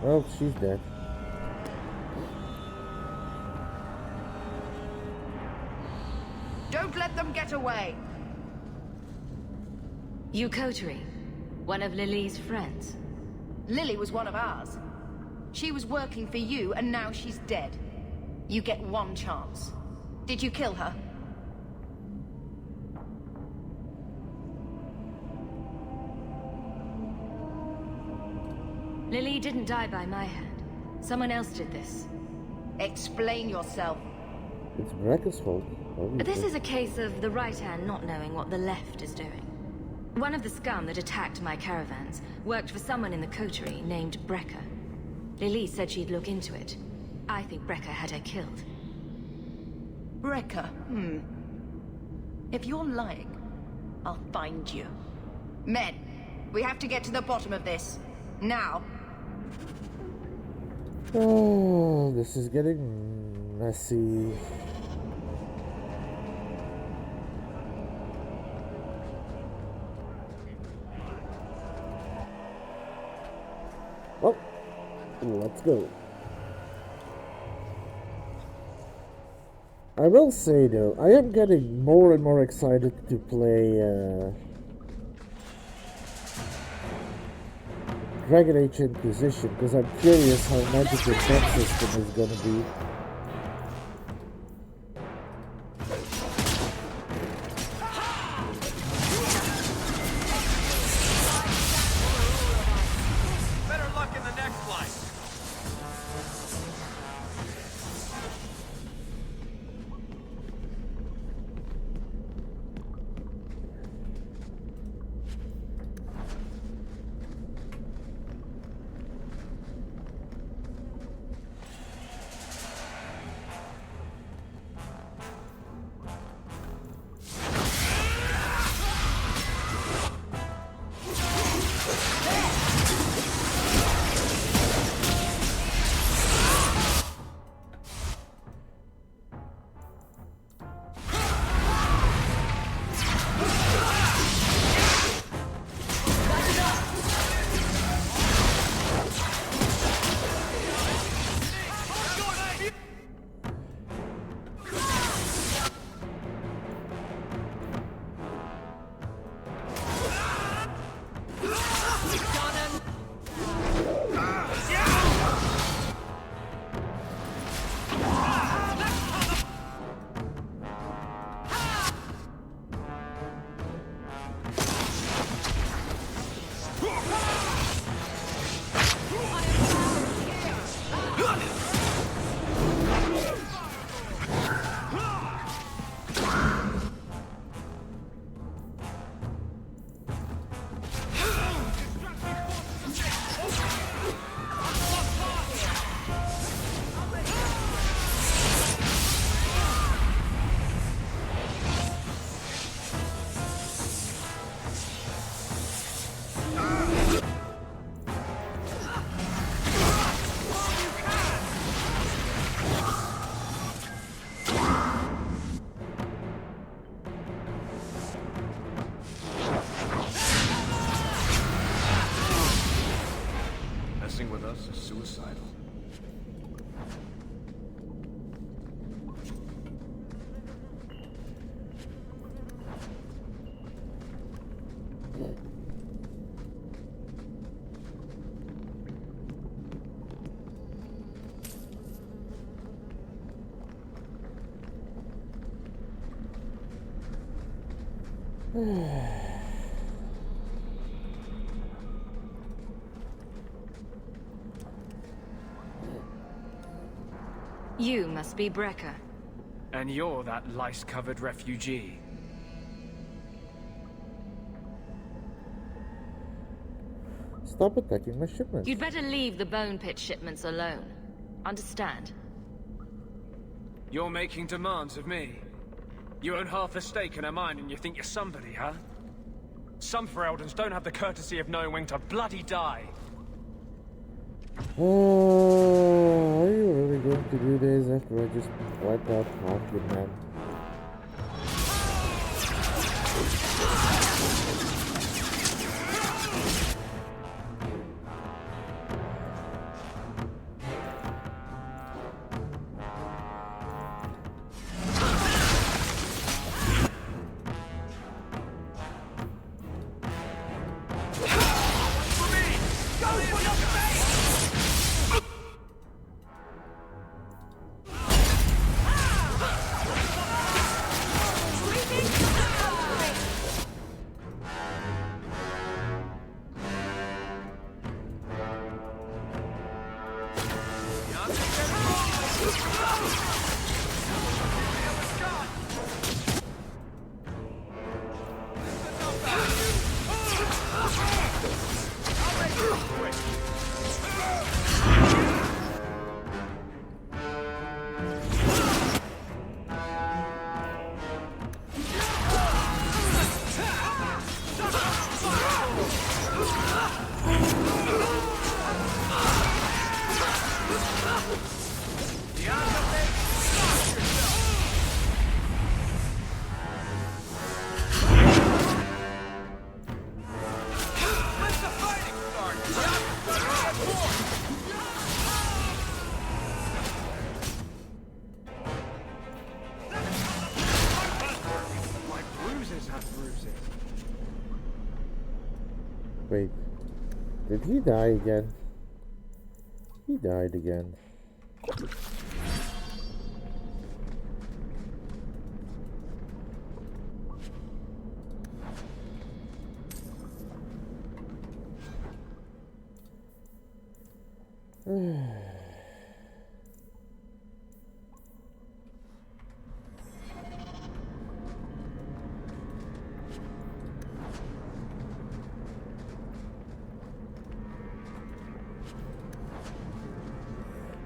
A: Well, she's dead.
P: Don't let them get away!
F: You coterie, one of Lily's friends.
P: Lily was one of ours. She was working for you, and now she's dead. You get one chance. Did you kill her?
F: Lily didn't die by my hand. Someone else did this.
P: Explain yourself.
A: It's Brecker's fault.
F: This is a case of the right hand not knowing what the left is doing. One of the scum that attacked my caravans worked for someone in the coterie named Brecker. Lily said she'd look into it. I think Brecker had her killed.
P: Brecker? If you're lying, I'll find you. Men, we have to get to the bottom of this. Now.
A: Oh, this is getting messy. Well, let's go. I will say though, I am getting more and more excited to play Dragon Age Inquisition, because I'm curious how magic the death system is gonna be.
T: Better luck in the next life.
F: You must be Brecker.
S: And you're that lice-covered refugee.
A: Stop attacking my shipment.
F: You'd better leave the bone pit shipments alone. Understand?
S: You're making demands of me. You own half a stake in a mine and you think you're somebody, huh? Some Fereldans don't have the courtesy of knowing when to bloody die.
A: Oh, are you really going to do this after I just wiped out half the men? Wait, did he die again? He died again.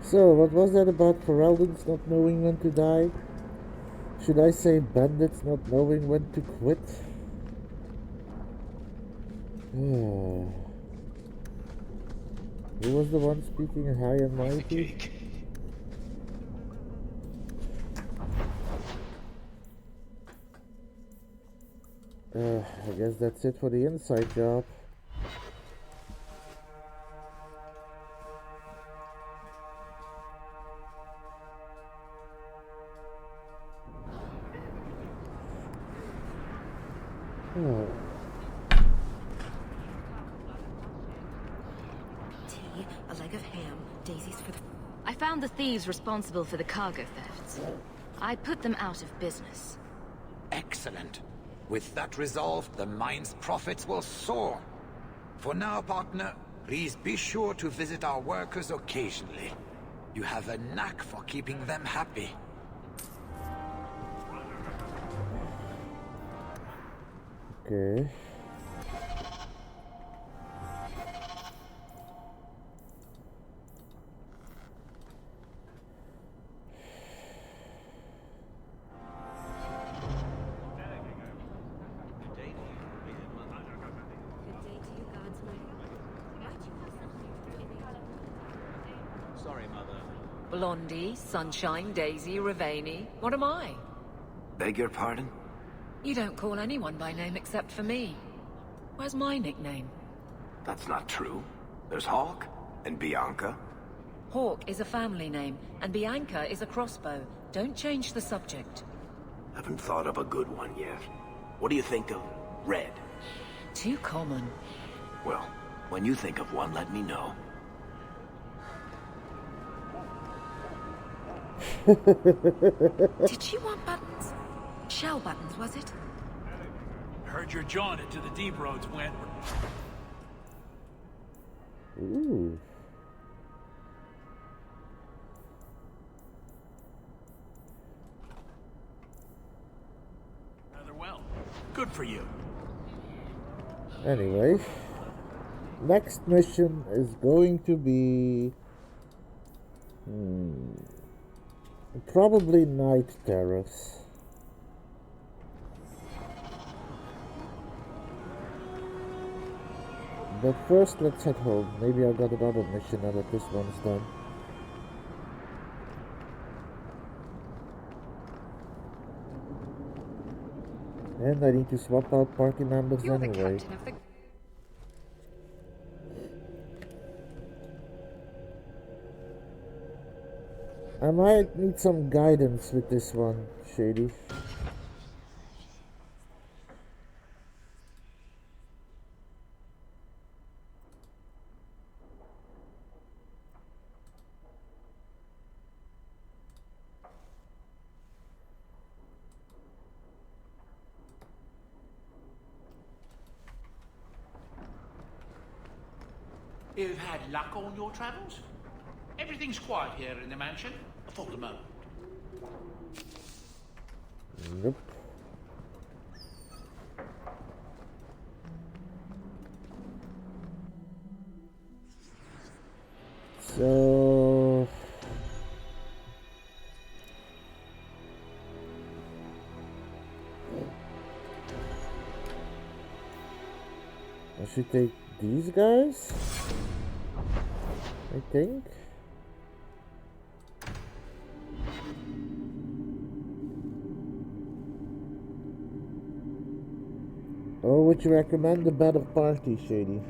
A: So, what was that about Fereldans not knowing when to die? Should I say bandits not knowing when to quit? Who was the one speaking high and mighty? I guess that's it for the inside job.
M: Tea, a leg of ham, daisies for the...
F: I found the thieves responsible for the cargo thefts. I put them out of business.
O: Excellent. With that resolved, the mine's profits will soar. For now, partner, please be sure to visit our workers occasionally. You have a knack for keeping them happy.
A: Okay.
U: Sorry, Mother.
V: Blondie, Sunshine, Daisy, Ravani. What am I?
J: Beg your pardon?
V: You don't call anyone by name except for me. Where's my nickname?
J: That's not true. There's Hawk and Bianca.
V: Hawk is a family name, and Bianca is a crossbow. Don't change the subject.
J: Haven't thought of a good one yet. What do you think of Red?
V: Too common.
J: Well, when you think of one, let me know.
M: Did she want buttons? Shell buttons, was it?
H: Heard your jaunt into the deep roads went.
A: Ooh.
H: Rather well. Good for you.
A: Anyway, next mission is going to be probably Night Terrors. But first, let's head home. Maybe I got another mission now that this one's done. And I need to swap out party members anyway. I might need some guidance with this one, Shady.
H: You've had luck on your travels? Everything's quiet here in the mansion for the moment.
A: Nope. So I should take these guys, I think. Or would you recommend the better party, Shady?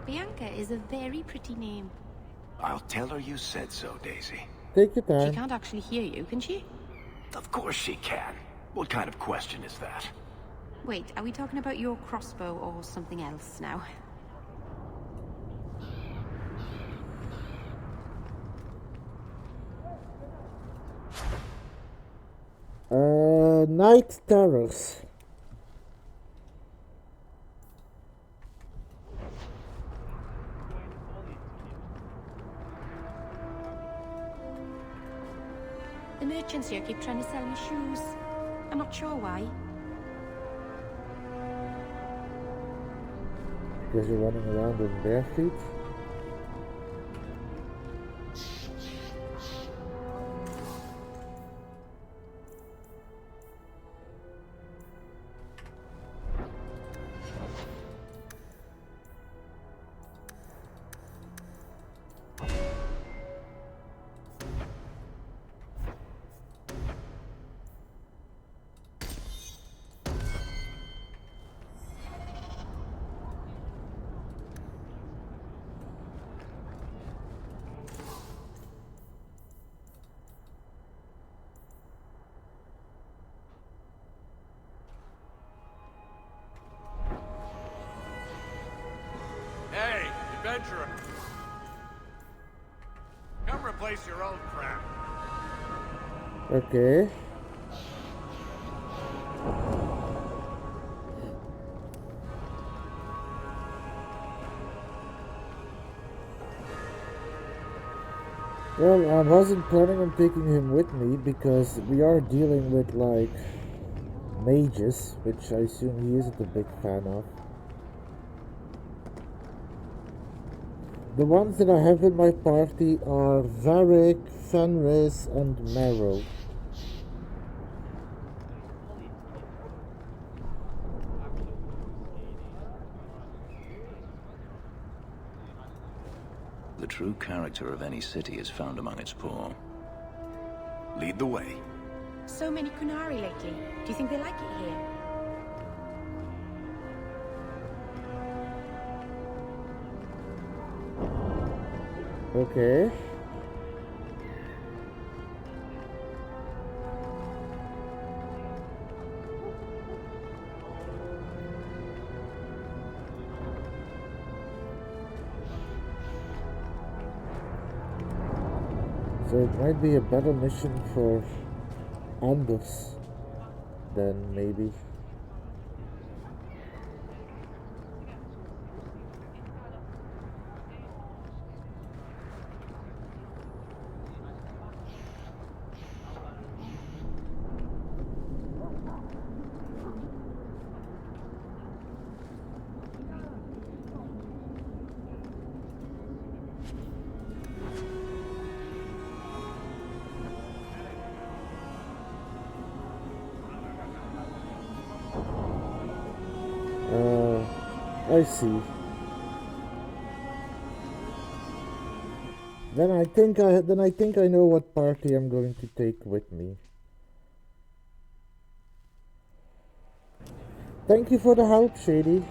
I: Bianca is a very pretty name.
J: I'll tell her you said so, Daisy.
A: Take your time.
I: She can't actually hear you, can she?
J: Of course she can. What kind of question is that?
I: Wait, are we talking about your crossbow or something else now?
A: Night Terrors.
I: The merchants here keep trying to sell me shoes. I'm not sure why.
A: Because you're running around in bare feet?
T: Hey, adventurer. Come replace your old crap.
A: Okay. Well, I wasn't planning on taking him with me because we are dealing with, like, mages, which I assume he isn't a big fan of. The ones that I have in my party are Varric, Fenris, and Marrow.
C: The true character of any city is found among its poor.
J: Lead the way.
I: So many Kunari lately. Do you think they like it here?
A: Okay. So it might be a better mission for Anders, then maybe. I see. Then I think I know what party I'm going to take with me. Thank you for the help, Shady.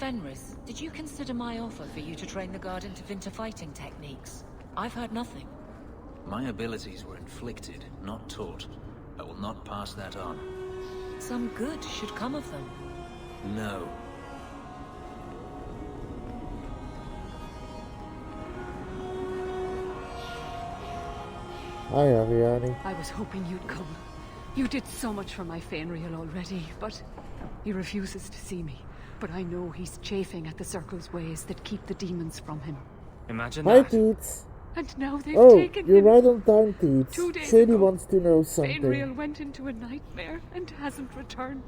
V: Fenris, did you consider my offer for you to train the guard into Vinter fighting techniques? I've heard nothing.
C: My abilities were inflicted, not taught. I will not pass that on.
V: Some good should come of them.
C: No.
A: Hi, Ariane.
E: I was hoping you'd come. You did so much for my Fenrir already, but he refuses to see me. But I know he's chafing at the Circle's ways that keep the demons from him.
S: Imagine
A: Hi,
S: that.
A: Teets.
E: And now they've
A: Oh,
E: taken
A: you're
E: him.
A: right on time, Teets.
E: 2 days
A: Shady
E: ago,
A: wants to know something.
E: Fenrir went into a nightmare and hasn't returned.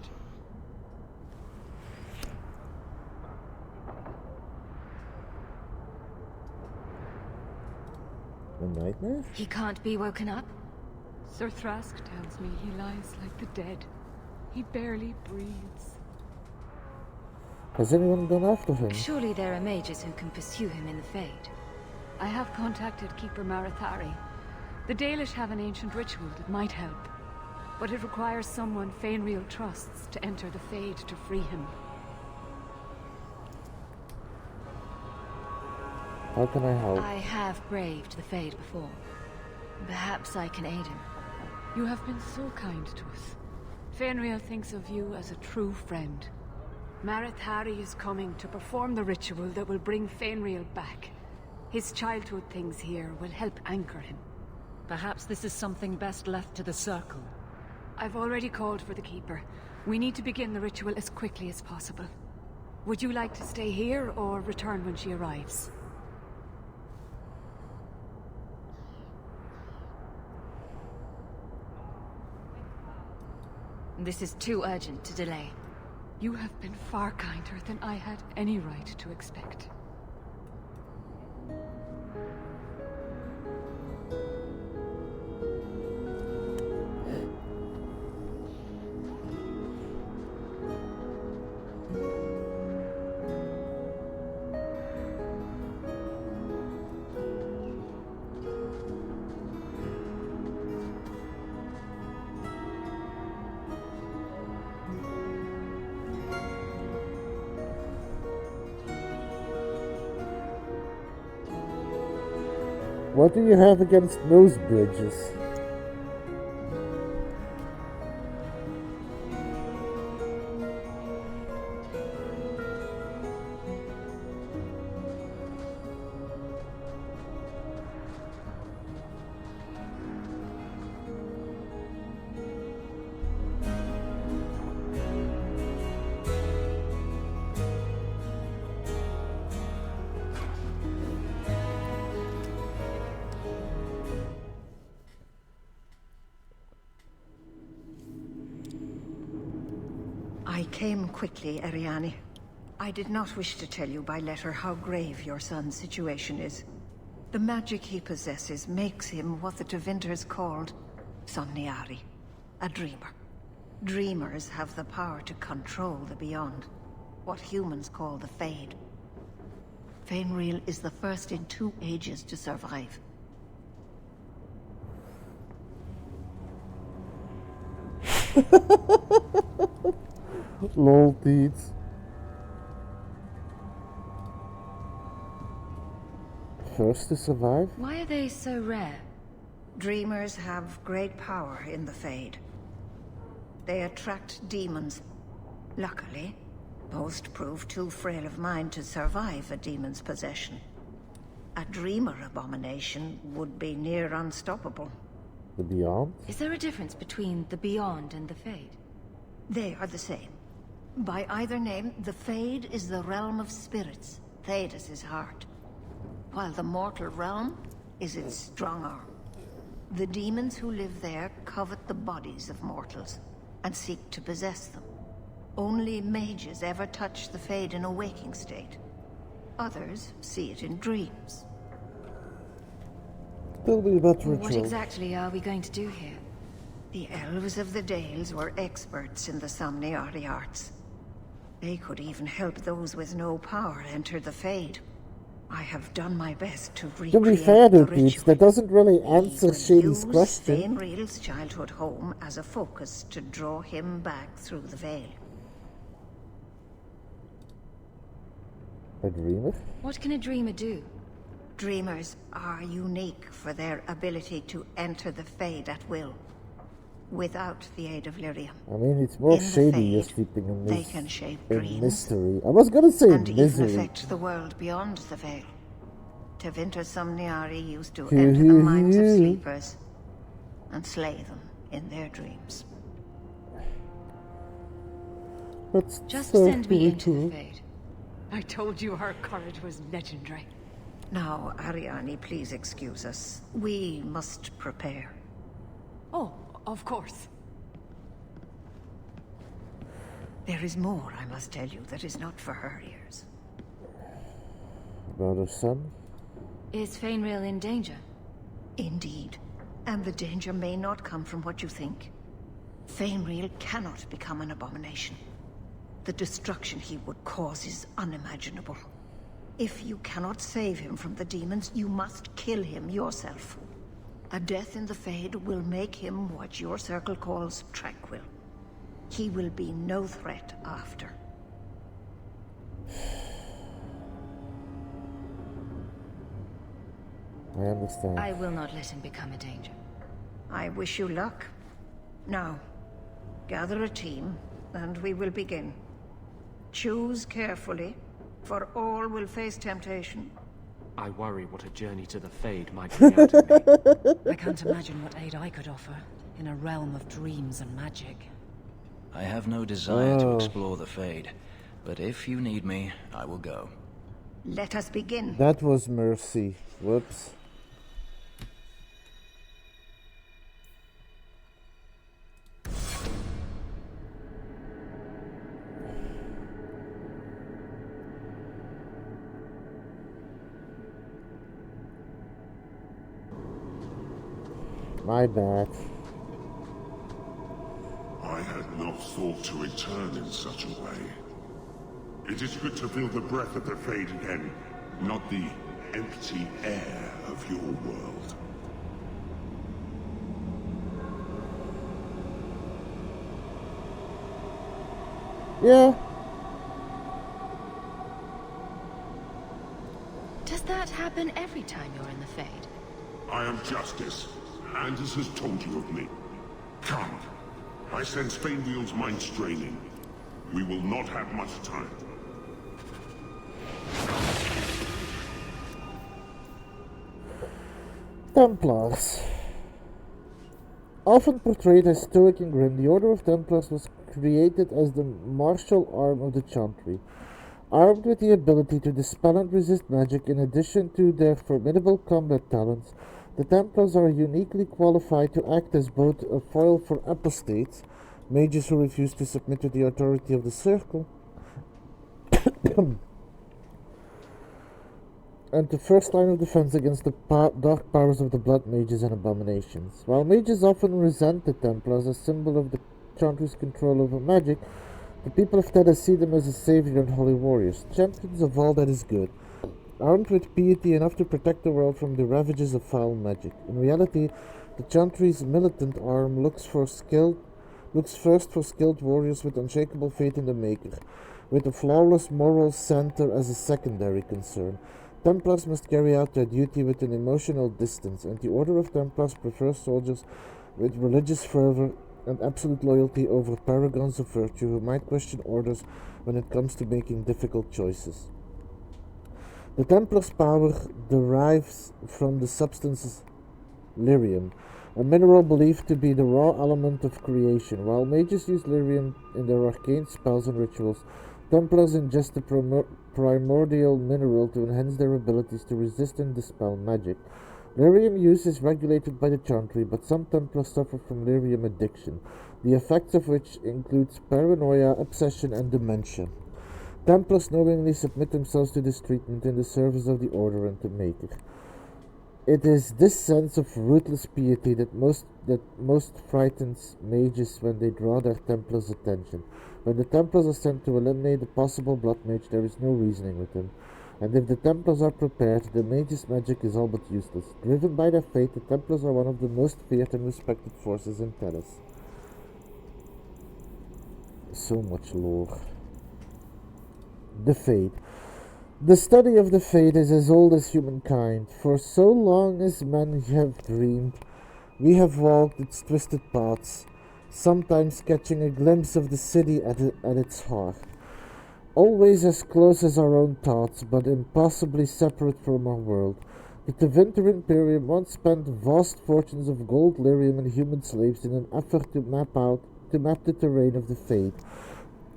A: A nightmare?
M: He can't be woken up?
E: Sir Thrask tells me he lies like the dead. He barely breathes.
A: Has anyone gone after him?
M: Surely there are mages who can pursue him in the Fade.
E: I have contacted Keeper Marathari. The Dalish have an ancient ritual that might help. But it requires someone Fenrir trusts to enter the Fade to free him.
A: How can I help?
M: I have braved the Fade before. Perhaps I can aid him.
E: You have been so kind to us. Fenrir thinks of you as a true friend. Marathari is coming to perform the ritual that will bring Fenrir back. His childhood things here will help anchor him.
V: Perhaps this is something best left to the Circle.
E: I've already called for the Keeper. We need to begin the ritual as quickly as possible. Would you like to stay here or return when she arrives?
M: This is too urgent to delay.
E: You have been far kinder than I had any right to expect.
A: What do you have against nose bridges?
L: I came quickly, Ariane. I did not wish to tell you by letter how grave your son's situation is. The magic he possesses makes him what the Tevinters called Somniari, a dreamer. Dreamers have the power to control the beyond, what humans call the Fade. Fainreal is the first in 2 ages to survive.
A: Lol teeth. First to survive?
F: Why are they so rare?
L: Dreamers have great power in the Fade. They attract demons. Luckily, most prove too frail of mind to survive a demon's possession. A dreamer abomination would be near unstoppable.
A: The Beyond?
F: Is there a difference between the Beyond and the Fade?
L: They are the same. By either name, the Fade is the realm of spirits, Thedas' heart, while the mortal realm is its strong arm. The demons who live there covet the bodies of mortals and seek to possess them. Only mages ever touch the Fade in a waking state. Others see it in dreams.
A: Tell me about ritual.
F: What exactly are we going to do here?
L: The elves of the Dales were experts in the Somniari arts. They could even help those with no power enter the Fade. I have done my best to recreate
A: To be fair,
L: the
A: Pete,
L: ritual.
A: that doesn't really answer Shady's
L: Use
A: question.
L: Fainreal's childhood home as a focus to draw him back through the veil.
A: A dreamer?
F: What can a dreamer do?
L: Dreamers are unique for their ability to enter the Fade at will, without the aid of lyrium.
A: I mean, it's more
L: In the
A: Shady you're
L: Fade,
A: sleeping in
L: they
A: this
L: can shape
A: in
L: dreams
A: mystery. I was gonna say
L: and even
A: misery.
L: affect the world beyond the veil. Tevinter Somniari used to
A: Hear,
L: enter the
A: hear,
L: minds of
A: hear.
L: sleepers and slay them in their dreams.
A: That's
F: Just
A: so
F: send me
A: pretty
F: into the
A: cool.
F: Fade. I told you her courage was legendary.
L: Now, Ariani, please excuse us. We must prepare.
F: Oh, of course.
L: There is more, I must tell you, that is not for her ears.
A: About her son?
F: Is Fainreal in danger?
L: Indeed. And the danger may not come from what you think. Fainreal cannot become an abomination. The destruction he would cause is unimaginable. If you cannot save him from the demons, you must kill him yourself. A death in the Fade will make him what your circle calls tranquil. He will be no threat after.
A: I understand.
F: I will not let him become a danger.
L: I wish you luck. Now, gather a team, and we will begin. Choose carefully, for all will face temptation.
S: I worry what a journey to the Fade might bring out of me.
V: I can't imagine what aid I could offer in a realm of dreams and magic.
C: I have no desire to explore the Fade, but if you need me, I will go.
L: Let us begin.
A: That was mercy. Whoops. My bad.
D: I had not thought to return in such a way. It is good to feel the breath of the Fade again, not the empty air of your world.
A: Yeah.
F: Does that happen every time you're in the Fade?
D: I am justice. Anders has told you of me. Come. I sense Fainreal's mind straining. We will not have much time.
A: Templars. Often portrayed as stoic and grim, the Order of Templars was created as the martial arm of the Chantry. Armed with the ability to dispel and resist magic in addition to their formidable combat talents, the Templars are uniquely qualified to act as both a foil for apostates, mages who refuse to submit to the authority of the Circle, and the first line of defense against the dark powers of the blood mages and abominations. While mages often resent the Templars as a symbol of the Chantry's control over magic, the people of Tethys see them as a savior and holy warriors, champions of all that is good, armed with piety enough to protect the world from the ravages of foul magic. In reality, the Chantry's militant arm looks first for skilled warriors with unshakable faith in the Maker, with a flawless moral center as a secondary concern. Templars must carry out their duty with an emotional distance, and the Order of Templars prefers soldiers with religious fervor and absolute loyalty over paragons of virtue who might question orders when it comes to making difficult choices. The Templars' power derives from the substance lyrium, a mineral believed to be the raw element of creation. While mages use lyrium in their arcane spells and rituals, Templars ingest the primordial mineral to enhance their abilities to resist and dispel magic. Lyrium use is regulated by the Chantry, but some Templars suffer from lyrium addiction, the effects of which includes paranoia, obsession, and dementia. Templars knowingly submit themselves to this treatment in the service of the Order and the Maker. It is this sense of ruthless piety that most frightens mages when they draw their Templars' attention. When the Templars are sent to eliminate a possible blood mage, there is no reasoning with them. And if the Templars are prepared, the mage's magic is all but useless. Driven by their fate, the Templars are one of the most feared and respected forces in Tethys. So much lore. The Fate. The study of the Fate is as old as humankind. For so long as men have dreamed, we have walked its twisted paths, sometimes catching a glimpse of the city at its heart. Always as close as our own thoughts, but impossibly separate from our world. The Tevinter Imperium once spent vast fortunes of gold, lyrium, and human slaves in an effort to map the terrain of the Fate,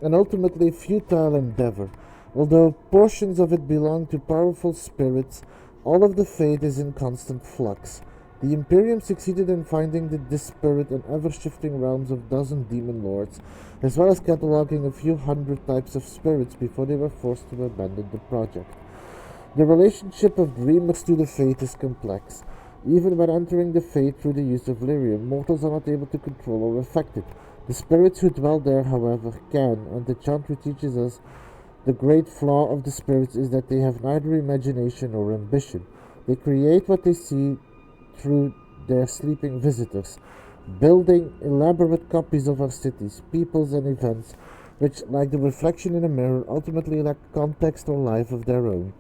A: an ultimately futile endeavor. Although portions of it belong to powerful spirits, all of the Fate is in constant flux. The Imperium succeeded in finding the disparate and ever-shifting realms of dozen demon lords, as well as cataloging a few hundred types of spirits before they were forced to abandon the project. The relationship of dreamers to the Fate is complex. Even when entering the Fate through the use of lyrium, mortals are not able to control or affect it. The spirits who dwell there, however, can, and the Chantry teaches us the great flaw of the spirits is that they have neither imagination nor ambition. They create what they see through their sleeping visitors, building elaborate copies of our cities, peoples, and events, which, like the reflection in a mirror, ultimately lack context or life of their own.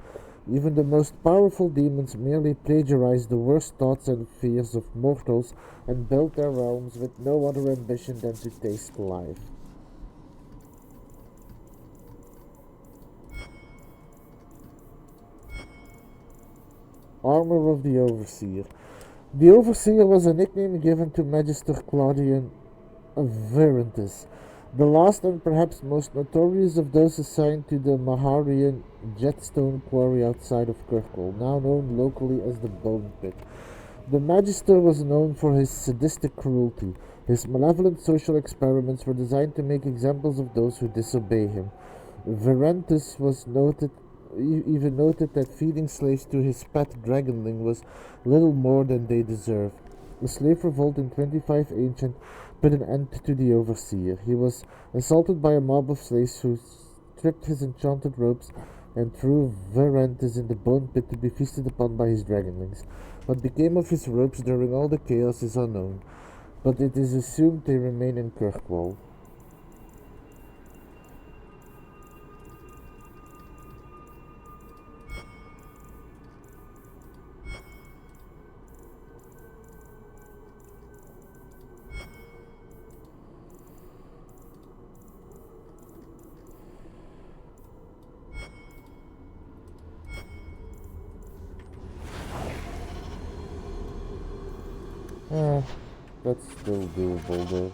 A: Even the most powerful demons merely plagiarize the worst thoughts and fears of mortals and build their realms with no other ambition than to taste life. Armor of the Overseer. The Overseer was a nickname given to Magister Claudian Virentis, the last and perhaps most notorious of those assigned to the Maharian jetstone quarry outside of Kirkwall, now known locally as the Bone Pit. The Magister was known for his sadistic cruelty. His malevolent social experiments were designed to make examples of those who disobey him. Virentis was even noted that feeding slaves to his pet dragonling was little more than they deserved. The slave revolt in 25 Ancient put an end to the Overseer. He was assaulted by a mob of slaves who stripped his enchanted robes and threw Virentis in the bone pit to be feasted upon by his dragonlings. What became of his robes during all the chaos is unknown, but it is assumed they remain in Kirkwall. That's still doable though.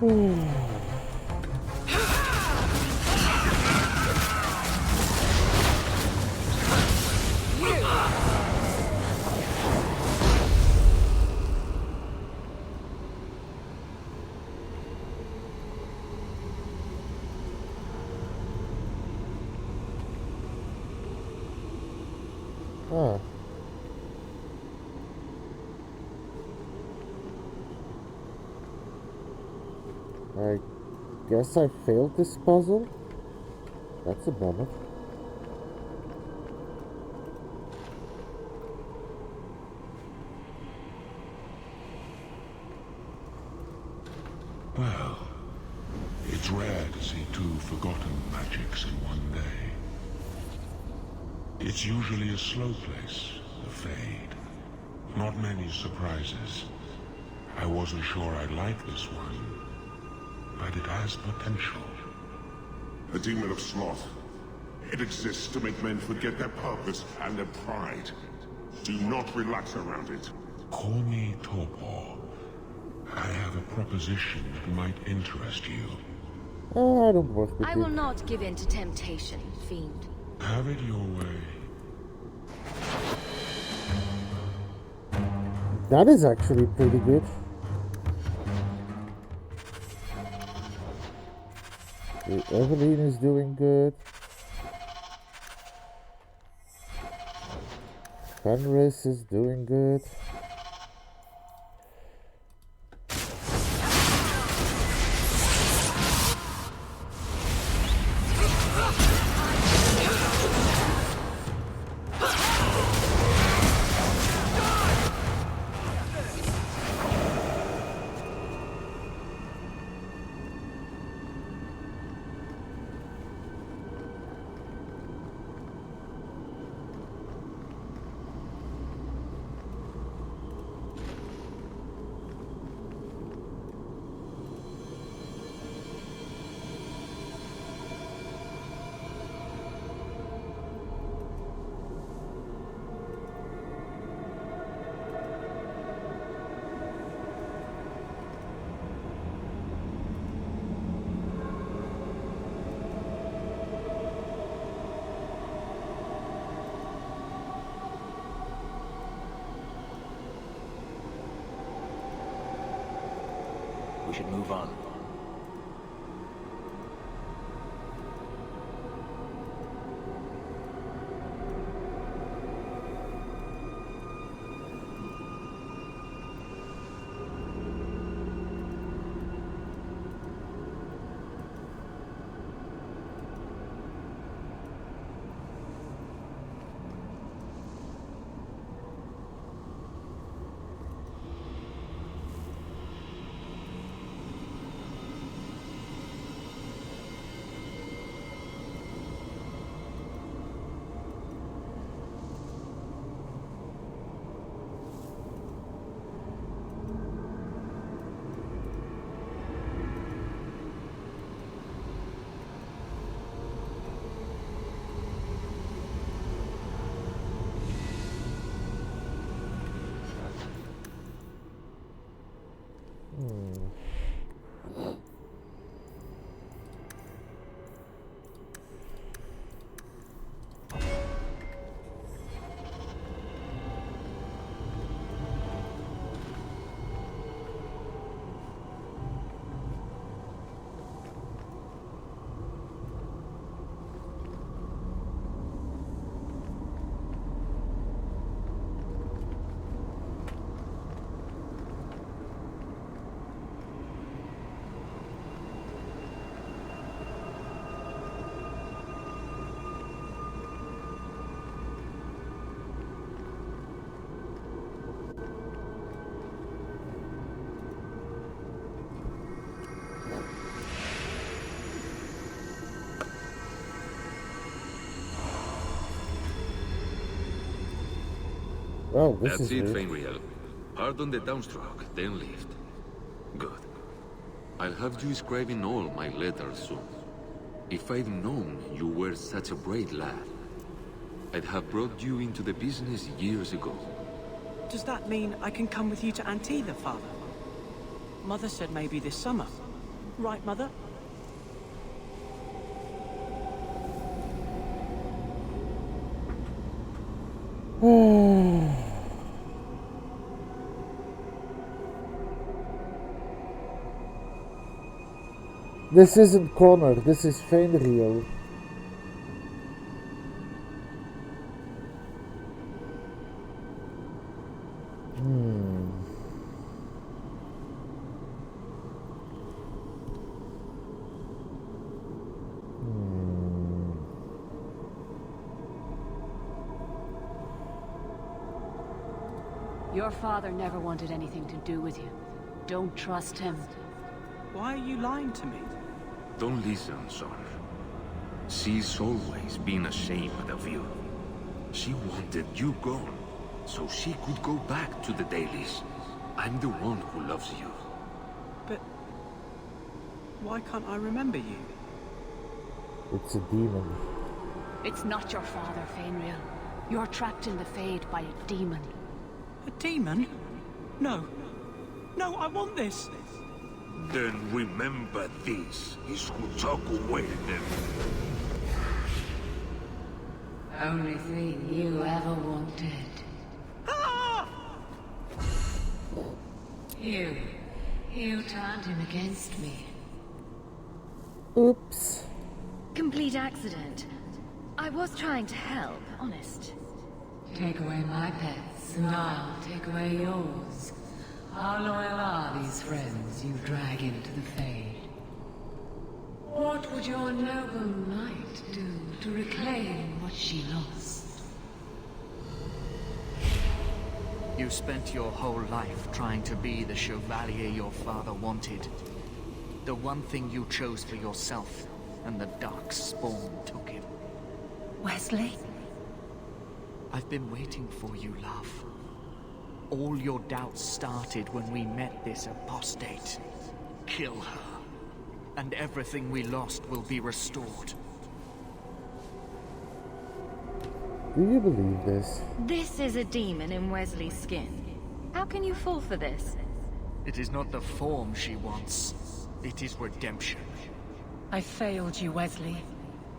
A: Ah. I guess I failed this puzzle? That's a bummer.
D: Well, it's rare to see two forgotten magics in one day. It's usually a slow place, a fade. Not many surprises. I wasn't sure I'd like this one, but it has potential. The demon of sloth. It exists to make men forget their purpose and their pride. Do not relax around it. Call me Torpor. I have a proposition that might interest you.
A: Oh, I don't work with
M: I
A: you.
M: will not give in to temptation, fiend.
D: Have it your way.
A: That is actually pretty good. Evelyn is doing good. Fenris is doing good.
C: We should move on.
A: Well, this
B: That's
A: is
B: it,
A: weird.
B: Fenrir. Pardon the downstroke, then lift. Good. I'll have you scribing all my letters soon. If I'd known you were such a brave lad, I'd have brought you into the business years ago.
G: Does that mean I can come with you to Antiva, Father? Mother said maybe this summer. Right, Mother?
A: This isn't Connor, this is Fenrir.
E: Your father never wanted anything to do with you. Don't trust him.
G: Why are you lying to me?
B: Don't listen, son. She's always been ashamed of you. She wanted you gone, so she could go back to the dailies. I'm the one who loves you.
G: But why can't I remember you?
A: It's a demon.
E: It's not your father, Fenrir. You're trapped in the Fade by a demon.
G: A demon? No. No, I want this.
B: Then remember this is who took away them.
E: Only thing you ever wanted.
G: Ah!
E: You turned him against me.
A: Oops.
M: Complete accident. I was trying to help, honest.
E: Take away my pets, and I'll take away yours. How loyal are these friends you drag into the Fade? What would your noble knight do to reclaim what she lost?
N: You spent your whole life trying to be the chevalier your father wanted. The one thing you chose for yourself, and the dark spawn took him.
V: Wesley?
N: I've been waiting for you, love. All your doubts started when we met this apostate. Kill her, and everything we lost will be restored.
A: Do you believe this?
M: This is a demon in Wesley's skin. How can you fall for this?
N: It is not the form she wants. It is redemption.
V: I failed you, Wesley.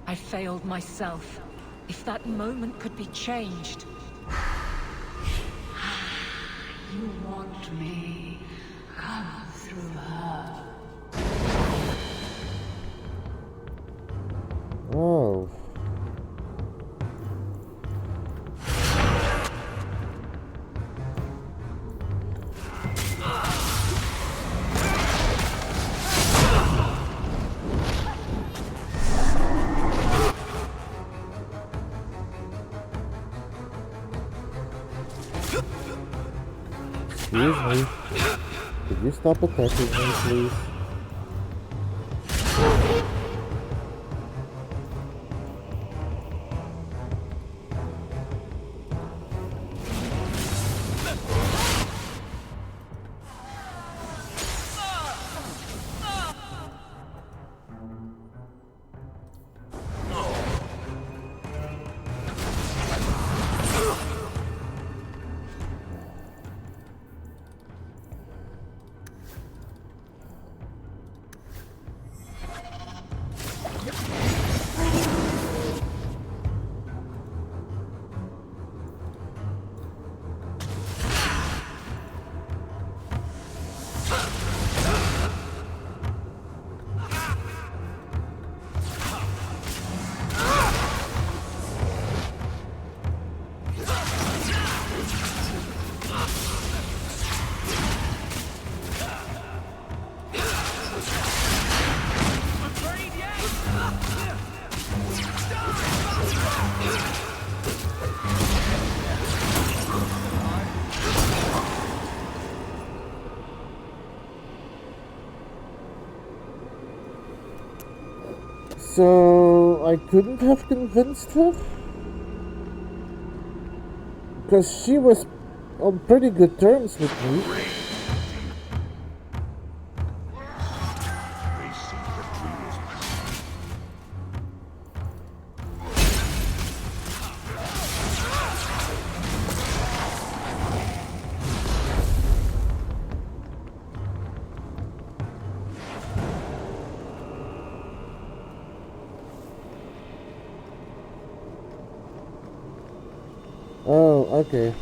V: I failed myself. If that moment could be changed.
E: You want me? Come through her.
A: Oh. Excuse me. Could you stop attacking me, please? So I couldn't have convinced her? Because she was on pretty good terms with me. Okay.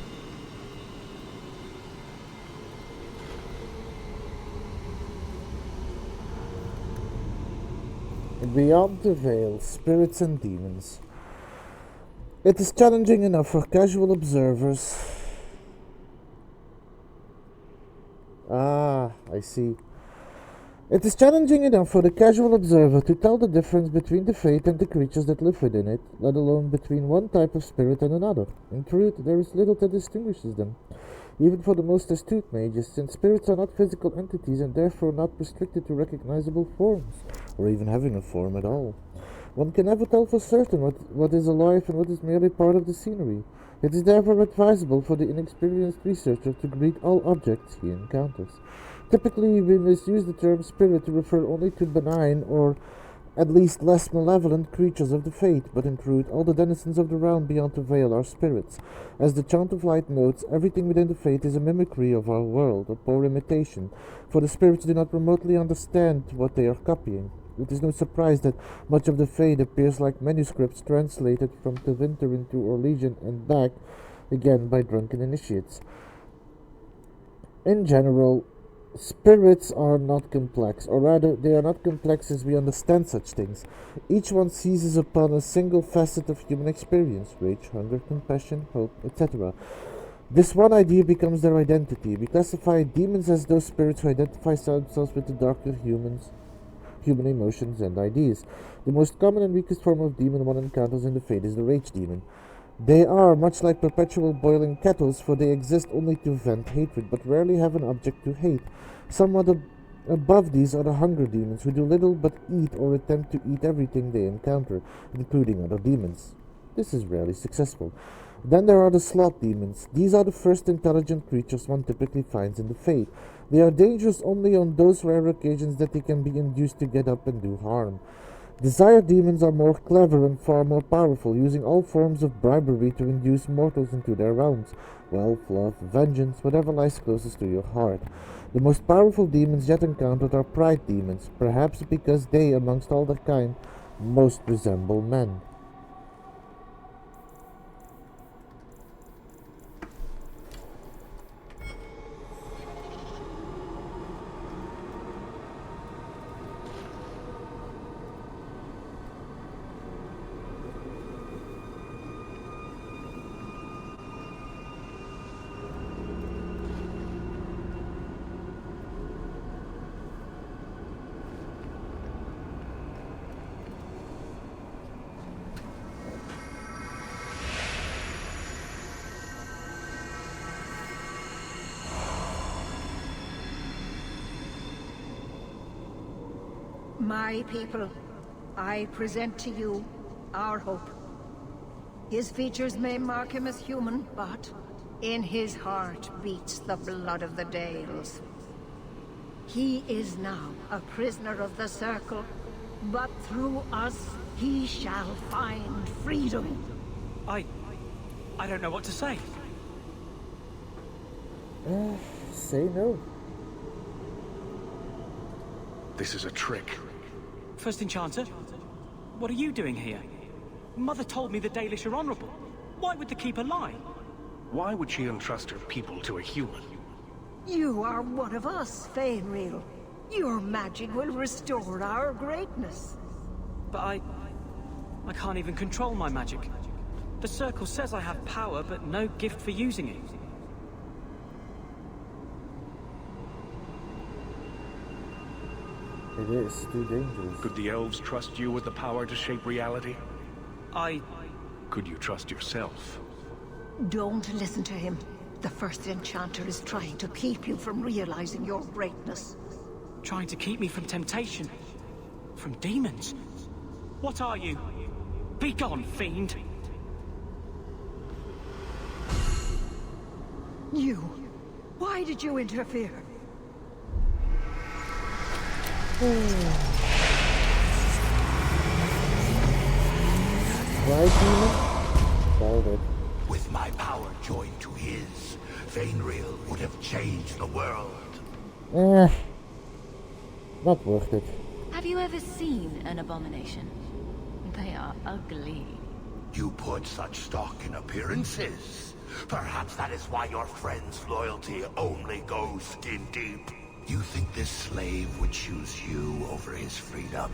A: Beyond the Veil, Spirits and Demons. It is challenging enough for casual observers. Ah, I see. It is challenging enough for the casual observer to tell the difference between the fate and the creatures that live within it, let alone between one type of spirit and another. In truth, there is little that distinguishes them, even for the most astute mages, since spirits are not physical entities and therefore not restricted to recognizable forms, or even having a form at all. One can never tell for certain what is alive and what is merely part of the scenery. It is therefore advisable for the inexperienced researcher to greet all objects he encounters. Typically, we misuse the term spirit to refer only to benign or at least less malevolent creatures of the Fate, but in truth, all the denizens of the realm beyond the veil are spirits. As the Chant of Light notes, everything within the Fate is a mimicry of our world, a poor imitation, for the spirits do not remotely understand what they are copying. It is no surprise that much of the Fate appears like manuscripts translated from Tevinter into Orlesian and back again by drunken initiates. In general, spirits are not complex, or rather, they are not complex as we understand such things. Each one seizes upon a single facet of human experience: rage, hunger, compassion, hope, etc. This one idea becomes their identity. We classify demons as those spirits who identify themselves with the darker human emotions and ideas. The most common and weakest form of demon one encounters in the Fate is the rage demon. They are much like perpetual boiling kettles, for they exist only to vent hatred, but rarely have an object to hate. Somewhat above these are the hunger demons, who do little but eat or attempt to eat everything they encounter, including other demons. This is rarely successful. Then there are the sloth demons. These are the first intelligent creatures one typically finds in the Fate. They are dangerous only on those rare occasions that they can be induced to get up and do harm. Desire demons are more clever and far more powerful, using all forms of bribery to induce mortals into their realms. Wealth, love, vengeance, whatever lies closest to your heart. The most powerful demons yet encountered are pride demons, perhaps because they, amongst all their kind, most resemble men.
L: My people, I present to you our hope. His features may mark him as human, but in his heart beats the blood of the Dales. He is now a prisoner of the Circle, but through us he shall find freedom.
G: I don't know what to say.
A: Say no.
Q: This is a trick.
G: First Enchanter, what are you doing here? Mother told me the Dalish are honorable. Why would the Keeper lie?
Q: Why would she entrust her people to a human?
L: You are one of us, Fainreal. Your magic will restore our greatness.
G: But I can't even control my magic. The Circle says I have power, but no gift for using it.
A: It is too dangerous.
Q: Could the elves trust you with the power to shape reality? Could you trust yourself?
L: Don't listen to him. The First Enchanter is trying to keep you from realizing your greatness.
G: Trying to keep me from temptation? From demons? What are you? Be gone, fiend!
L: You! Why did you interfere?
A: Right, demon? Called it.
R: With my power joined to his, Fainreal would have changed the world.
A: Not worth it.
M: Have you ever seen an abomination? They are ugly.
R: You put such stock in appearances? Perhaps that is why your friend's loyalty only goes skin deep. You think this slave would choose you over his freedom?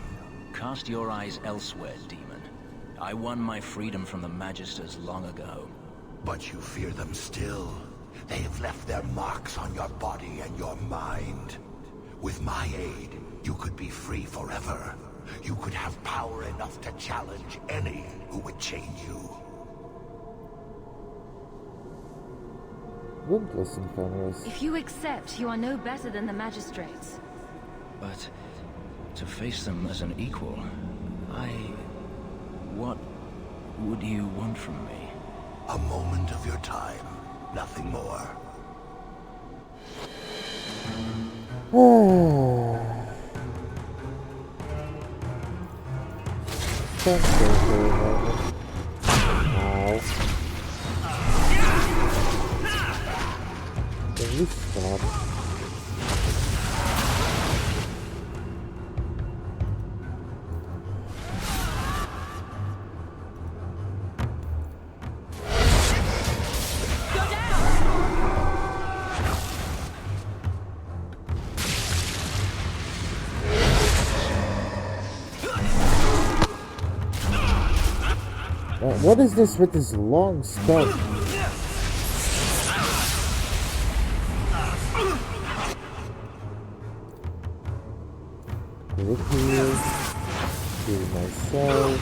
C: Cast your eyes elsewhere, demon. I won my freedom from the Magisters long ago.
R: But you fear them still. They have left their marks on your body and your mind. With my aid, you could be free forever. You could have power enough to challenge any who would chain you.
A: Don't listen, Fenris.
M: If you accept, you are no better than the magistrates.
C: But to face them as an equal, what would you want from me?
R: A moment of your time, nothing more.
A: Thank you for a moment. Ow. Can you stop? What is this with this long stuff? Look here, do myself.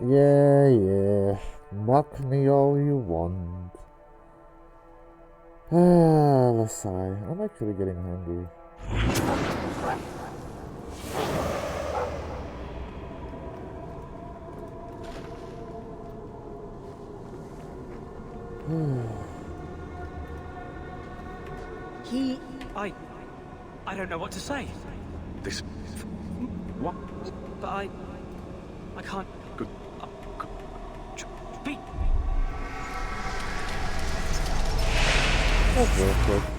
A: Yeah. Mock me all you want. Let's sigh. I'm actually getting hungry.
G: I don't know what to say.
Q: This... What?
G: But I can't...
Q: Good.
G: Be...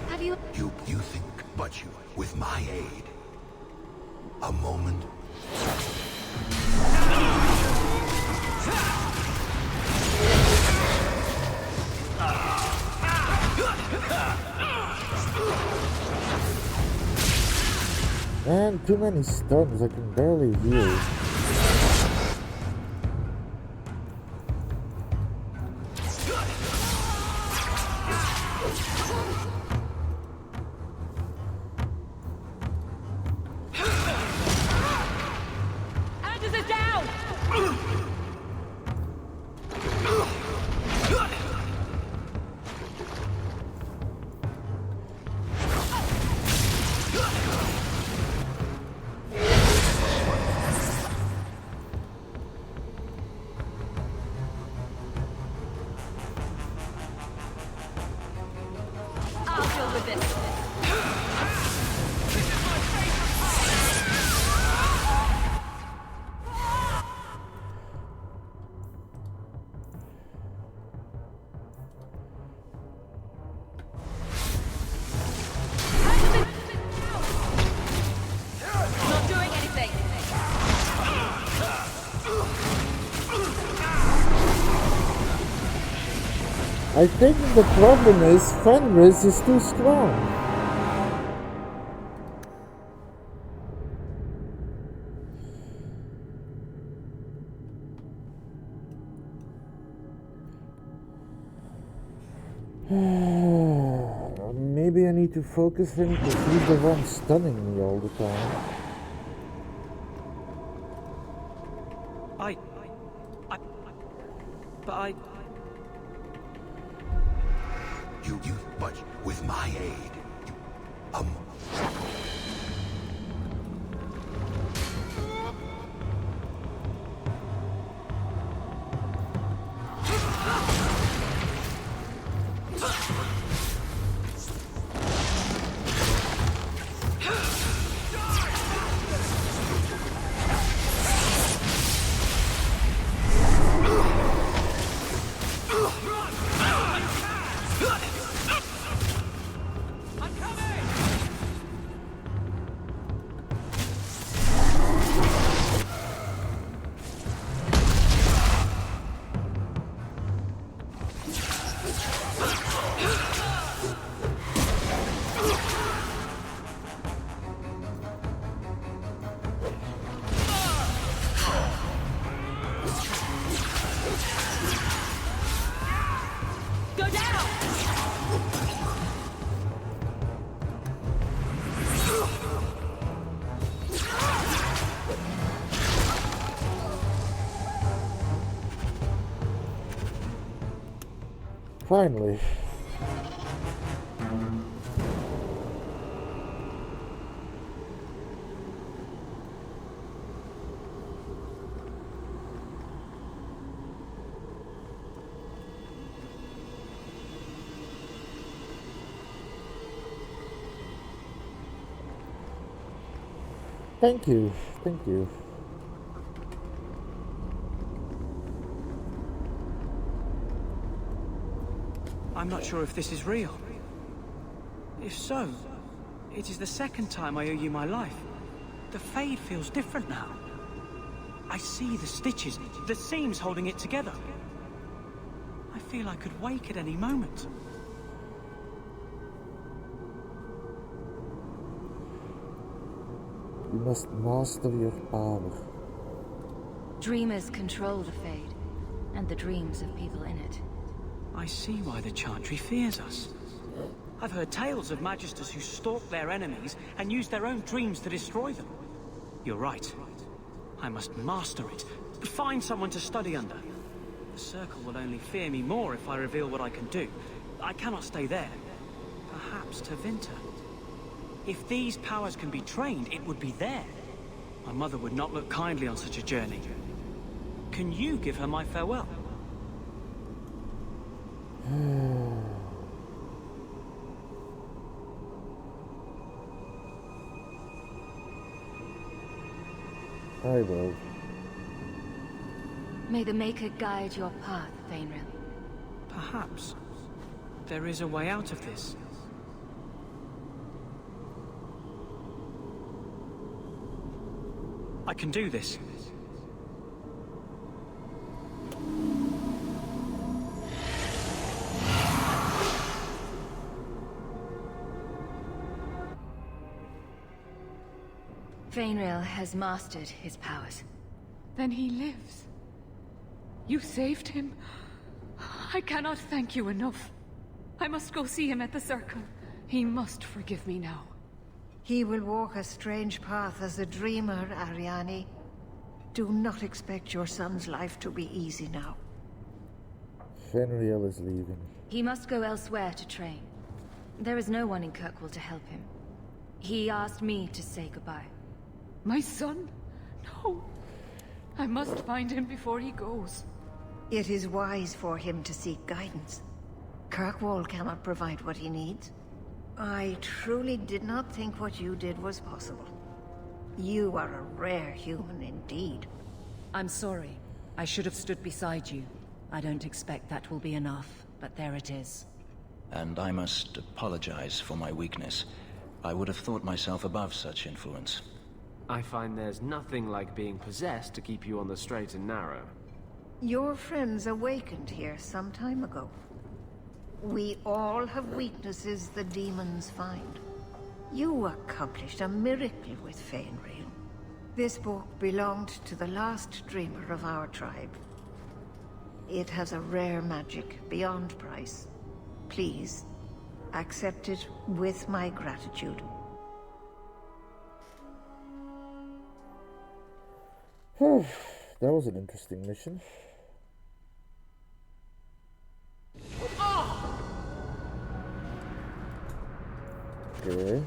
M: Have you...
R: You think, but you, with my aid. A moment.
A: Man, too many stuns, I can barely heal.
I: Anders is down! I'll deal with this. Not doing anything.
A: I think the problem is Fenris is too strong. Maybe I need to focus him because he's the one stunning me all the time.
R: But with my aid,
A: Finally. Thank you. Thank you.
G: I'm not sure if this is real. If so, it is the second time I owe you my life. The Fade feels different now. I see the stitches, the seams holding it together. I feel I could wake at any moment.
A: You must master your power.
M: Dreamers control the Fade, and the dreams of people in it.
G: I see why the Chantry fears us. I've heard tales of Magisters who stalk their enemies and use their own dreams to destroy them. You're right. I must master it. Find someone to study under. The Circle will only fear me more if I reveal what I can do. I cannot stay there. Perhaps to Vinter. If these powers can be trained, it would be there. My mother would not look kindly on such a journey. Can you give her my farewell?
A: I will.
M: May the Maker guide your path, Fainril.
G: Perhaps. There is a way out of this. I can do this.
M: Fainril has mastered his powers.
E: Then he lives. You saved him. I cannot thank you enough. I must go see him at the Circle. He must forgive me now.
L: He will walk a strange path as a dreamer, Ariane. Do not expect your son's life to be easy now.
A: Fenriel is leaving.
M: He must go elsewhere to train. There is no one in Kirkwall to help him. He asked me to say goodbye.
E: My son? No. I must find him before he goes.
L: It is wise for him to seek guidance. Kirkwall cannot provide what he needs. I truly did not think what you did was possible. You are a rare human indeed.
K: I'm sorry. I should have stood beside you. I don't expect that will be enough, but there it is.
C: And I must apologize for my weakness. I would have thought myself above such influence.
P: I find there's nothing like being possessed to keep you on the straight and narrow.
L: Your friends awakened here some time ago. We all have weaknesses the demons find. You accomplished a miracle with Fainril. This book belonged to the last dreamer of our tribe. It has a rare magic beyond price. Please, accept it with my gratitude.
A: That was an interesting mission. Okay.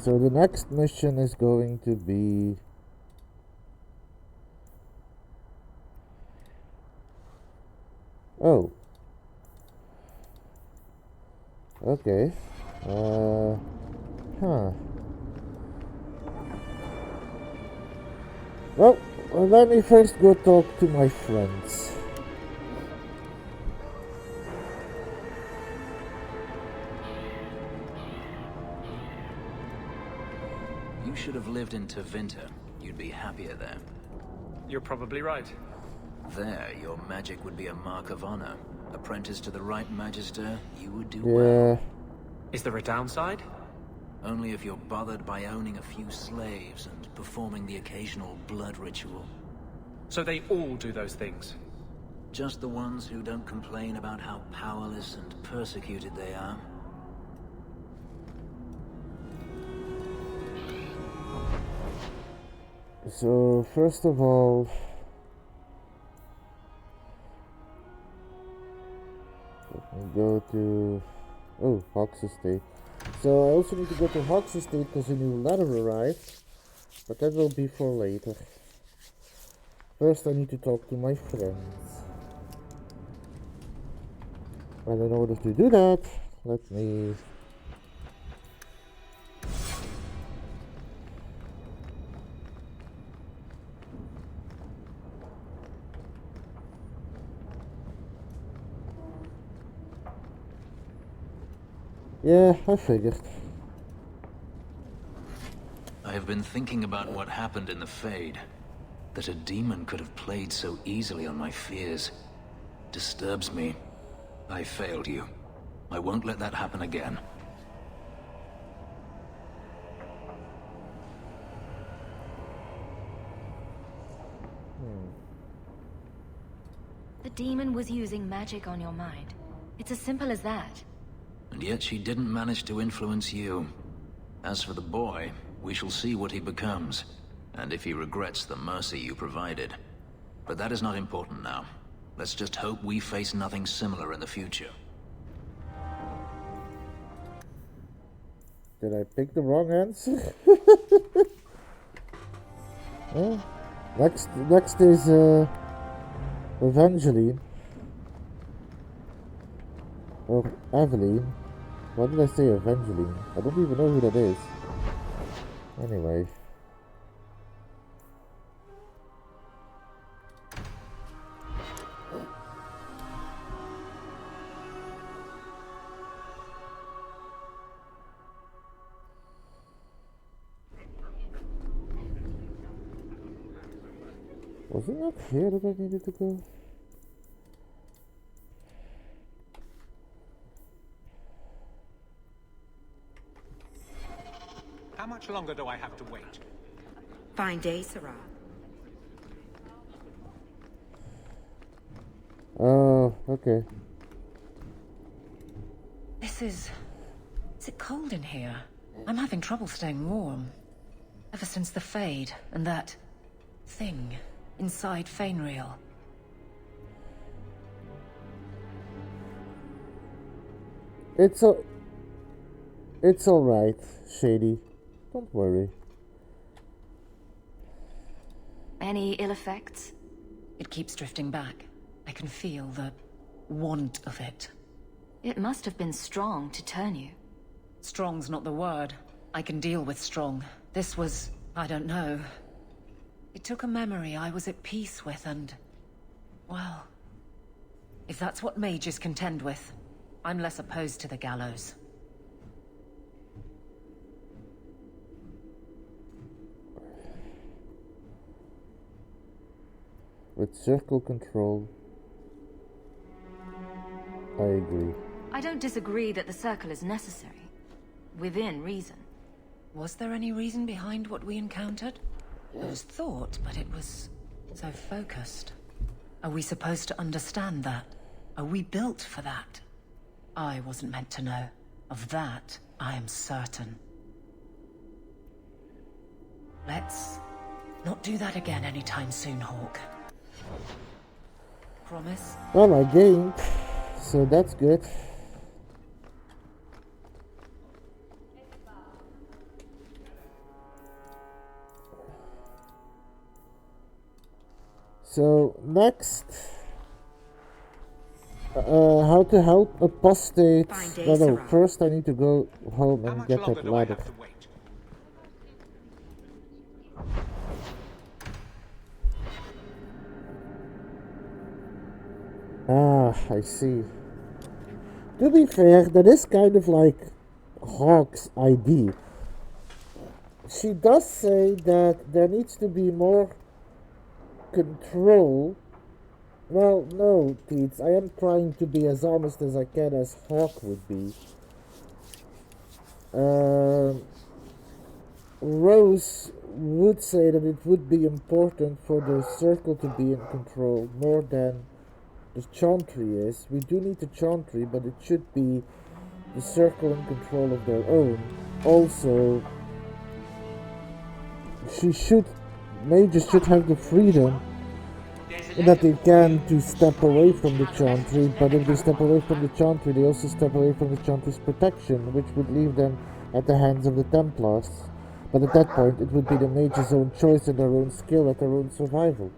A: So the next mission is going to be oh, okay, well, let me first go talk to my friends.
C: You should have lived in Tevinter. You'd be happier there.
P: You're probably right.
C: There, your magic would be a mark of honor. Apprentice to the right Magister, you would do
A: Yeah.
C: well.
P: Is there a downside?
C: Only if you're bothered by owning a few slaves and performing the occasional blood ritual.
P: So they all do those things?
C: Just the ones who don't complain about how powerless and persecuted they are.
A: So, first of all, let me go to, Hawks Estate. So I also need to go to Hawks Estate because a new letter arrived, but that will be for later. First I need to talk to my friends. And in order to do that, let me... Yeah, I figured.
C: I have been thinking about what happened in the Fade. That a demon could have played so easily on my fears. Disturbs me. I failed you. I won't let that happen again.
M: The demon was using magic on your mind. It's as simple as that.
C: And yet she didn't manage to influence you. As for the boy, we shall see what he becomes, and if he regrets the mercy you provided. But that is not important now. Let's just hope we face nothing similar in the future.
A: Did I pick the wrong answer? Well, next is Evangeline. Or Aveline. Why did I say Evangeline? I don't even know who that is. Anyway. Was it not here that I needed to go?
O: How much longer do I have to wait?
U: Fine day, Sarah.
A: Okay.
K: Is it cold in here? I'm having trouble staying warm. Ever since the Fade and that thing inside Fainreal.
A: It's alright, Shady. Don't worry.
F: Any ill effects?
K: It keeps drifting back. I can feel the want of it.
F: It must have been strong to turn you.
K: Strong's not the word. I can deal with strong. This was, I don't know. It took a memory I was at peace with and... well... if that's what mages contend with, I'm less opposed to the gallows.
A: With circle control, I agree.
F: I don't disagree that the circle is necessary. Within reason.
K: Was there any reason behind what we encountered? It was thought, but it was so focused. Are we supposed to understand that? Are we built for that? I wasn't meant to know. Of that, I am certain. Let's not do that again anytime soon, Hawk. Promise?
A: Well, I gained, so that's good. So, next, how to help apostates. No, first I need to go home and get that ladder. Ah, I see. To be fair, that is kind of like Hawk's ID. She does say that there needs to be more control. Well, no, Teets, I am trying to be as honest as I can as Hawk would be. Rose would say that it would be important for the circle to be in control more than the Chantry is. We do need the Chantry, but it should be the circle in control of their own. Also, mages should have the freedom that they can to step away from the Chantry, but if they step away from the Chantry, they also step away from the Chantry's protection, which would leave them at the hands of the Templars. But at that point, it would be the mage's own choice and their own skill at their own survival.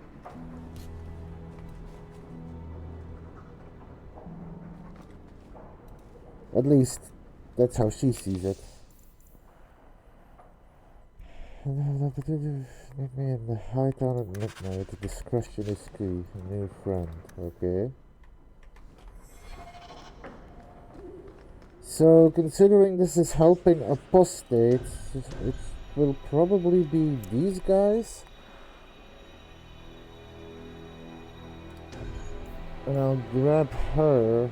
A: At least, that's how she sees it. Meet me in the High Town at midnight. The discretion is key. A new friend. Okay. So, considering this is helping apostates, it will probably be these guys. And I'll grab her.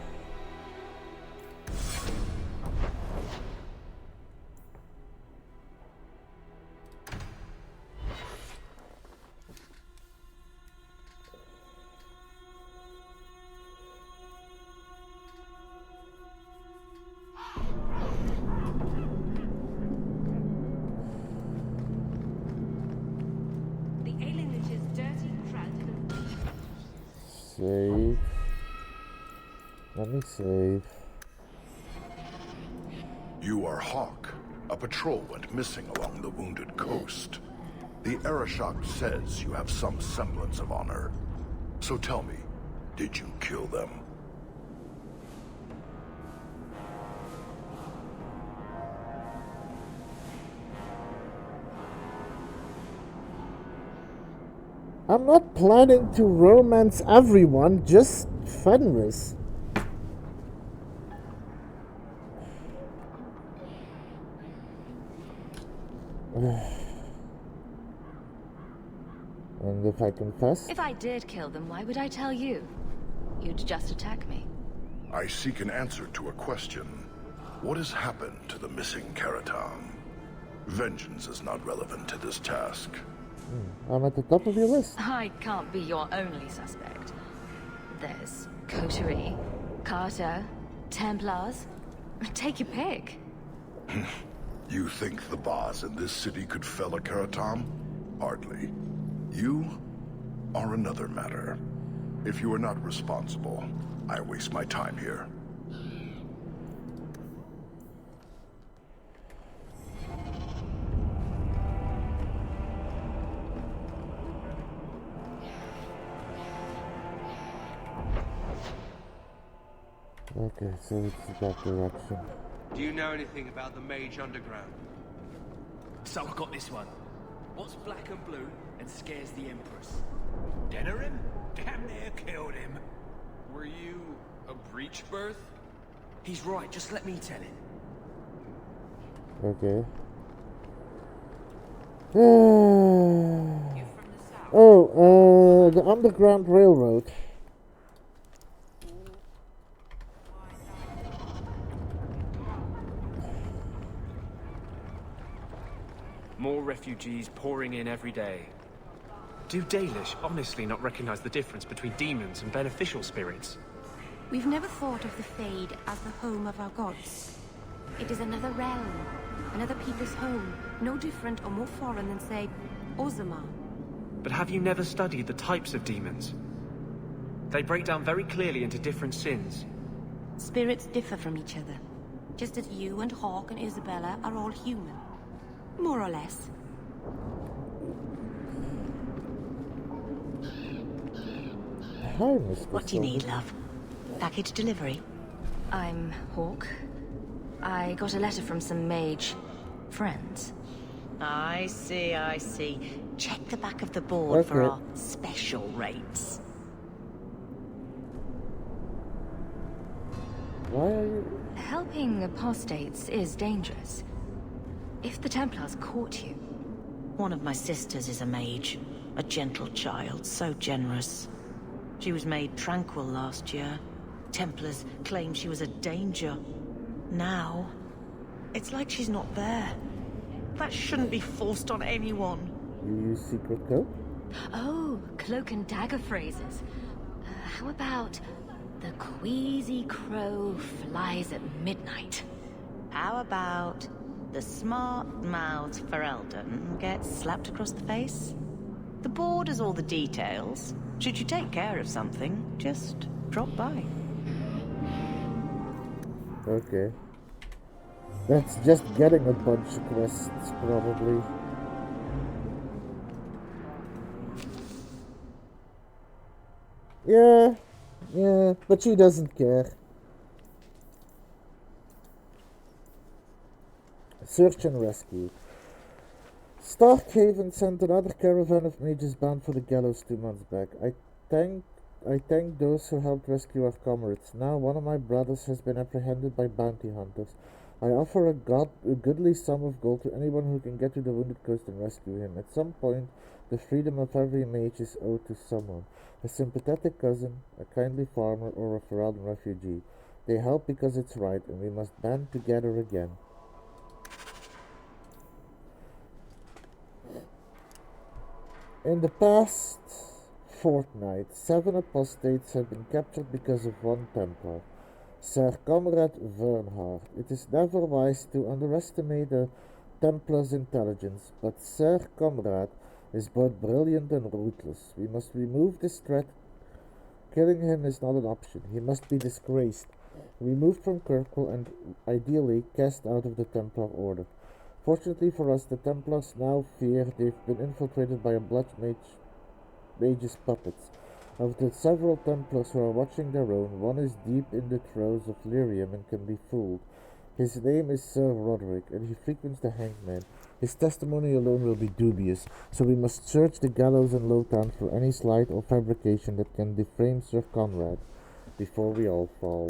A: Save. Let me save.
R: You are Hawk. A patrol went missing along the Wounded Coast. The Arashok says you have some semblance of honor. So tell me, did you kill them?
A: I'm not planning to romance everyone, just Fenris. And if I confess?
F: If I did kill them, why would I tell you? You'd just attack me.
R: I seek an answer to a question. What has happened to the missing Karatam? Vengeance is not relevant to this task.
A: I'm at the top of your list.
F: I can't be your only suspect.
M: There's Coterie, Carter, Templars. Take your pick.
R: You think the bars in this city could fell a Karatam? Hardly. You are another matter. If you are not responsible, I waste my time here.
A: Okay, so it's that direction.
O: Do you know anything about the Mage Underground?
U: So I've got this one. What's black and blue and scares the Empress?
T: Denerim? Damn near killed him. Were you a breach birth?
U: He's right, just let me tell it.
A: Okay. The Underground Railroad.
P: More refugees pouring in every day. Do Dalish honestly not recognize the difference between demons and beneficial spirits?
W: We've never thought of the Fade as the home of our gods. It is another realm, another people's home, no different or more foreign than, say, Ozama.
P: But have you never studied the types of demons? They break down very clearly into different sins.
W: Spirits differ from each other, just as you and Hawk and Isabella are all human. More or less.
A: Hi, Miss
K: What do you need, love? Package delivery?
M: I'm Hawk. I got a letter from some mage friends.
K: I see, I see. Check the back of the board for our special rates.
A: Why are you...
M: Helping apostates is dangerous. If the Templars caught you...
K: One of my sisters is a mage. A gentle child, so generous. She was made tranquil last year. Templars claimed she was a danger. Now, it's like she's not there. That shouldn't be forced on anyone.
A: You use secret code?
M: Oh, cloak and dagger phrases. How about... The queasy crow flies at midnight?
K: How about... The smart-mouthed Ferelden gets slapped across the face? The board has all the details. Should you take care of something, just drop by.
A: Okay. That's just getting a bunch of quests, probably. Yeah, but she doesn't care. Search and rescue. Starkhaven sent another caravan of mages bound for the gallows 2 months back. I thank those who helped rescue our comrades. Now one of my brothers has been apprehended by bounty hunters. I offer a goodly sum of gold to anyone who can get to the Wounded Coast and rescue him. At some point, the freedom of every mage is owed to someone. A sympathetic cousin, a kindly farmer, or a Ferelden refugee. They help because it's right, and we must band together again. In the past fortnight, 7 apostates have been captured because of one Templar, Sir Comrade Vernhard. It is never wise to underestimate a Templar's intelligence, but Sir Comrade is both brilliant and ruthless. We must remove this threat. Killing him is not an option. He must be disgraced, removed from Kirkwall, and ideally cast out of the Templar Order. Fortunately for us, the Templars now fear they've been infiltrated by a blood mage's puppets. Of the several Templars who are watching their own, one is deep in the throes of lyrium and can be fooled. His name is Sir Roderick, and he frequents the hangman. His testimony alone will be dubious, so we must search the gallows and Lowtown for any sleight or fabrication that can defame Sir Conrad before we all fall.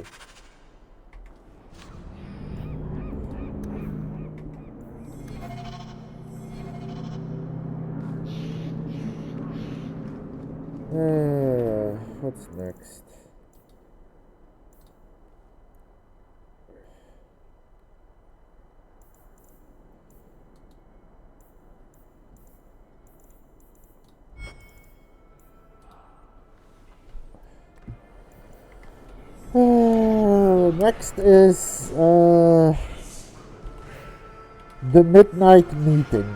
A: What's next? next is the midnight meeting.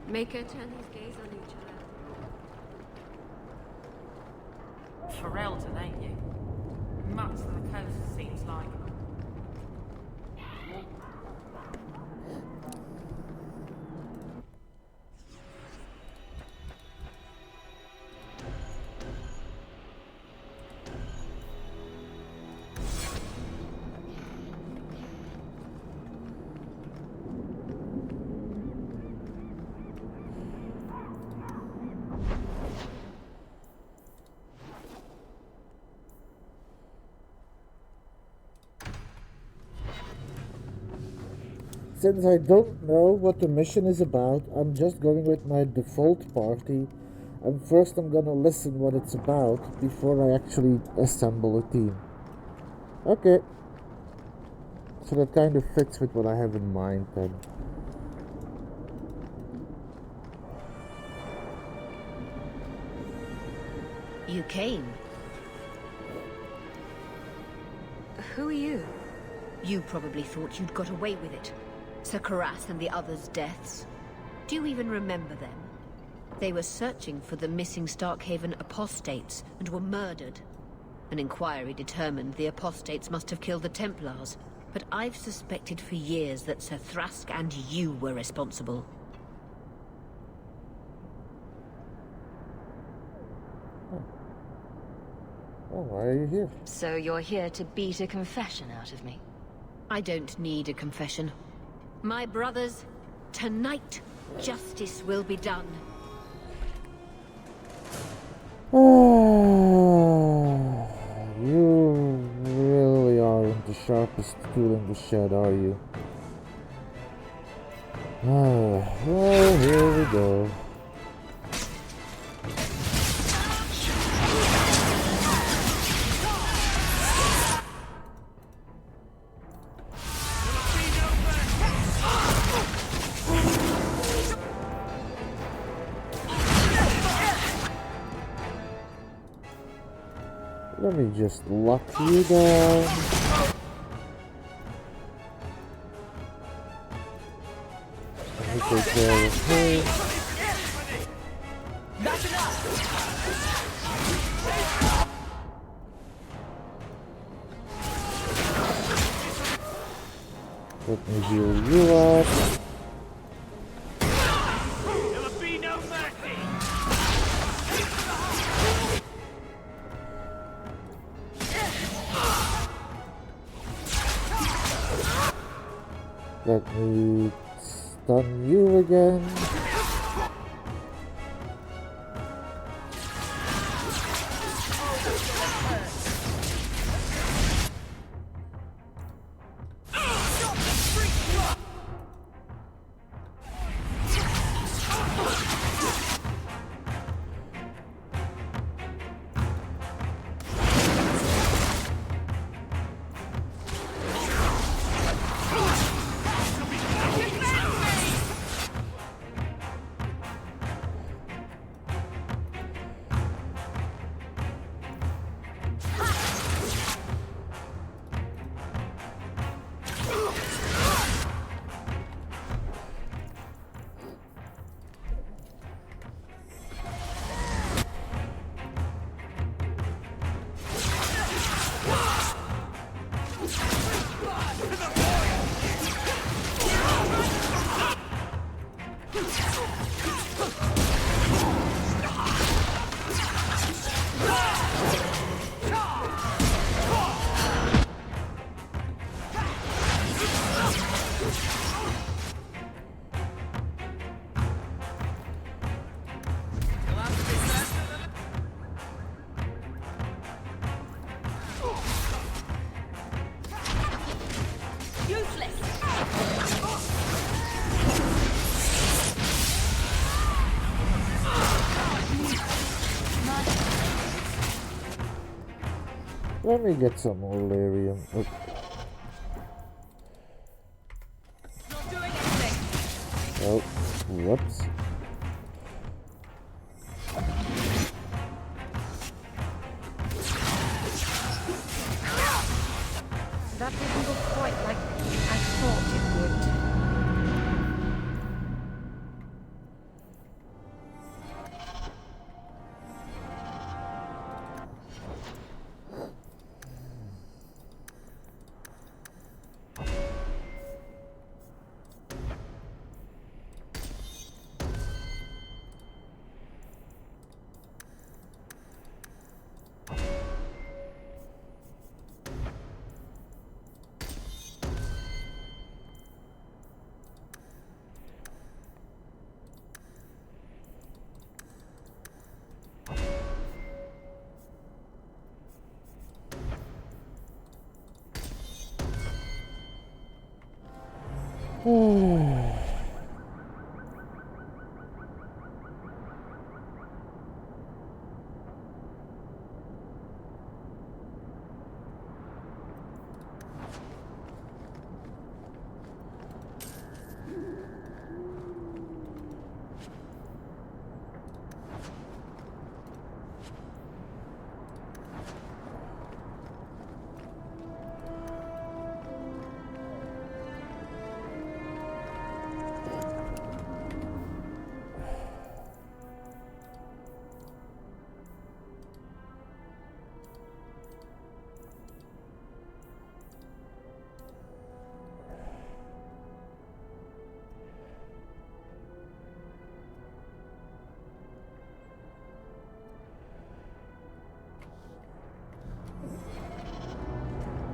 F: Maker turn his gaze on each other.
K: Ferelden, ain't you? Much of the coast seems like.
A: Since I don't know what the mission is about, I'm just going with my default party, and first I'm gonna listen what it's about before I actually assemble a team. Okay. So that kind of fits with what I have in mind then.
F: You came. Who are you? You probably thought you'd got away with it. Sir Karas and the others' deaths. Do you even remember them? They were searching for the missing Starkhaven apostates and were murdered. An inquiry determined the apostates must have killed the Templars, but I've suspected for years that Sir Thrask and you were responsible.
A: Oh, why are you here?
F: So you're here to beat a confession out of me? I don't need a confession. My brothers, tonight, justice will be done.
A: You really aren't the sharpest tool in the shed, are you? Well, here we go. Let me just lock you down. Let me take care of her. Let me heal you up. Let me stun you again. Let me get some more lyrium. Oh, whoops.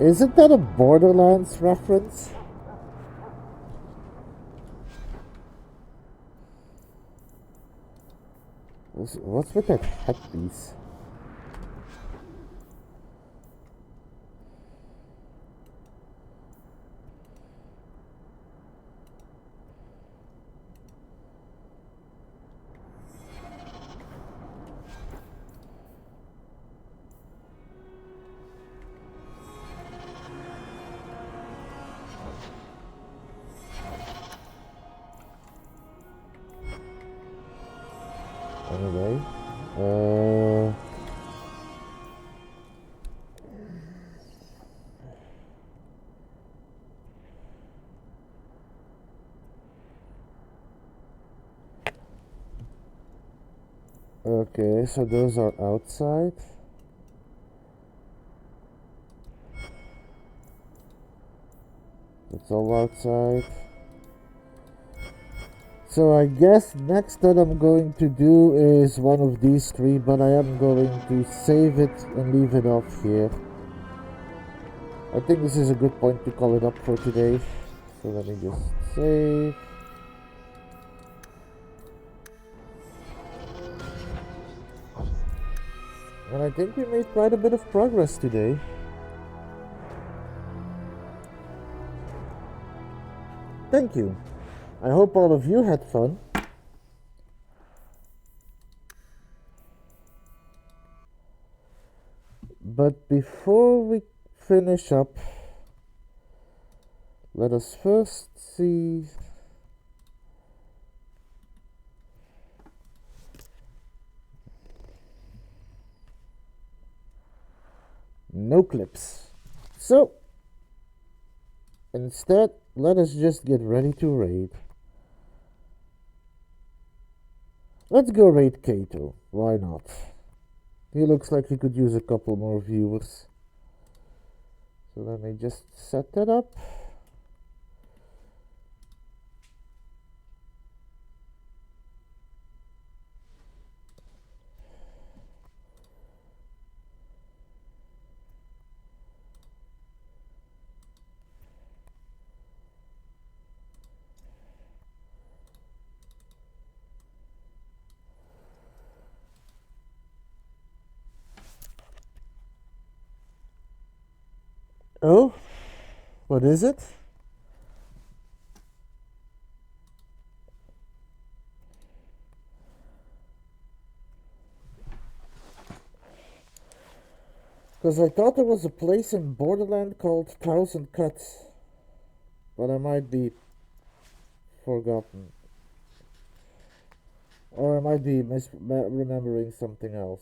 A: Isn't that a Borderlands reference? What's with that headpiece? Anyway, okay, so those are outside. It's all outside. So I guess next that I'm going to do is one of these three, but I am going to save it and leave it off here. I think this is a good point to call it up for today. So let me just save. And I think we made quite a bit of progress today. Thank you. I hope all of you had fun. But before we finish up, let us first see no clips. So instead, let us just get ready to raid. Let's go raid Kato. Why not? He looks like he could use a couple more viewers. So let me just set that up. Oh, what is it? Because I thought there was a place in Borderland called Thousand Cuts, but I might be forgotten. Or I might be remembering something else.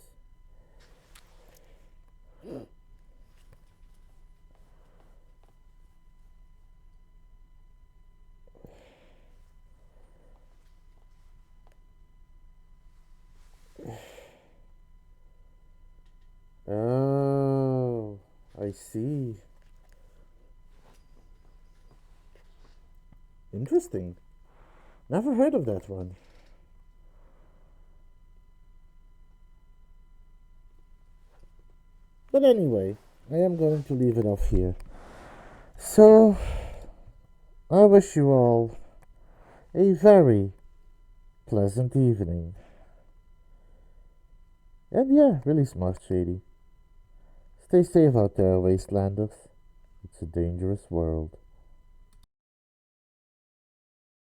A: Oh, I see. Interesting. Never heard of that one. But anyway, I am going to leave it off here. So, I wish you all a very pleasant evening. And yeah, really smart, Shady. Stay safe out there, Wastelanders. It's a dangerous world.